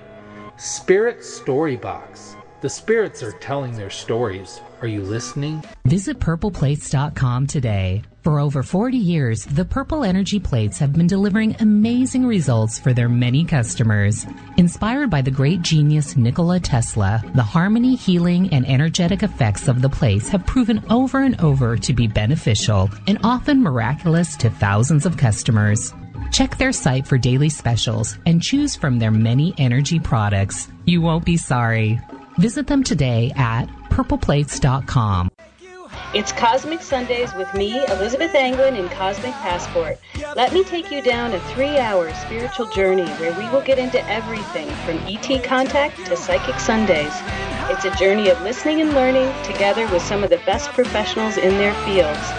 Spirit Storybox. The spirits are telling their stories. Are you listening? Visit purpleplates.com today. For over 40 years, the Purple Energy Plates have been delivering amazing results for their many customers. Inspired by the great genius Nikola Tesla, the harmony, healing, and energetic effects of the plates have proven over and over to be beneficial and often miraculous to thousands of customers. Check their site for daily specials and choose from their many energy products. You won't be sorry. Visit them today at purpleplates.com. It's Cosmic Sundays with me, Elizabeth Anglin, in Cosmic Passport. Let me take you down a 3-hour spiritual journey where we will get into everything from ET contact to Psychic Sundays. It's a journey of listening and learning together with some of the best professionals in their fields.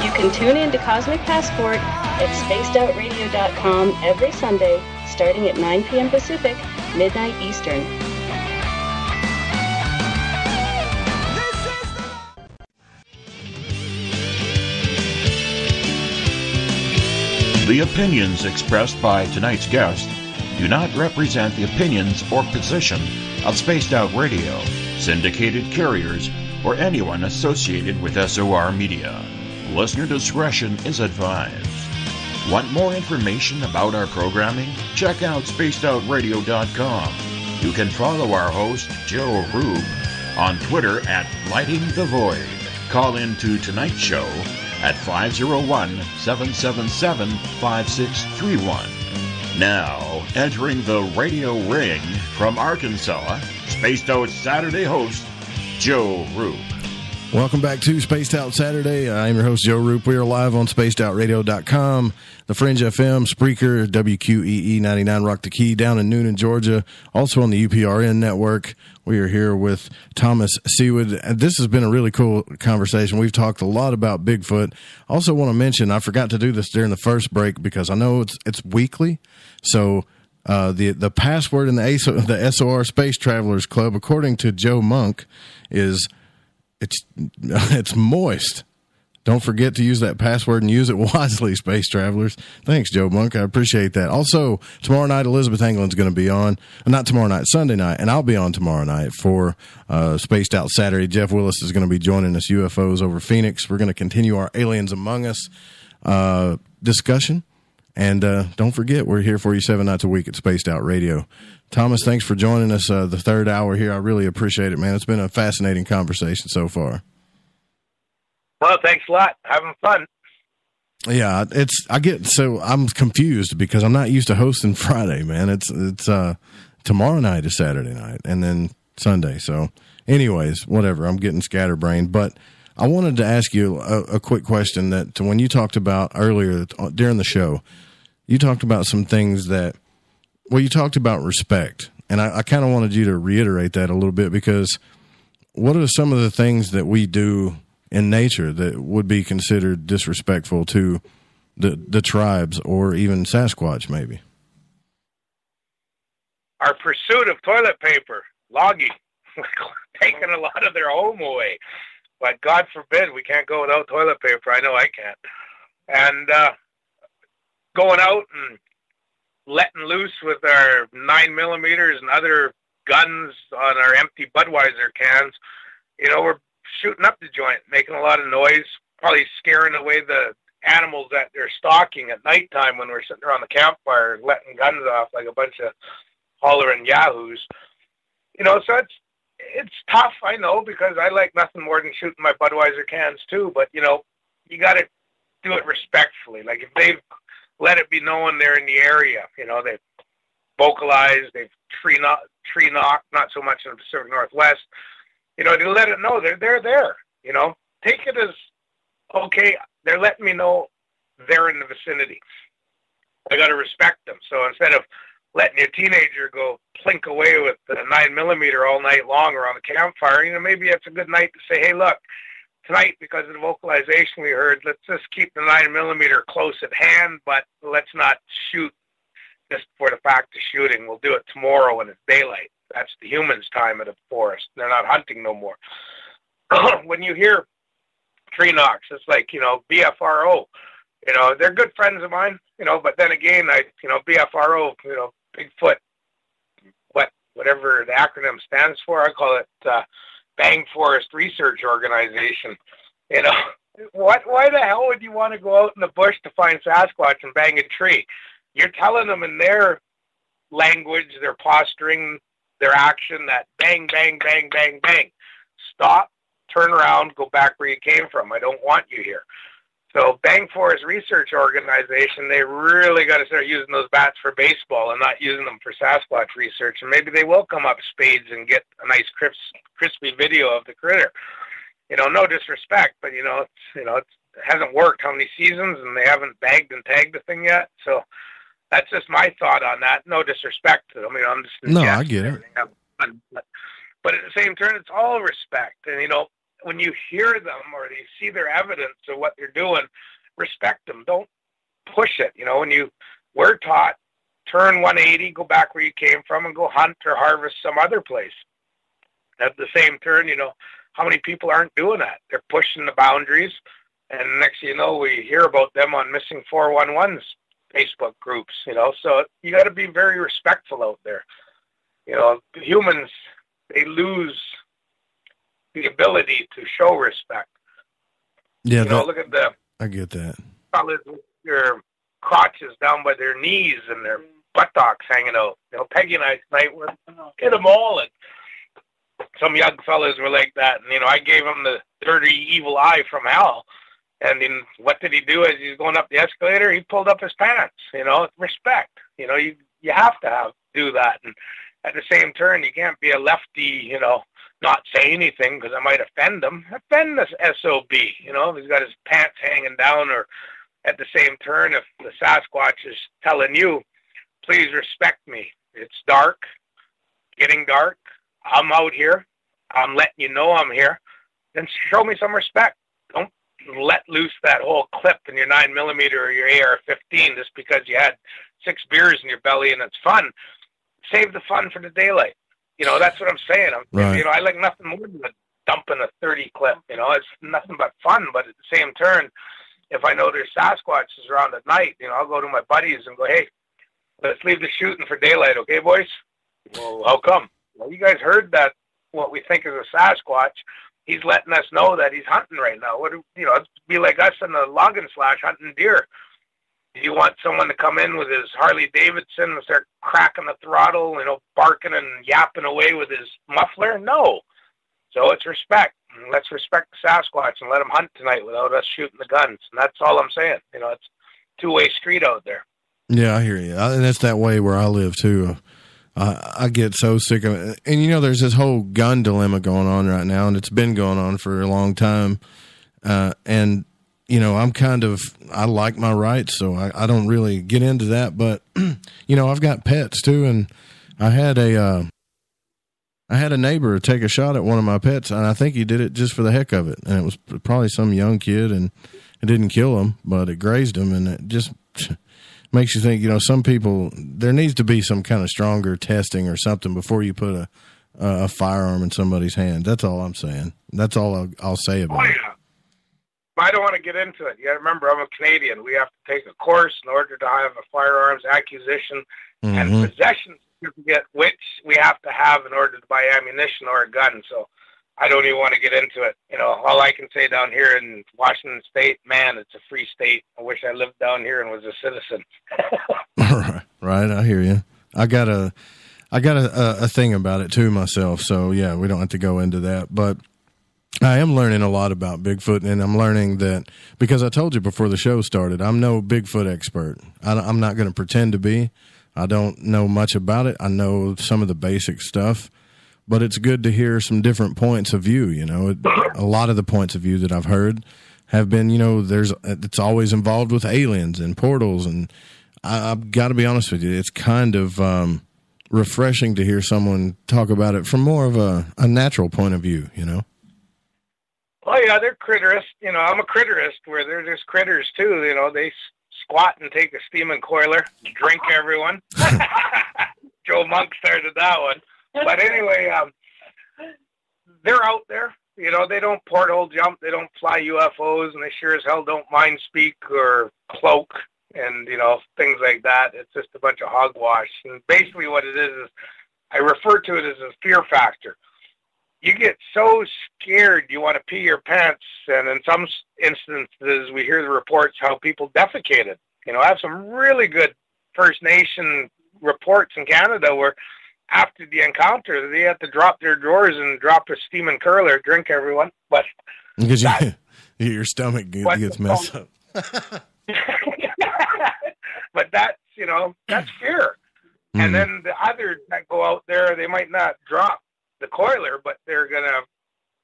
You can tune in to Cosmic Passport at spacedoutradio.com every Sunday, starting at 9 p.m. Pacific, midnight Eastern. The opinions expressed by tonight's guest do not represent the opinions or position of Spaced Out Radio, syndicated carriers, or anyone associated with SOR Media. Listener discretion is advised. Want more information about our programming? Check out spacedoutradio.com. You can follow our host, Joe Rube, on Twitter at Lighting the Void. Call in to tonight's show at 501-777-5631. Now, entering the radio ring from Arkansas, Spaced Out Saturday host, Joe Roop. Welcome back to Spaced Out Saturday. I'm your host, Joe Roop. We are live on spacedoutradio.com, the Fringe FM, Spreaker, WQEE 99 Rock the Key down in Noonan, Georgia, also on the UPRN network. We are here with Thomas Sewid. This has been a really cool conversation. We've talked a lot about Bigfoot. Also want to mention, I forgot to do this during the first break because I know it's weekly. So the password in the SOR Space Travelers Club, according to Joe Monk, is it's moist. Don't forget to use that password and use it wisely, space travelers. Thanks, Joe Monk. I appreciate that. Also, tomorrow night, Elizabeth England's going to be on. Not tomorrow night, Sunday night, and I'll be on tomorrow night for Spaced Out Saturday. Jeff Willis is going to be joining us, UFOs over Phoenix. We're going to continue our Aliens Among Us discussion. And don't forget, we're here for you 7 nights a week at Spaced Out Radio. Thomas, thanks for joining us the third hour here. I really appreciate it, man. It's been a fascinating conversation so far. Well, thanks a lot. Having fun. Yeah, I'm confused because I'm not used to hosting Friday, man. It's tomorrow night is Saturday night and then Sunday. So anyways, whatever. I'm getting scatterbrained, but I wanted to ask you a quick question that when you talked about earlier during the show, you talked about some things you talked about respect. And I kind of wanted you to reiterate that a little bit, because what are some of the things that we do in nature that would be considered disrespectful to the tribes or even Sasquatch, maybe? Our pursuit of toilet paper, logging, taking a lot of their home away. But God forbid we can't go without toilet paper. I know I can't. And going out and letting loose with our 9mm and other guns on our empty Budweiser cans, we're shooting up the joint, making a lot of noise, probably scaring away the animals that they're stalking at nighttime when we're sitting around the campfire letting guns off like a bunch of hollering yahoos. So it's tough, I know, because I like nothing more than shooting my Budweiser cans too, but you got to do it respectfully. Like if they've let it be known they're in the area, they've vocalized, they've tree knocked, not so much in the Pacific Northwest, to let it know they're there. Take it as, okay, they're letting me know they're in the vicinity. I got to respect them. So instead of letting your teenager go plink away with the 9mm all night long around the campfire, maybe it's a good night to say, hey, look, tonight, because of the vocalization we heard, let's just keep the 9mm close at hand, but let's not shoot just for the fact of shooting. We'll do it tomorrow when it's daylight. That's the humans' time of the forest. They're not hunting no more. When you hear tree knocks, it's like, BFRO. They're good friends of mine, but then again, BFRO, Bigfoot, whatever the acronym stands for, I call it Bang Forest Research Organization. Why the hell would you want to go out in the bush to find Sasquatch and bang a tree? You're telling them in their language, their posturing, their action, that bang, bang, bang, bang, bang. Stop, turn around, go back where you came from. I don't want you here. So Bang Forest Research Organization, they really got to start using those bats for baseball and not using them for Sasquatch research. And maybe they will come up spades and get a nice crispy video of the critter. No disrespect, but it hasn't worked how many seasons, and they haven't bagged and tagged the thing yet. So that's just my thought on that. No disrespect to them. I'm just I get it. But at the same time, it's all respect. And when you hear them or you see their evidence of what they're doing, respect them. Don't push it. We're taught, turn 180, go back where you came from, and go hunt or harvest some other place. At the same turn, how many people aren't doing that? They're pushing the boundaries, and next thing you know, we hear about them on Missing 411's Facebook groups, So you got to be very respectful out there. Humans, they lose the ability to show respect. Yeah, look at the... I get that. Fellas with their crotches down by their knees and their buttocks hanging out. Peggy and I tonight were hit them all, and some young fellas were like that. And I gave him the dirty, evil eye from hell. And then what did he do as he's going up the escalator? He pulled up his pants. Respect. You have to do that. And at the same turn, you can't be a lefty, not say anything because I might offend him. Offend this SOB, if he's got his pants hanging down, or at the same turn, if the Sasquatch is telling you, please respect me. It's dark, getting dark. I'm out here. I'm letting you know I'm here. Then show me some respect. Don't let loose that whole clip in your 9mm or your AR-15 just because you had 6 beers in your belly and it's fun. Save the fun for the daylight. That's what I'm saying. Right. I like nothing more than a dumping a 30 clip. You know, it's nothing but fun. But at the same turn, if I know there's Sasquatches around at night, you know, I'll go to my buddies and go, hey, let's leave the shooting for daylight, okay, boys? Well, how come? Well, you guys heard that what we think is a Sasquatch. He's letting us know that he's hunting right now. You know, it'd be like us in the logging slash hunting deer. Do you want someone to come in with his Harley Davidson and start cracking the throttle, you know, barking and yapping away with his muffler? No. So it's respect. Let's respect the Sasquatch and let him hunt tonight without us shooting the guns. And that's all I'm saying. You know, it's a two-way street out there. Yeah, I hear you. And that's that way where I live, too. I get so sick of it. And, you know, there's this whole gun dilemma going on right now, and it's been going on for a long time. And, you know, I like my rights, so I don't really get into that. But, you know, I've got pets, too, and I had a neighbor take a shot at one of my pets, and I think he did it just for the heck of it. And it was probably some young kid, and it didn't kill him, but it grazed him, and it just makes you think, you know, some people, there needs to be some kind of stronger testing or something before you put a firearm in somebody's hand. That's all I'm saying. That's all I'll say about it. I don't want to get into it. You got to remember, I'm a Canadian. We have to take a course in order to have a firearms acquisition and possession certificate, which we have to have in order to buy ammunition or a gun. So I don't even want to get into it. You know, all I can say down here in Washington State, man, it's a free state. I wish I lived down here and was a citizen. Right, I hear you. I got a thing about it too myself. So yeah, we don't have to go into that, but I am learning a lot about Bigfoot, and I'm learning that because I told you before the show started, I'm no Bigfoot expert. I'm not going to pretend to be. I don't know much about it. I know some of the basic stuff, but it's good to hear some different points of view. You know, a lot of the points of view that I've heard have been, you know, it's always involved with aliens and portals, and I've got to be honest with you, it's kind of refreshing to hear someone talk about it from more of a natural point of view, you know? Oh, yeah, they're critterists. You know, I'm a critterist where they're just critters, too. You know, they squat and take a steaming coiler, drink everyone. Joe Monk started that one. But anyway, they're out there. You know, they don't porthole jump. They don't fly UFOs, and they sure as hell don't mind speak or cloak and, you know, things like that. It's just a bunch of hogwash. And basically what it is I refer to it as a fear factor. You get so scared you want to pee your pants, and in some instances we hear the reports how people defecated. You know, I have some really good First Nation reports in Canada where after the encounter they had to drop their drawers and drop a steaming curler, drink everyone. But because your stomach gets messed up. But that's, you know, that's fear. And then the others that go out there, they might not drop the coiler, but they're going to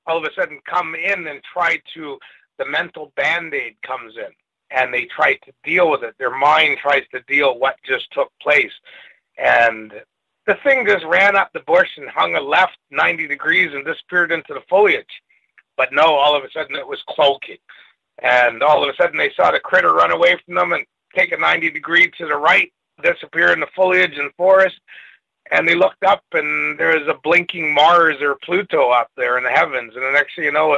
all of a sudden come in and the mental Band-Aid comes in, and they try to deal with it. Their mind tries to deal what just took place. And the thing just ran up the bush and hung a left 90 degrees and disappeared into the foliage. But no, all of a sudden it was cloaking. And all of a sudden they saw the critter run away from them and take a 90 degree to the right, disappear in the foliage and forest. And they looked up, and there was a blinking Mars or Pluto up there in the heavens. And the next thing you know,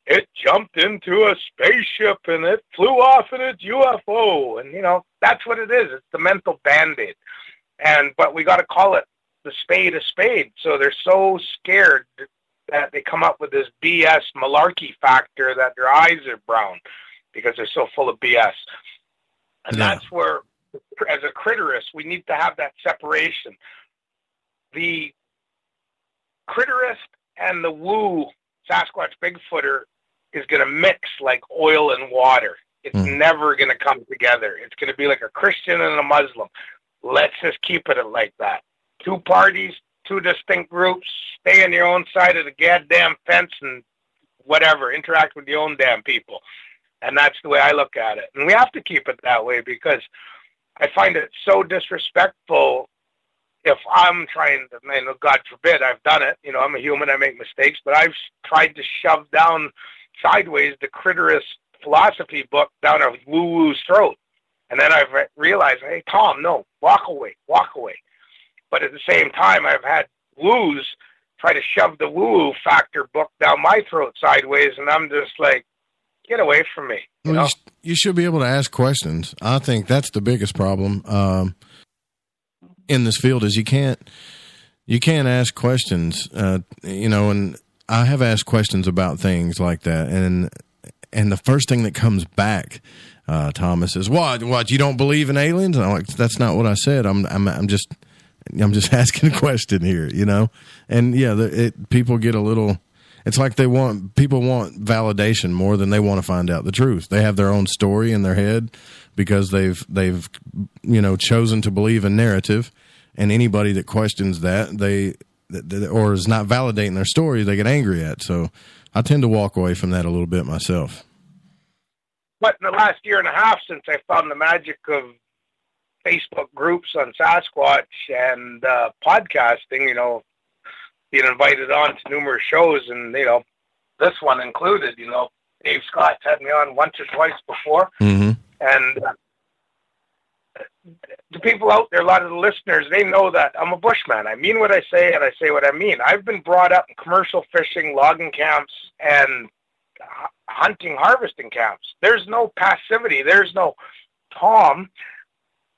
it jumped into a spaceship, and it flew off in its UFO. And, you know, that's what it is. It's the mental Band-Aid. But we got to call it the spade a spade. So they're so scared that they come up with this BS malarkey factor that their eyes are brown because they're so full of BS. And that's where, as a critterist, we need to have that separation. The critterist and the woo Sasquatch Bigfooter is going to mix like oil and water. It's never going to come together. It's going to be like a Christian and a Muslim. Let's just keep it like that. Two parties, two distinct groups, stay on your own side of the goddamn fence and whatever, interact with your own damn people. And that's the way I look at it. And we have to keep it that way because I find it so disrespectful if I'm trying to, God forbid, I've done it. You know, I'm a human, I make mistakes, but I've tried to shove down sideways the critterist philosophy book down a woo-woo's throat. And then I've realized, hey, Tom, no, walk away. But at the same time, I've had woos try to shove the woo-woo factor book down my throat sideways, and I'm just like, get away from me. You should be able to ask questions. I think that's the biggest problem in this field is you can't ask questions, and I have asked questions about things like that, and the first thing that comes back, Thomas, is what you don't believe in aliens? And I'm like, that's not what I said. I'm just asking a question here, and yeah, people get a little. It's like people want validation more than they want to find out the truth. They have their own story in their head because they've chosen to believe in narrative, and anybody that questions that or is not validating their story, they get angry at. So I tend to walk away from that a little bit myself. But in the last year and a half since I found the magic of Facebook groups on Sasquatch and podcasting, being invited on to numerous shows, and this one included. Dave Scott's had me on once or twice before, and the people out there, a lot of the listeners, they know that I'm a bushman. I mean what I say, and I say what I mean. I've been brought up in commercial fishing, logging camps, and hunting, harvesting camps. There's no passivity. There's no, Tom,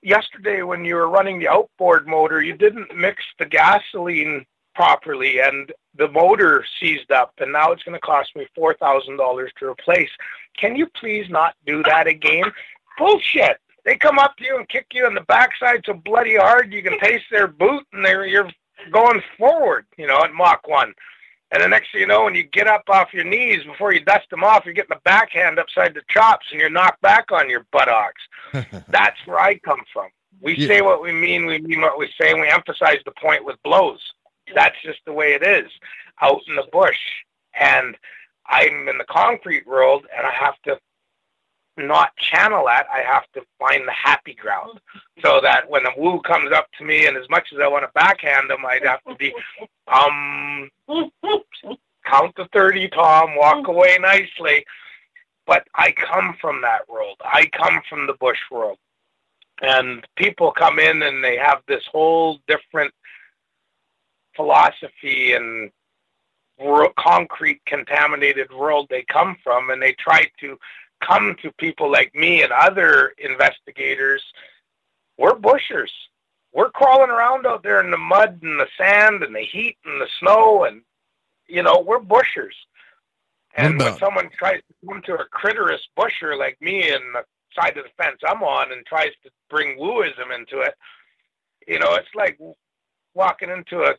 yesterday when you were running the outboard motor, you didn't mix the gasoline properly, and the motor seized up, and now it's going to cost me $4,000 to replace. Can you please not do that again? Bullshit. They come up to you and kick you in the backside so bloody hard you can taste their boot, and you're going forward, at Mach 1. And the next thing you know, when you get up off your knees, before you dust them off, you're getting the backhand upside the chops, and you're knocked back on your buttocks. That's where I come from. We say what we mean what we say, and we emphasize the point with blows. That's just the way it is out in the bush. And I'm in the concrete world, and I have to not channel that. I have to find the happy ground so that when a woo comes up to me, and as much as I want to backhand them, I'd have to be, count to 30, Tom, walk away nicely. But I come from that world. I come from the bush world. And people come in and they have this whole different philosophy and concrete contaminated world they come from, and they try to come to people like me and other investigators. We're bushers. We're crawling around out there in the mud and the sand and the heat and the snow, and we're bushers. And when someone tries to come to a critterous busher like me in the side of the fence I'm on and tries to bring wooism into it, it's like walking into a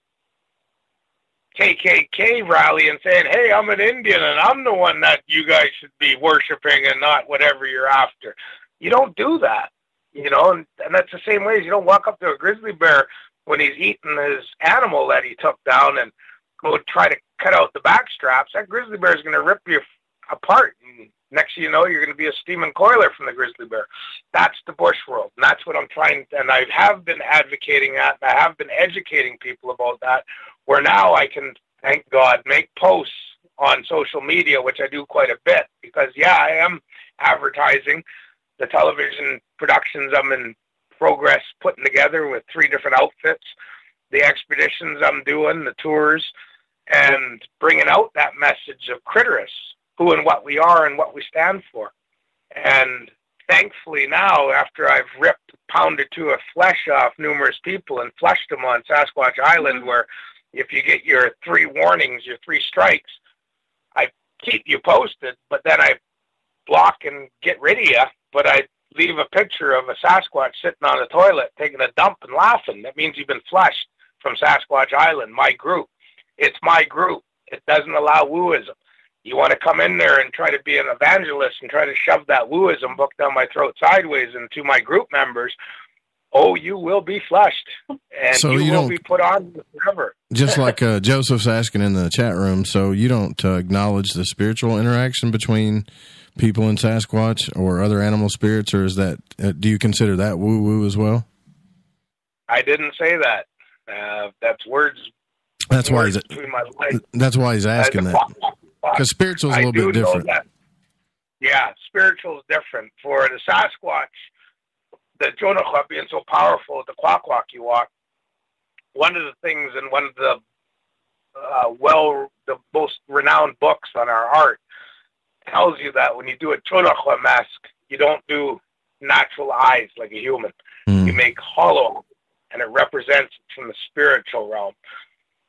KKK rally and saying, hey, I'm an Indian and I'm the one that you guys should be worshiping and not whatever you're after. You don't do that, and that's the same way as you don't walk up to a grizzly bear when he's eating his animal that he took down and go try to cut out the back straps. That grizzly bear is going to rip you apart. And next thing you know, you're going to be a steaming coiler from the grizzly bear. That's the bush world, and that's what I'm trying, and I have been advocating that, and I have been educating people about that, where now I can, thank God, make posts on social media, which I do quite a bit, because, I am advertising the television productions I'm in progress putting together with 3 different outfits, the expeditions I'm doing, the tours, and bringing out that message of critterous, who and what we are and what we stand for. And thankfully now, after I've ripped a pound or 2 of flesh off numerous people and flushed them on Sasquatch Island, where if you get your 3 warnings, your 3 strikes, I keep you posted, but then I block and get rid of you, but I leave a picture of a Sasquatch sitting on a toilet taking a dump and laughing. That means you've been flushed from Sasquatch Island, my group. It's my group. It doesn't allow wooism. You want to come in there and try to be an evangelist and try to shove that wooism book down my throat sideways into my group members, you will be flushed, and so you will be put on forever. Just like Joseph's asking in the chat room, so you don't acknowledge the spiritual interaction between people and Sasquatch or other animal spirits, or is that do you consider that woo-woo as well? I didn't say that. That's words. That's why he's asking that. Because spiritual is a little bit different. Yeah, spiritual is different. For the Sasquatch, the Jonahua being so powerful, the Kwakwaka'wakw, one of the things and one of the the most renowned books on our art tells you that when you do a Chonokwa mask, you don't do natural eyes like a human. You make hollow, and it represents from the spiritual realm.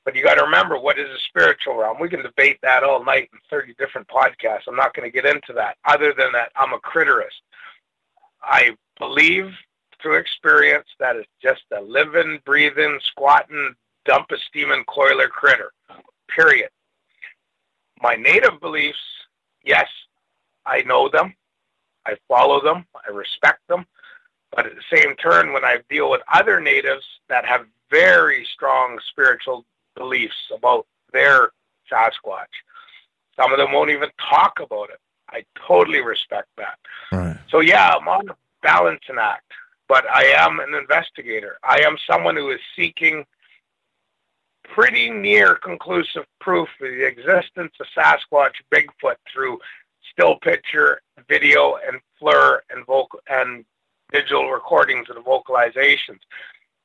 But you got to remember, what is a spiritual realm? We can debate that all night in 30 different podcasts. I'm not going to get into that. Other than that, I'm a critterist. I believe through experience that it's just a living, breathing, squatting, dump of steaming, coiler critter. Period. My native beliefs, yes, I know them. I follow them. I respect them. But at the same turn, when I deal with other natives that have very strong spiritual beliefs about their Sasquatch, some of them won't even talk about it. I totally respect that. Right. So, yeah, I'm on a balancing act, but I am an investigator. I am someone who is seeking pretty near conclusive proof of the existence of Sasquatch, Bigfoot through still picture, video, and FLIR and digital recordings of the vocalizations.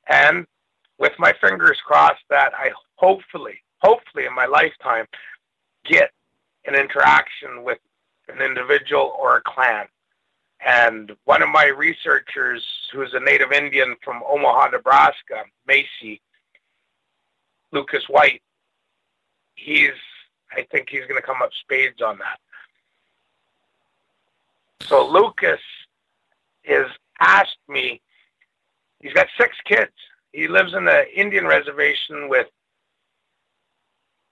And with my fingers crossed that I hopefully in my lifetime get an interaction with an individual or a clan. And one of my researchers, who's a native Indian from Omaha, Nebraska, Macy, Lucas White, I think he's going to come up spades on that. So Lucas has asked me, he's got 6 kids. He lives in the Indian reservation with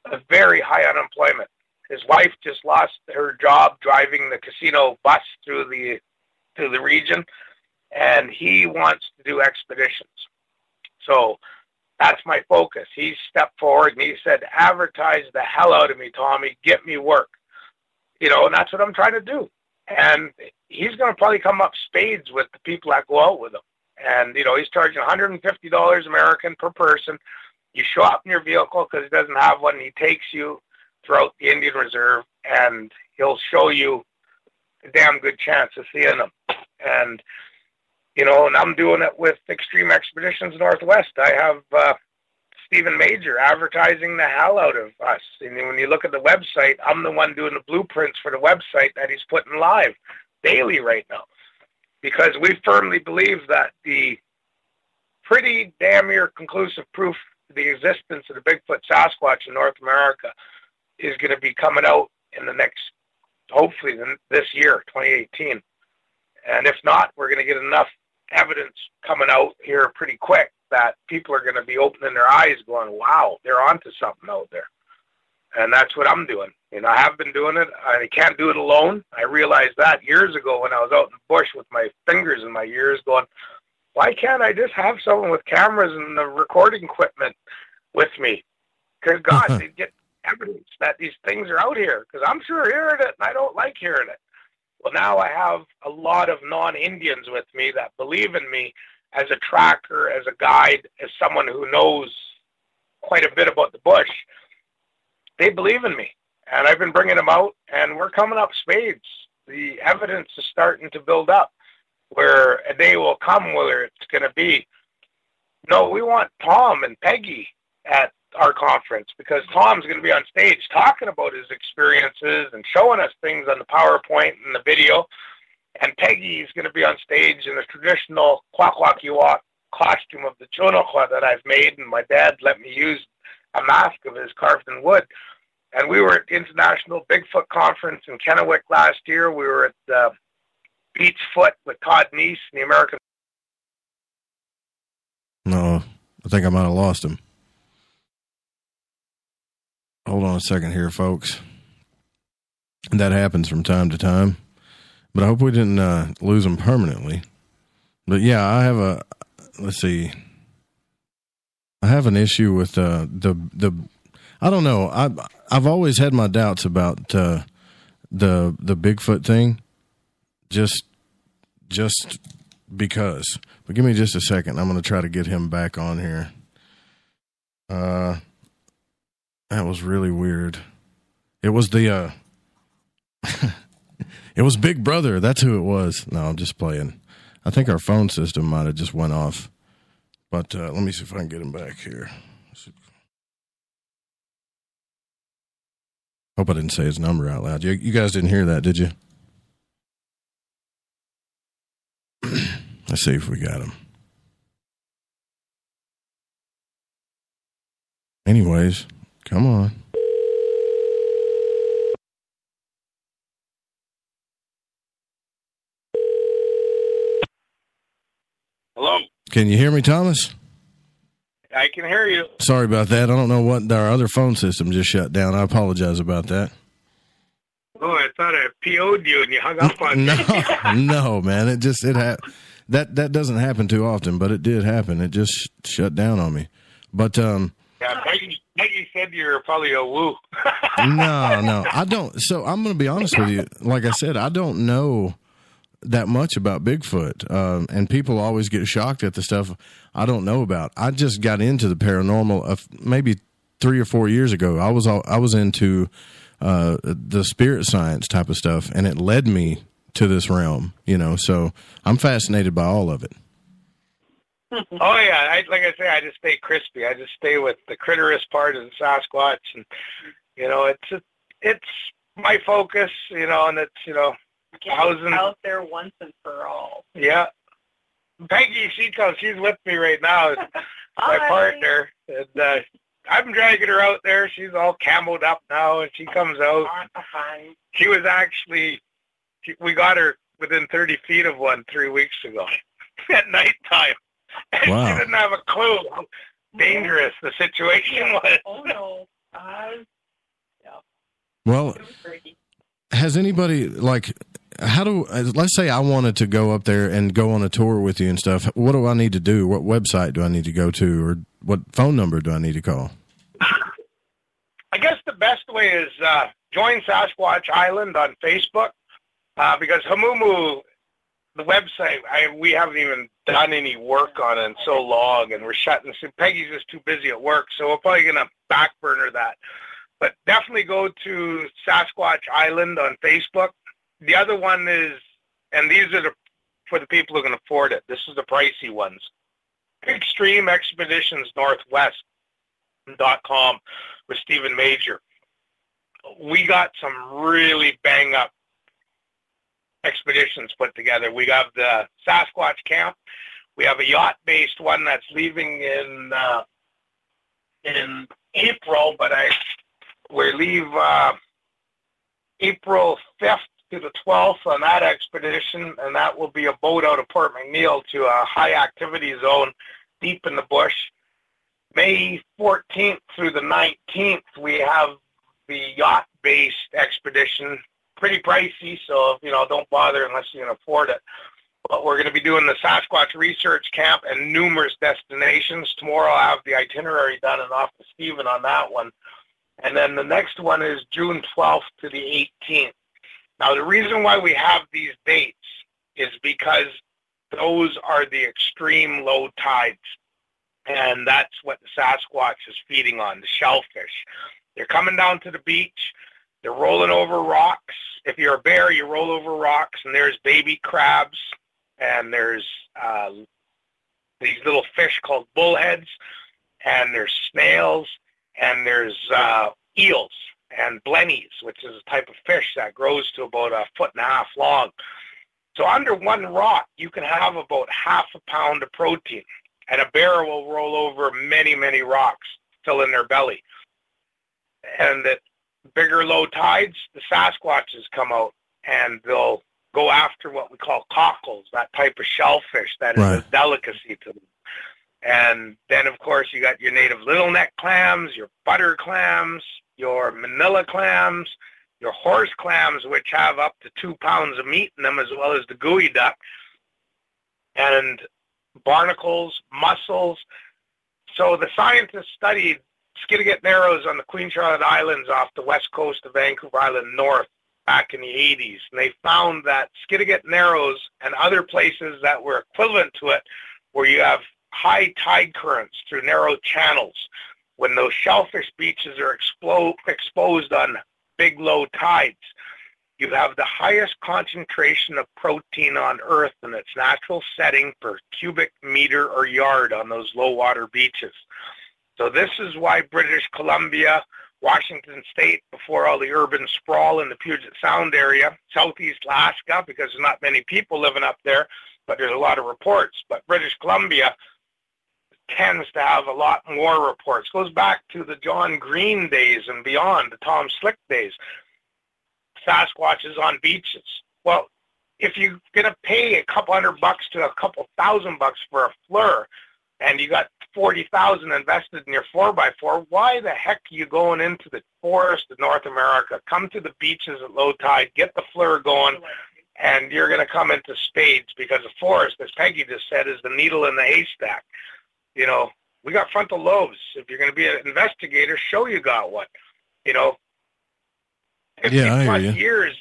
a very high unemployment. His wife just lost her job driving the casino bus through the region, and he wants to do expeditions. So that's my focus. He stepped forward and he said, advertise the hell out of me, Tommy. Get me work. And that's what I'm trying to do. And he's going to probably come up spades with the people that go out with him. And, he's charging $150 American per person. You show up in your vehicle because he doesn't have one. He takes you throughout the Indian Reserve, and he'll show you a damn good chance of seeing them. And, and I'm doing it with Extreme Expeditions Northwest. I have Stephen Major advertising the hell out of us. And when you look at the website, I'm the one doing the blueprints for the website that he's putting live daily right now. Because we firmly believe that the pretty damn near conclusive proof of the existence of the Bigfoot Sasquatch in North America is going to be coming out in the next, hopefully this year, 2018. And if not, we're going to get enough evidence coming out here pretty quick that people are going to be opening their eyes going, wow, they're onto something out there. And that's what I'm doing. I have been doing it. I can't do it alone. I realized that years ago when I was out in the bush with my fingers in my ears going, why can't I just have someone with cameras and the recording equipment with me? Because, God, they get evidence that these things are out here. Because I'm sure hearing it, and I don't like hearing it. Well, now I have a lot of non-Indians with me that believe in me as a tracker, as a guide, as someone who knows quite a bit about the bush. They believe in me, and I've been bringing them out, and we're coming up spades. The evidence is starting to build up, where a day will come where it's going to be, no, we want Tom and Peggy at our conference, because Tom's going to be on stage talking about his experiences and showing us things on the PowerPoint and the video, and Peggy's going to be on stage in the traditional Kwakwaka'wakw costume of the Chonokwa that I've made, and my dad let me use a mask of his carved in wood. And we were at the International Bigfoot Conference in Kennewick last year. We were at Beach Foot with Todd Neese and the American... No, I think I might have lost him. Hold on a second here, folks. That happens from time to time. But I hope we didn't lose him permanently. But yeah, I have let's see. I have an issue with the I don't know. I've always had my doubts about the Bigfoot thing, just because. But give me just a second. I'm going to try to get him back on here. That was really weird. It was the it was Big Brother. That's who it was. No, I'm just playing. I think our phone system might have just went off. But let me see if I can get him back here. Hope I didn't say his number out loud. You guys didn't hear that, did you? Let's see if we got him. Anyways, come on. Hello? Can you hear me, Thomas? I can hear you. Sorry about that. I don't know what our other phone system just shut down. I apologize about that. Oh, I thought I PO'd you and you hung up on me. No, man. That doesn't happen too often, but it did happen. It just shut down on me. But yeah, Peggy said you're probably a woo. No, I don't. So I'm going to be honest with you. Like I said, I don't know that much about Bigfoot, and people always get shocked at the stuff I don't know about. I just got into the paranormal maybe 3 or 4 years ago. I was into the spirit science type of stuff, and it led me to this realm. So I'm fascinated by all of it. Oh yeah, like I say, I just stay crispy. I just stay with the critterous part of the Sasquatch, and it's my focus. And it's Getting out there once and for all. Yeah. Peggy, she's with me right now. My partner. And I'm dragging her out there. She's all camoed up now, and she comes out. She was actually, we got her within 30 feet of one 3 weeks ago at nighttime. And wow. She didn't have a clue how dangerous the situation was. Oh, no. Well, has anybody, let's say I wanted to go up there and go on a tour with you and stuff. What do I need to do? What website do I need to go to, or what phone number do I need to call? I guess the best way is join Sasquatch Island on Facebook, because Hamumu, the website, we haven't even done any work on it in so long, and we're shutting. So Peggy's just too busy at work, so we're probably going to back burner that. But definitely go to Sasquatch Island on Facebook. The other one is, and these are for the people who can afford it. This is the pricey ones. Extreme Expeditions Northwest.com with Stephen Major. We got some really bang up expeditions put together. We have the Sasquatch camp. We have a yacht-based one that's leaving in April, but we leave April 5th to the 12th on that expedition, and that will be a boat out of Port McNeil to a high-activity zone deep in the bush. May 14th through the 19th, we have the yacht-based expedition. Pretty pricey, so don't bother unless you can afford it. But we're going to be doing the Sasquatch Research Camp and numerous destinations. Tomorrow I'll have the itinerary done and off to Stephen on that one. And then the next one is June 12th to the 18th. Now, the reason why we have these dates is because those are the extreme low tides, and that's what the Sasquatch is feeding on, the shellfish. They're coming down to the beach. They're rolling over rocks. If you're a bear, you roll over rocks, and there's baby crabs, and there's these little fish called bullheads, and there's snails, and there's eels and blennies, which is a type of fish that grows to about 1.5 feet long. So under one rock, you can have about half a pound of protein, and a bear will roll over many, many rocks, fill in their belly. And at bigger low tides, the Sasquatches come out, and they'll go after what we call cockles, that type of shellfish that is a delicacy to them. And then, of course, you got your native little neck clams, your butter clams, your manila clams, your horse clams, which have up to 2 pounds of meat in them, as well as the gooey duck, and barnacles, mussels. So the scientists studied Skidegate Narrows on the Queen Charlotte Islands off the west coast of Vancouver Island North back in the 80s. And they found that Skidegate Narrows and other places that were equivalent to it, where you have high tide currents through narrow channels, when those shellfish beaches are exposed on big low tides, you have the highest concentration of protein on Earth in its natural setting per cubic meter or yard on those low water beaches. So this is why British Columbia, Washington State before all the urban sprawl in the Puget Sound area, southeast Alaska, because there's not many people living up there, but there's a lot of reports. But British Columbia tends to have a lot more reports. Goes back to the John Green days and beyond, the Tom Slick days. Sasquatches on beaches. Well, if you're going to pay $200 to $2,000 for a FLIR, and you got $40,000 invested in your 4x4, why the heck are you going into the forest of North America? Come to the beaches at low tide, get the FLIR going, and you're going to come into spades, because the forest, as Peggy just said, is the needle in the haystack. You know, we got frontal lobes. If you're going to be an investigator, show you got one. You know, 50-plus years,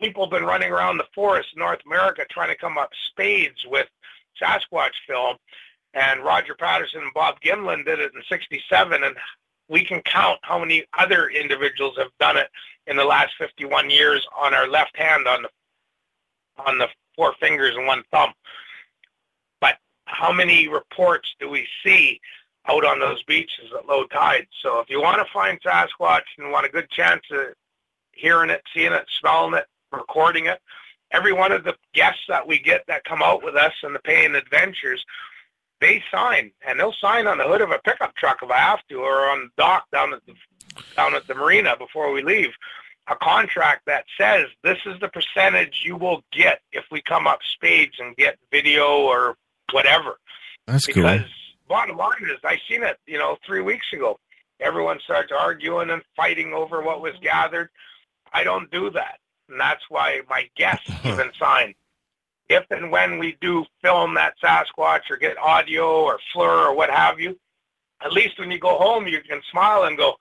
people have been running around the forest in North America trying to come up spades with Sasquatch film. And Roger Patterson and Bob Gimlin did it in '67, and we can count how many other individuals have done it in the last 51 years on our left hand, on the 4 fingers and 1 thumb. But how many reports do we see out on those beaches at low tide? So if you want to find Sasquatch and want a good chance of hearing it, seeing it, smelling it, recording it, every one of the guests that we get that come out with us in the Paying Adventures, they sign, and they'll sign on the hood of a pickup truck if I have to, or on the dock down at the marina before we leave, a contract that says this is the percentage you will get if we come up spades and get video or whatever. That's cool. Because bottom line is, I seen it, 3 weeks ago. Everyone starts arguing and fighting over what was gathered. I don't do that, and that's why my guests even sign. If and when we do film that Sasquatch or get audio or FLIR or what have you, at least when you go home, you can smile and go,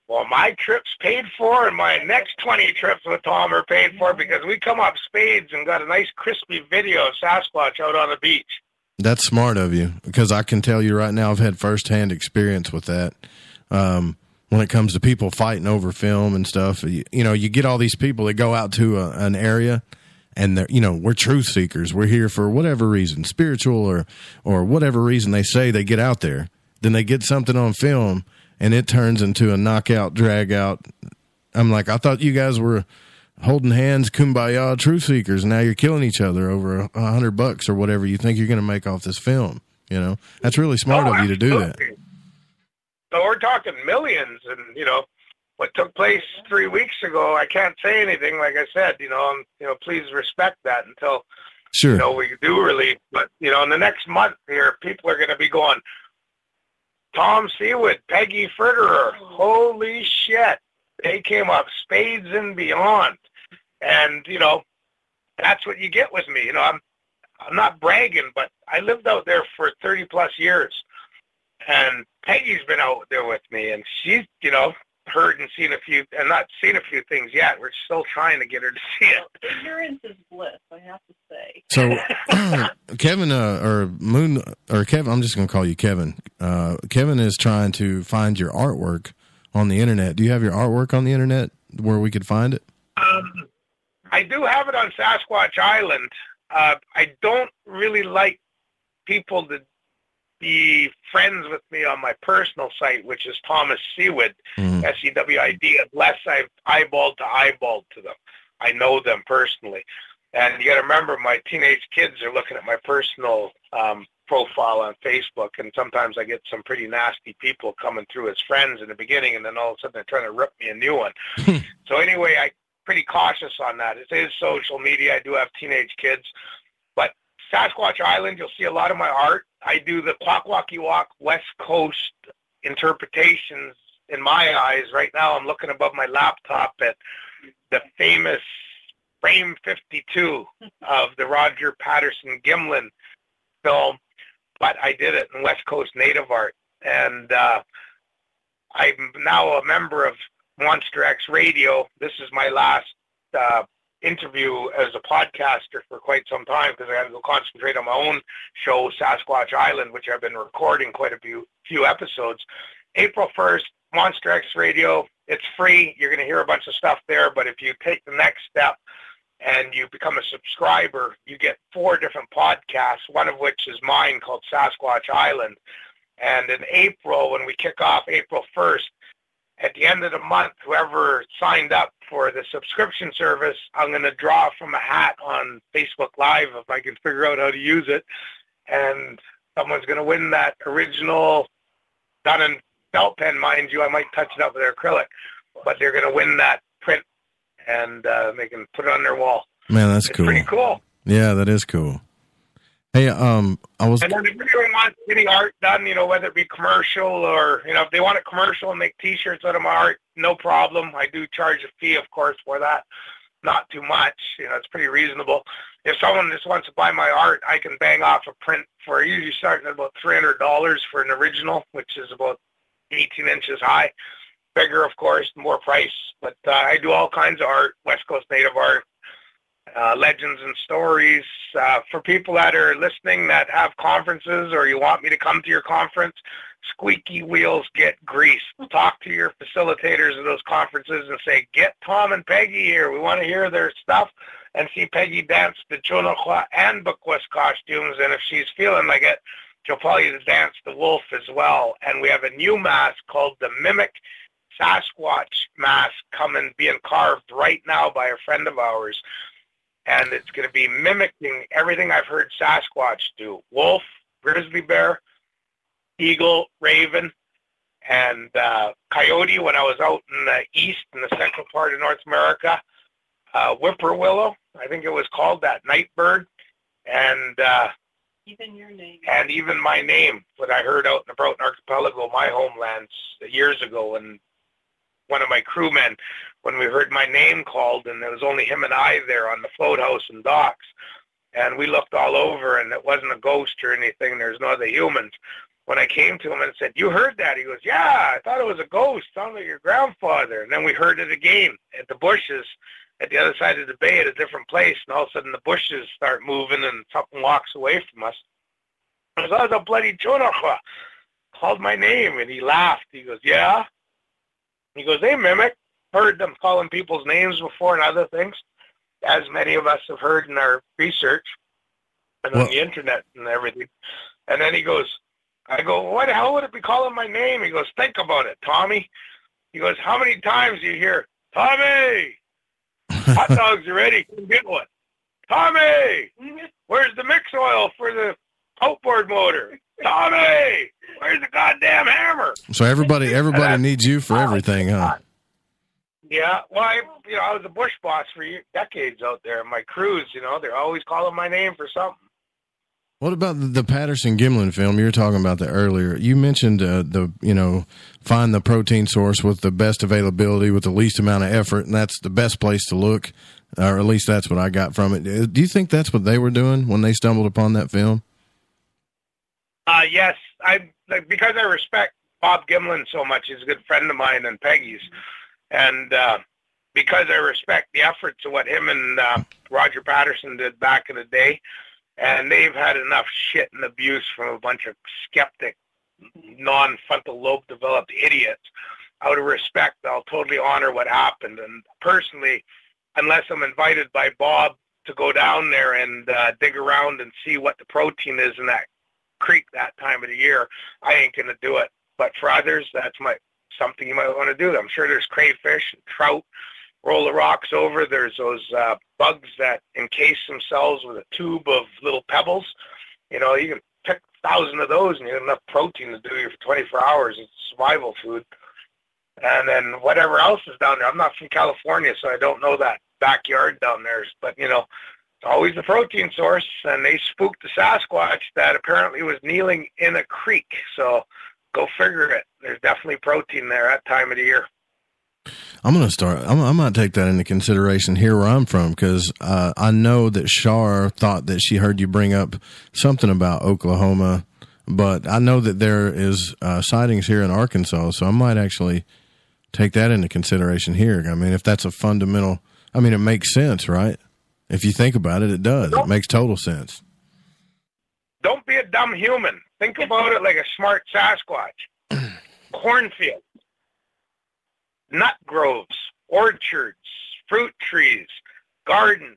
well, my trip's paid for and my next 20 trips with Tom are paid for, because we come up spades and got a nice crispy video of Sasquatch out on the beach. That's smart of you, because I can tell you right now I've had firsthand experience with that. When it comes to people fighting over film and stuff, you get all these people that go out to an area, and they're, we're truth seekers. We're here for whatever reason, spiritual or whatever reason they say they get out there. Then they get something on film, and it turns into a knockout, drag out. I'm like, I thought you guys were holding hands, kumbaya, truth seekers. Now you're killing each other over $100 or whatever you think you're going to make off this film. That's really smart of you to do that. So we're talking millions, and what took place 3 weeks ago, I can't say anything. Like I said, please respect that until we do release. But in the next month here, people are going to be going, Tom Sewid, Peggy Fritterer, holy shit, they came up spades and beyond. And that's what you get with me. I'm not bragging, but I lived out there for 30+ years, and Peggy's been out there with me, and she's heard and seen a few, and not seen a few things yet. We're still trying to get her to see it. Ignorance is bliss, I have to say. So Kevin, Kevin, I'm just going to call you Kevin. Kevin is trying to find your artwork on the internet. Do you have your artwork on the internet where we could find it? I do have it on Sasquatch Island. I don't really like people to be friends with me on my personal site, which is Thomas Sewid, Sewid, unless I've eyeballed to them. I know them personally. And you got to remember, my teenage kids are looking at my personal profile on Facebook, and sometimes I get some pretty nasty people coming through as friends in the beginning, and then all of a sudden they're trying to rip me a new one. So anyway, I'm pretty cautious on that. It is social media. I do have teenage kids. But Sasquatch Island, you'll see a lot of my art. I do the Kwakwaka'wakw West Coast interpretations in my eyes. Right now I'm looking above my laptop at the famous frame 52 of the Roger Patterson Gimlin film, but I did it in West Coast native art. And I'm now a member of Monster X Radio. This is my last interview as a podcaster for quite some time, because I got to go concentrate on my own show, Sasquatch Island, which I've been recording quite a few episodes. April 1st, Monster X Radio. It's free. You're going to hear a bunch of stuff there, but if you take the next step and you become a subscriber, you get 4 different podcasts, one of which is mine called Sasquatch Island. And in April, when we kick off April 1st, at the end of the month, whoever signed up for the subscription service, I'm going to draw from a hat on Facebook Live if I can figure out how to use it. And someone's going to win that original done in felt pen, mind you. I might touch it up with acrylic, but they're going to win that print, and they can put it on their wall. Man, that's cool. Pretty cool. Yeah, that is cool. Hey, I was. And then if anyone wants any art done, whether it be commercial or, if they want it commercial and make T-shirts out of my art, no problem. I do charge a fee, of course, for that. Not too much. It's pretty reasonable. If someone just wants to buy my art, I can bang off a print for usually starting at about $300 for an original, which is about 18 inches high. Bigger, of course, more price. But I do all kinds of art, West Coast Native art, legends and stories. For people that are listening that have conferences or you want me to come to your conference, squeaky wheels get grease. Talk to your facilitators of those conferences and say, get Tom and Peggy here. We want to hear their stuff and see Peggy dance the Chonokwa and Bakwas costumes. And if she's feeling like it, she'll probably dance the wolf as well. And we have a new mask called the Mimic Sasquatch mask being carved right now by a friend of ours. And it's going to be mimicking everything I've heard Sasquatch do. Wolf, grizzly bear, eagle, raven, and coyote when I was out in the east, in the central part of North America. Whippoorwillow, I think it was called that, night bird. And even your name. And even my name, what I heard out in the Broughton Archipelago, my homelands, years ago. And one of my crewmen, when we heard my name called, and there was only him and I there on the float house and docks, and we looked all over, and it wasn't a ghost or anything. There's no other humans. When I came to him and said, you heard that? He goes, yeah, I thought it was a ghost. Sounded like your grandfather. And then we heard it again at the bushes at the other side of the bay at a different place, and all of a sudden the bushes start moving, and something walks away from us. I was a bloody Chonokwa. Called my name, and he laughed. He goes, yeah? He goes, they mimic. Heard them calling people's names before and other things, as many of us have heard in our research and on the internet and everything. And then he goes, I go, what the hell would it be calling my name? He goes, think about it, Tommy. He goes, how many times do you hear, Tommy, hot dogs are ready, come get one. Tommy, where's the mix oil for the outboard motor? Tommy, where's the goddamn hammer? So everybody needs you for everything, huh? Yeah, well, I was a bush boss for decades out there. My crews, they're always calling my name for something. What about the Patterson-Gimlin film? You were talking about that earlier. You mentioned find the protein source with the best availability, with the least amount of effort, and that's the best place to look, or at least that's what I got from it. Do you think that's what they were doing when they stumbled upon that film? Yes, because I respect Bob Gimlin so much. He's a good friend of mine and Peggy's. And because I respect the efforts of what him and Roger Patterson did back in the day, and they've had enough shit and abuse from a bunch of skeptic, non-frontal lobe developed idiots, out of respect, I'll totally honor what happened. And personally, unless I'm invited by Bob to go down there and dig around and see what the protein is in that creek that time of the year, I ain't going to do it. But for others, that's something you might want to do. I'm sure there's crayfish and trout. Roll the rocks over. There's those bugs that encase themselves with a tube of little pebbles. You can pick 1,000 of those, and you have enough protein to do you for 24 hours. It's survival food. And then whatever else is down there. I'm not from California, so I don't know that backyard down there. But, it's always the protein source. And they spooked the Sasquatch that apparently was kneeling in a creek. So go figure it. There's definitely protein there that time of the year. I'm going to start. I might take that into consideration here where I'm from, because I know that Shar thought that she heard you bring up something about Oklahoma, but I know that there is sightings here in Arkansas, so I might actually take that into consideration here. I mean, if that's a fundamental, it makes sense, right? If you think about it, it does. It makes total sense. Don't be a dumb human. Think about it like a smart Sasquatch. Cornfield, nut groves, orchards, fruit trees, gardens,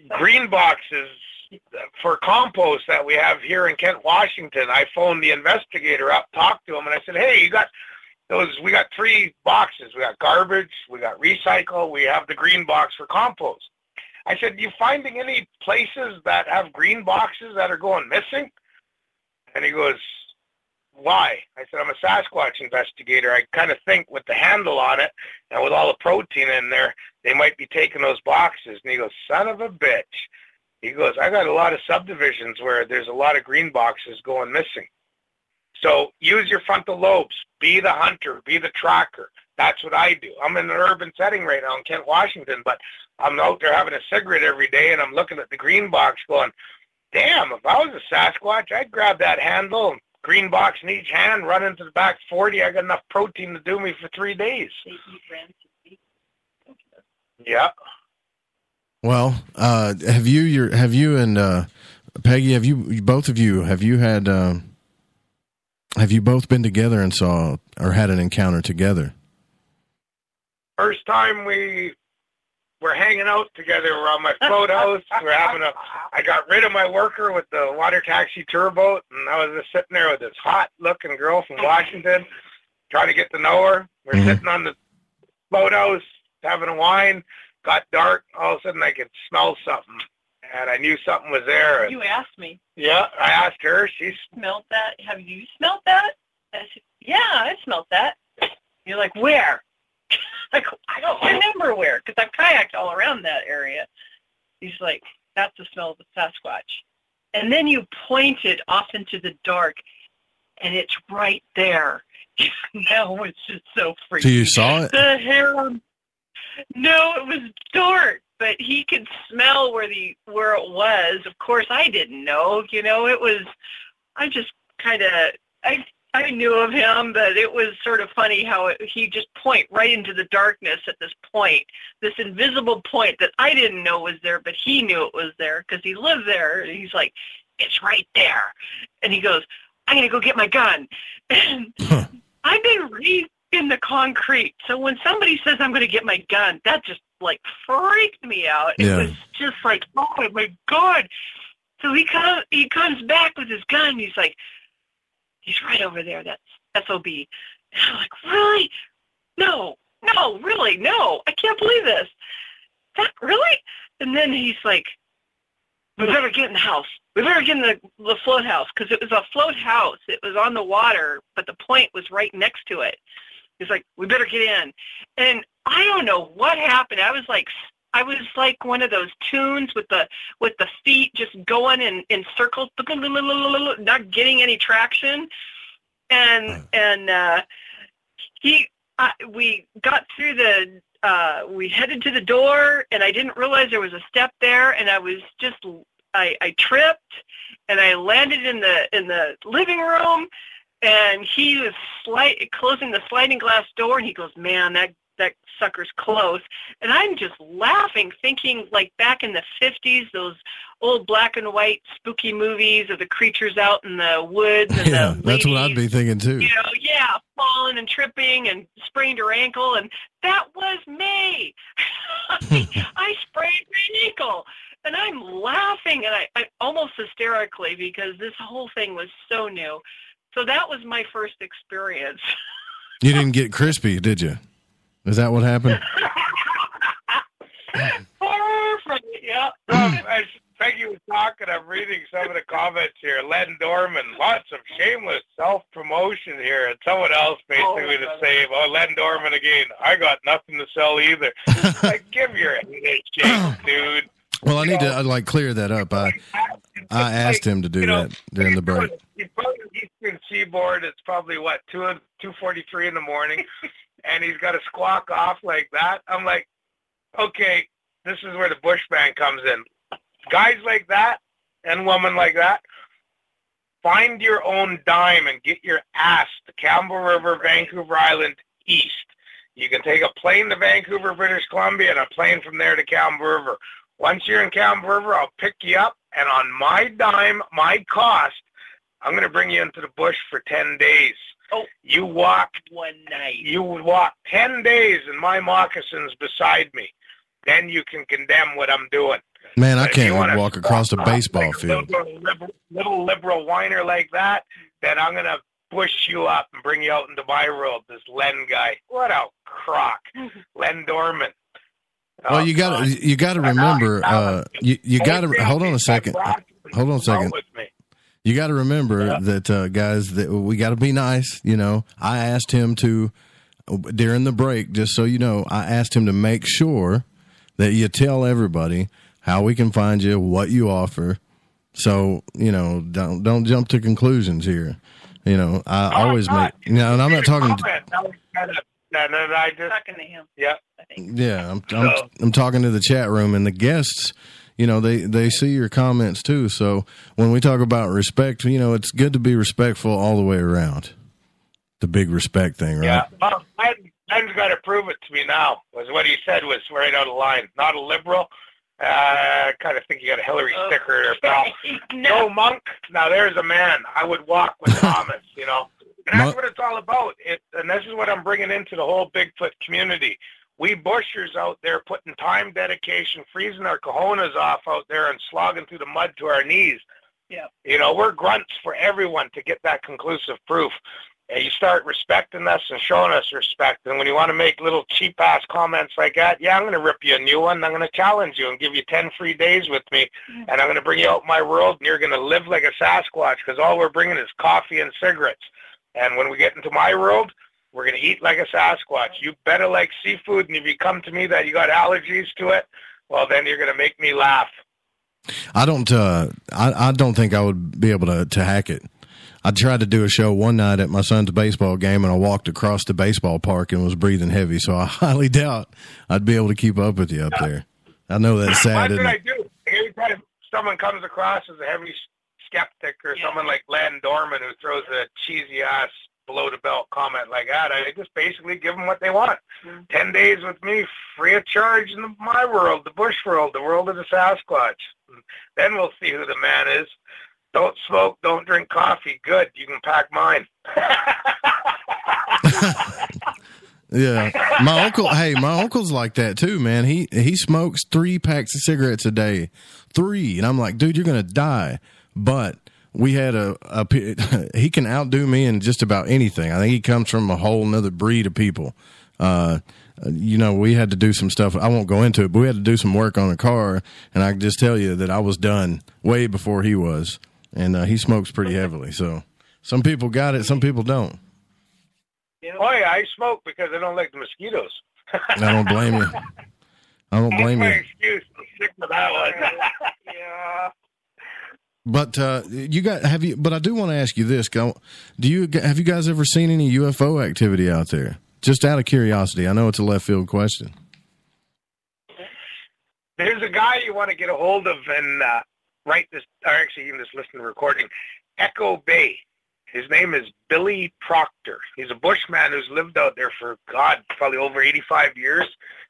green boxes for compost that we have here in Kent, Washington. I phoned the investigator up, talked to him, and I said, hey, you got we got 3 boxes. We got garbage, we got recycle, we have the green box for compost. I said, you finding any places that have green boxes that are going missing? And he goes, why? I said, I'm a Sasquatch investigator. I kind of think with the handle on it and with all the protein in there, they might be taking those boxes. And he goes, son of a bitch. He goes, I got a lot of subdivisions where there's a lot of green boxes going missing. So use your frontal lobes. Be the hunter. Be the tracker. That's what I do. I'm in an urban setting right now in Kent, Washington, but I'm out there having a cigarette every day, and I'm looking at the green box going, damn, if I was a Sasquatch, I'd grab that handle, green box in each hand, run into the back 40. I got enough protein to do me for 3 days. Yeah. Well, have you and Peggy, have you both been together and saw or had an encounter together? First time we were hanging out together, we're on my float house. I got rid of my worker with the water taxi tour boat, and I was just sitting there with this hot-looking girl from Washington, trying to get to know her. We're sitting on the float house, having a wine. Got dark. All of a sudden, I could smell something, and I knew something was there. You asked me. Yeah, I asked her. She smelled that. Have you smelled that? I said, yeah, I smelled that. You're like, where? Like, I don't remember where, because I've kayaked all around that area. He's like, that's the smell of the Sasquatch. And then you pointed off into the dark, and it's right there. That was just so freaky. So you saw it? The hair on... No, it was dark, but he could smell where it was. Of course, I didn't know. You know, it was... I just kind of... I knew of him, but it was sort of funny how he just point right into the darkness at this point, this invisible point that I didn't know was there, but he knew it was there because he lived there. And he's like, it's right there. And he goes, I'm going to go get my gun. And I've been raised in the concrete. So when somebody says I'm going to get my gun, that just like freaked me out. It was just like, oh my God. So he comes back with his gun. He's like, he's right over there. That's SOB. And I'm like, really? No, really, no. I can't believe this. That really? And then he's like, we better get in the house. We better get in the float house, because it was a float house. It was on the water, but the point was right next to it. He's like, we better get in. And I don't know what happened. I was like one of those tunes with the feet just going in circles, not getting any traction. And we got through we headed to the door, and I didn't realize there was a step there, and I tripped, and I landed in the living room, and he was closing the sliding glass door, and he goes, man, that sucker's close. And I'm just laughing, thinking like back in the 50s, those old black and white spooky movies of the creatures out in the woods. And yeah, that's what I'd be thinking too. You know, yeah, falling and tripping and sprained her ankle. And that was me. I sprained my ankle. And I'm laughing, and I almost hysterically, because this whole thing was so new. So that was my first experience. You didn't get crispy, did you? Is that what happened? Yeah. As Peggy was talking, I'm reading some of the comments here. Len Dorman, lots of shameless self-promotion here. And someone else basically the same. Oh, Len Dorman again. I got nothing to sell either. Like, give your head a shake, dude. Well, I need to clear that up. I asked him to do that during the break. You go to the Eastern Seaboard, it's probably, 2:43 in the morning, and he's got to squawk off like that. I'm like, okay, this is where the bushman comes in. Guys like that and women like that, find your own dime and get your ass to Campbell River, Vancouver Island, east. You can take a plane to Vancouver, British Columbia, and a plane from there to Campbell River. Once you're in Campbell River, I'll pick you up, and on my dime, my cost, I'm going to bring you into the bush for 10 days. Oh, you walk one night. You would walk 10 days in my moccasins beside me. Then you can condemn what I'm doing. Man, I can't walk across a baseball field. Little liberal whiner like that, then I'm going to bush you up and bring you out into my world. This Len guy, what a crock, Len Dorman. Well, you got to remember. You got to hold on a second. Hold on a second. You got to remember that, guys, that we got to be nice. You know, I asked him to during the break, just so you know, I asked him to make sure that you tell everybody how we can find you, what you offer. So, you know, don't jump to conclusions here. You know, I always make, you know, and I'm not talking. I just talking to him. Yeah. Yeah, I'm talking to the chat room and the guests. You know, they see your comments too. So when we talk about respect, you know, it's good to be respectful all the way around. The big respect thing, right? Yeah. Well, Ben's got to prove it to me now. Was what he said was right out of line. Not a liberal. I kind of think you got a Hillary sticker there, pal. No Monk. Now there's a man. I would walk with Thomas. You know, and that's what it's all about. And this is what I'm bringing into the whole Bigfoot community. We bushers out there putting time, dedication, freezing our cojones off out there and slogging through the mud to our knees. Yeah. You know, we're grunts for everyone to get that conclusive proof. And you start respecting us and showing us respect. And when you want to make little cheap-ass comments like that, yeah, I'm going to rip you a new one. I'm going to challenge you and give you 10 free days with me. And I'm going to bring you out my world, and you're going to live like a Sasquatch because all we're bringing is coffee and cigarettes. And when we get into my world, we're going to eat like a Sasquatch. You better like seafood, and if you come to me that you got allergies to it, well, then you're going to make me laugh. I don't think I would be able to hack it. I tried to do a show one night at my son's baseball game, and I walked across the baseball park and was breathing heavy, so I highly doubt I'd be able to keep up with you up there. I know that's sad. That's what I do. Every time someone comes across as a heavy skeptic or someone like Len Dorman who throws a cheesy-ass below-the-belt comment like that, I just basically give them what they want. 10 days with me, free of charge in my world, the bush world, the world of the Sasquatch. Then we'll see who the man is. Don't smoke, don't drink coffee. Good, you can pack mine. Yeah, my uncle's like that too, man. He smokes 3 packs of cigarettes a day, 3, and I'm like, dude, you're gonna die. But we had he can outdo me in just about anything. I think he comes from a whole nother breed of people. You know, we had to do some stuff. I won't go into it, but we had to do some work on a car, and I can just tell you that I was done way before he was. And he smokes pretty heavily. So some people got it, some people don't. Oh, yeah, I smoke because I don't like the mosquitoes. I don't blame you. I don't blame you. That's my excuse. I'm sick of that one. Yeah. But but I do want to ask you this. Have you guys ever seen any UFO activity out there? Just out of curiosity. I know it's a left field question. There's a guy you want to get a hold of and write this, or actually even just listen to the recording, Echo Bay. His name is Billy Proctor. He's a bushman who's lived out there for, probably over 85 years.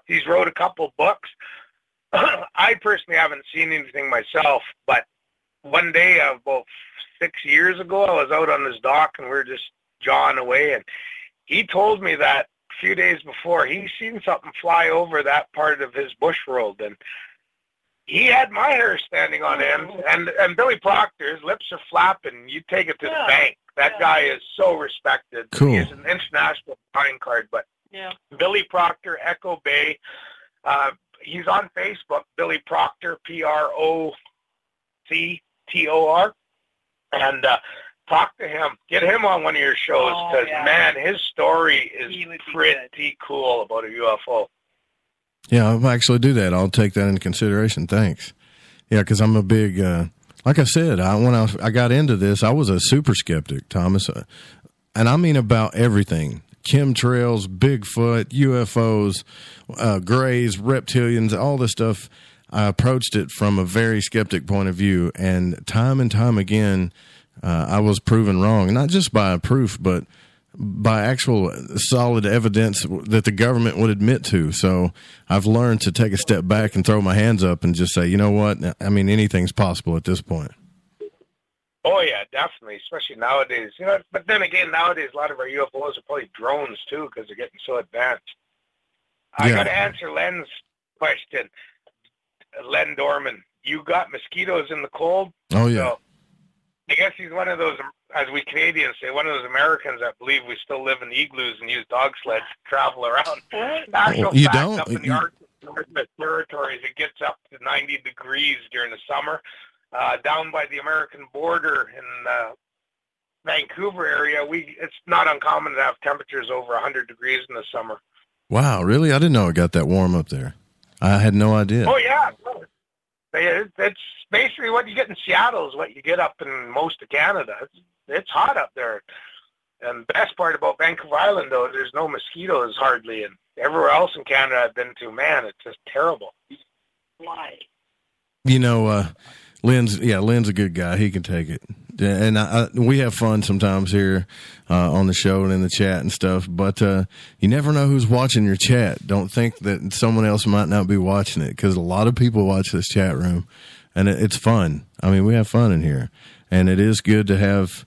He's wrote a couple books. I personally haven't seen anything myself, but one day about 6 years ago, I was out on this dock and we were just jawing away, and he told me that a few days before he's seen something fly over that part of his bush world, and he had my hair standing on end, and Billy Proctor, his lips are flapping. You take it to the bank. That guy is so respected. Cool. He's an international pine card, but Billy Proctor, Echo Bay. He's on Facebook, Billy Proctor, Proctor, and talk to him. Get him on one of your shows because, man, his story is pretty cool about a UFO. Yeah, I'll actually do that. I'll take that into consideration. Thanks. Yeah, because I'm a big, like I said, when I got into this, I was a super skeptic, Thomas. And I mean about everything. Chemtrails, Bigfoot, UFOs, grays, reptilians, all this stuff. I approached it from a very skeptic point of view. And time again, I was proven wrong. Not just by proof, but by actual solid evidence that the government would admit to. So I've learned to take a step back and throw my hands up and just say, you know what? I mean, anything's possible at this point. Oh, yeah, definitely, especially nowadays. You know, but then again, nowadays, a lot of our UFOs are probably drones, too, because they're getting so advanced. I got to answer Len's question. Len Dorman, you got mosquitoes in the cold? Oh, yeah. So I guess he's one of those, as we Canadians say, one of those Americans that believe we still live in igloos and use dog sleds to travel around. You don't? Up in the Arctic territories, it gets up to 90 degrees during the summer. Down by the American border in Vancouver area, it's not uncommon to have temperatures over 100 degrees in the summer. Wow, really? I didn't know it got that warm up there. I had no idea. Oh, yeah. It's basically what you get in Seattle is what you get up in most of Canada. It's hot up there. And the best part about Vancouver Island, though, there's no mosquitoes hardly. And everywhere else in Canada I've been to, man, it's just terrible. Why? You know, Lynn's a good guy. He can take it. And we have fun sometimes here on the show and in the chat and stuff, but you never know who's watching your chat. Don't think that someone else might not be watching it, because a lot of people watch this chat room, and it's fun. I mean, we have fun in here, and it is good to have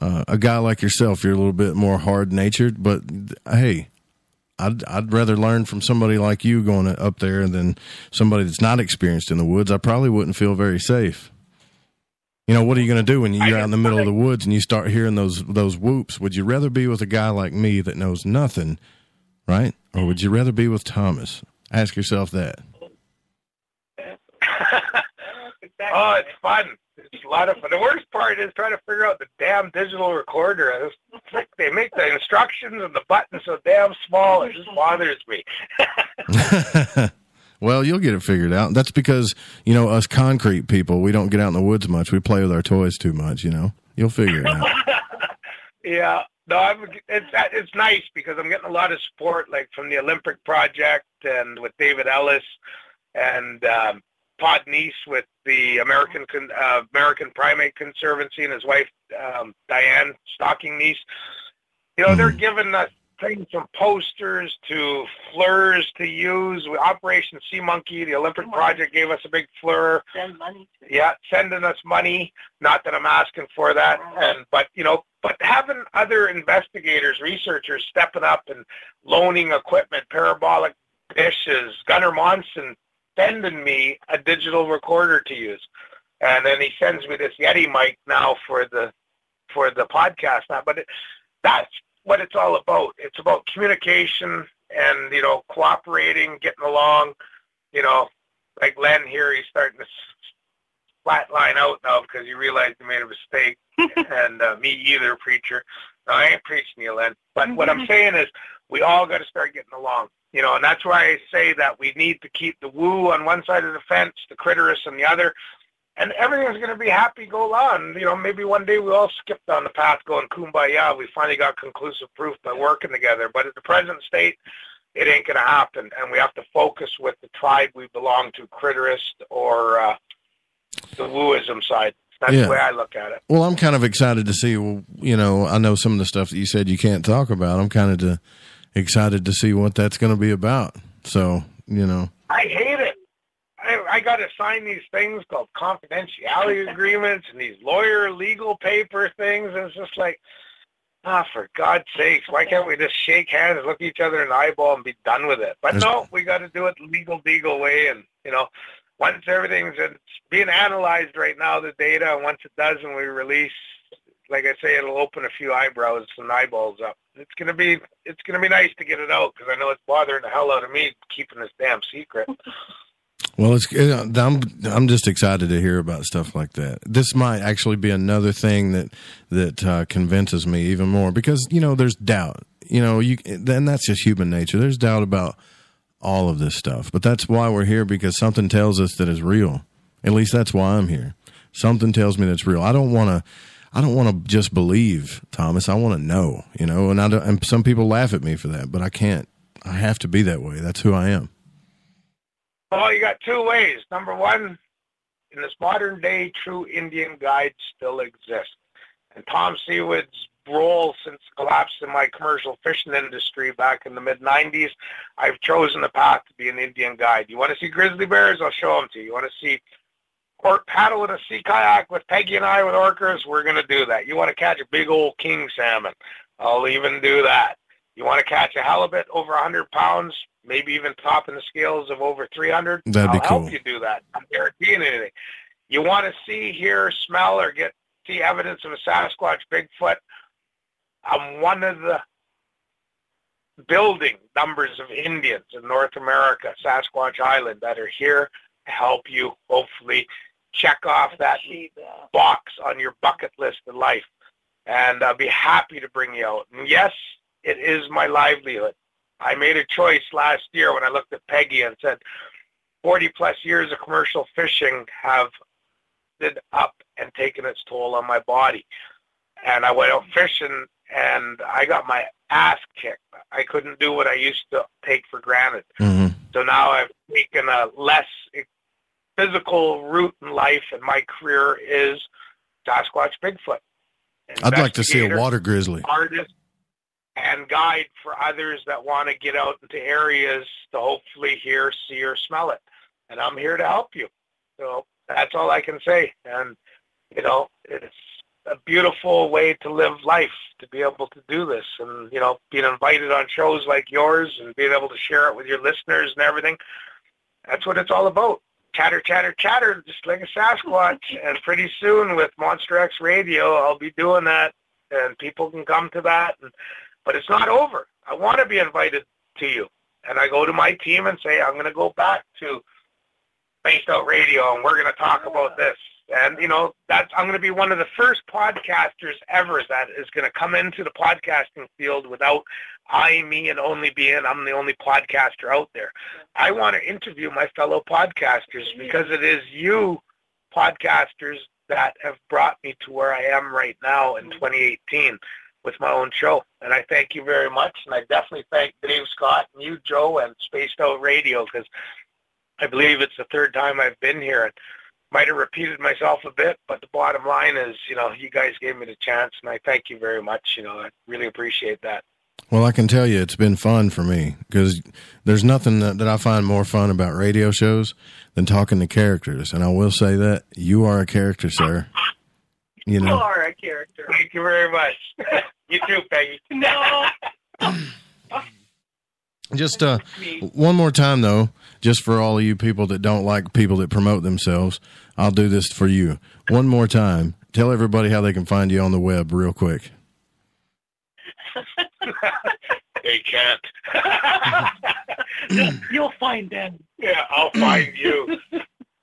a guy like yourself. You're a little bit more hard-natured, but hey, I'd rather learn from somebody like you going up there than somebody that's not experienced in the woods. I probably wouldn't feel very safe. You know, what are you going to do when you're out in the middle of the woods and you start hearing those whoops? Would you rather be with a guy like me that knows nothing, right? Or would you rather be with Thomas? Ask yourself that. Oh, it's fun. It's a lot of fun. The worst part is trying to figure out the damn digital recorder. They make the instructions and the buttons so damn small. It just bothers me. Well, you'll get it figured out. That's because, you know, us concrete people, we don't get out in the woods much. We play with our toys too much, you know. You'll figure it out. Yeah. No, it's nice because I'm getting a lot of support, like from the Olympic Project and with David Ellis and Todd Neese with the American Primate Conservancy and his wife, Diane Stocking Neese. You know, they're giving us things from posters to FLIRs to use. Operation Sea Monkey, the Olympic Project gave us a big FLIR. Send money. Yeah, sending us money. Not that I'm asking for that, but having other investigators, researchers stepping up and loaning equipment, parabolic dishes. Gunnar Monson sending me a digital recorder to use, and then he sends me this Yeti mic now for the podcast. But that's what it's all about. It's about communication and, you know, cooperating, getting along. You know, like Len here, he's starting to flatline out now because he realized he made a mistake. And me either, preacher. No, I ain't preaching you, Len. But what I'm saying is we all got to start getting along. You know, and that's why I say that we need to keep the woo on one side of the fence, the critters on the other, and everything's going to be happy-go-lucky. You know, maybe one day we all skip down the path going kumbaya. We finally got conclusive proof by working together. But at the present state, it ain't going to happen, and we have to focus with the tribe we belong to, critterist or the wooism side. That's the way I look at it. Well, I'm kind of excited to see, you know, I know some of the stuff that you said you can't talk about. I'm kind of excited to see what that's going to be about. So, you know. I hate it. I got to sign these things called confidentiality agreements and these lawyer legal paper things. And it's just like, for God's sakes, why can't we just shake hands, look each other in the eyeball and be done with it? But no, we got to do it the legal way. And, you know, once it's being analyzed right now, the data, and once it does and we release, like I say, it'll open a few eyebrows and eyeballs up. It's gonna be nice to get it out because I know it's bothering the hell out of me keeping this damn secret. Well, I'm just excited to hear about stuff like that. This might actually be another thing that convinces me even more because, you know, there's doubt. You know, and that's just human nature. There's doubt about all of this stuff, but that's why we're here, because something tells us that it's real. At least that's why I'm here. Something tells me that it's real. I don't want to just believe, Thomas. I want to know, you know, and some people laugh at me for that, but I can't. I have to be that way. That's who I am. Well, you got two ways. Number one, in this modern day, true Indian guides still exist. And Tom Sewid's role since the collapse in my commercial fishing industry back in the mid-'90s, I've chosen the path to be an Indian guide. You want to see grizzly bears? I'll show them to you. You want to see or paddle in a sea kayak with Peggy and I with orcas? We're going to do that. You want to catch a big old king salmon? I'll even do that. You want to catch a halibut over 100 pounds, maybe even topping the scales of over 300? That'd be I'll cool. help you do that. I'm guaranteeing anything. You want to see, hear, smell, or get see evidence of a Sasquatch, Bigfoot, I'm one of the building numbers of Indians in North America, Sasquatch Island, that are here to help you hopefully check off that box on your bucket list in life. And I'll be happy to bring you out. And yes, it is my livelihood. I made a choice last year when I looked at Peggy and said 40-plus years of commercial fishing have stood up and taken its toll on my body. And I went out fishing, and I got my ass kicked. I couldn't do what I used to take for granted. Mm-hmm. So now I've taken a less physical route in life, and my career is Sasquatch, Bigfoot. I'd like to see a water grizzly. Artist and guide for others that want to get out into areas to hopefully hear, see, or smell it. And I'm here to help you. So that's all I can say. And, you know, it's a beautiful way to live life, to be able to do this. And, you know, being invited on shows like yours and being able to share it with your listeners and everything, that's what it's all about. Chatter, chatter, chatter, just like a Sasquatch. And pretty soon with Monster X Radio, I'll be doing that, and people can come to that. But it's not over. I want to be invited to you. And I go to my team and say, I'm going to go back to Spaced Out Radio, and we're going to talk about this. And, you know, I'm going to be one of the first podcasters ever that is going to come into the podcasting field without me and only being I'm the only podcaster out there. I want to interview my fellow podcasters because it is you podcasters that have brought me to where I am right now in 2018 with my own show. And I thank you very much. And I definitely thank Dave Scott and you, Joe, and Spaced Out Radio, because I believe it's the third time I've been here. And might have repeated myself a bit, but the bottom line is, you know, you guys gave me the chance, and I thank you very much. You know, I really appreciate that. Well, I can tell you it's been fun for me, because there's nothing that I find more fun about radio shows than talking to characters. And I will say that you are a character, sir. You know. You are a character. Thank you very much. You too, Peggy. No. Just one more time, though, just for all of you people that don't like people that promote themselves, I'll do this for you. One more time. Tell everybody how they can find you on the web real quick. They can't. You'll find them. Yeah, I'll find you.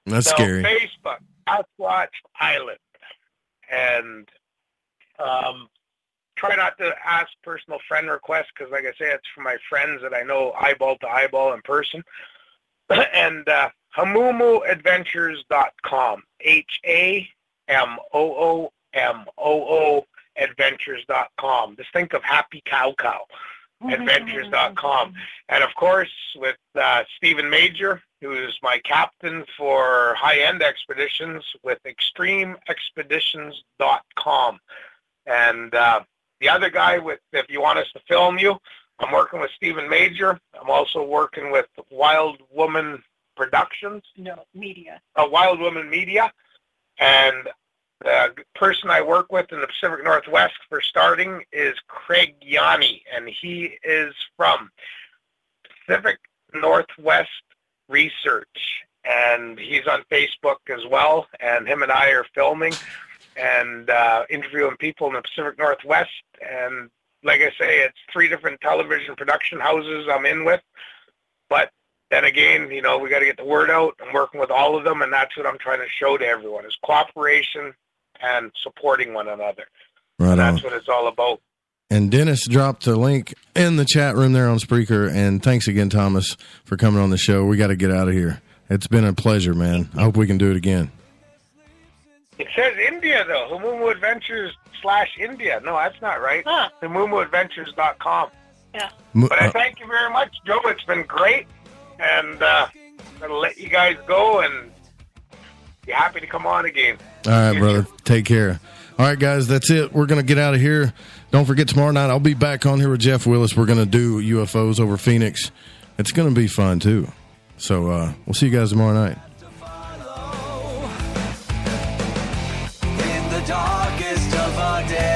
That's scary. Facebook, Sasquatch Island. And try not to ask personal friend requests because, like I say, it's for my friends that I know eyeball to eyeball in person. And HamooMoo Adventures.com, HAMOOMOO Adventures.com. Just think of Happy Cow Adventures.com. And, of course, with Stephen Major, who is my captain for high-end expeditions, with ExtremeExpeditions.com. And the other guy, if you want us to film you, I'm working with Stephen Major. I'm also working with Wild Woman Productions. No, Media. Wild Woman Media. And the person I work with in the Pacific Northwest for starting is Craig Yanni, and he is from Pacific Northwest Research. And he's on Facebook as well, and him and I are filming and interviewing people in the Pacific Northwest. And like I say, it's 3 different television production houses I'm in with. But then again, you know, we got to get the word out. I'm working with all of them, and that's what I'm trying to show to everyone is cooperation and supporting one another. Right and that's on. what it's all about. And Dennis dropped the link in the chat room there on Spreaker. And thanks again, Thomas, for coming on the show. We got to get out of here. It's been a pleasure, man. I hope we can do it again. It says India, though. HamooMoo Adventures/India. No, that's not right. Huh. HamooMooAdventures.com. Yeah. But I thank you very much, Joe. It's been great. And I'm going to let you guys go and be happy to come on again. All right, brother. Take care. All right, guys, that's it. We're going to get out of here. Don't forget, tomorrow night I'll be back on here with Jeff Willis. We're going to do UFOs over Phoenix. It's going to be fun, too. So we'll see you guys tomorrow night. In the darkest of our days.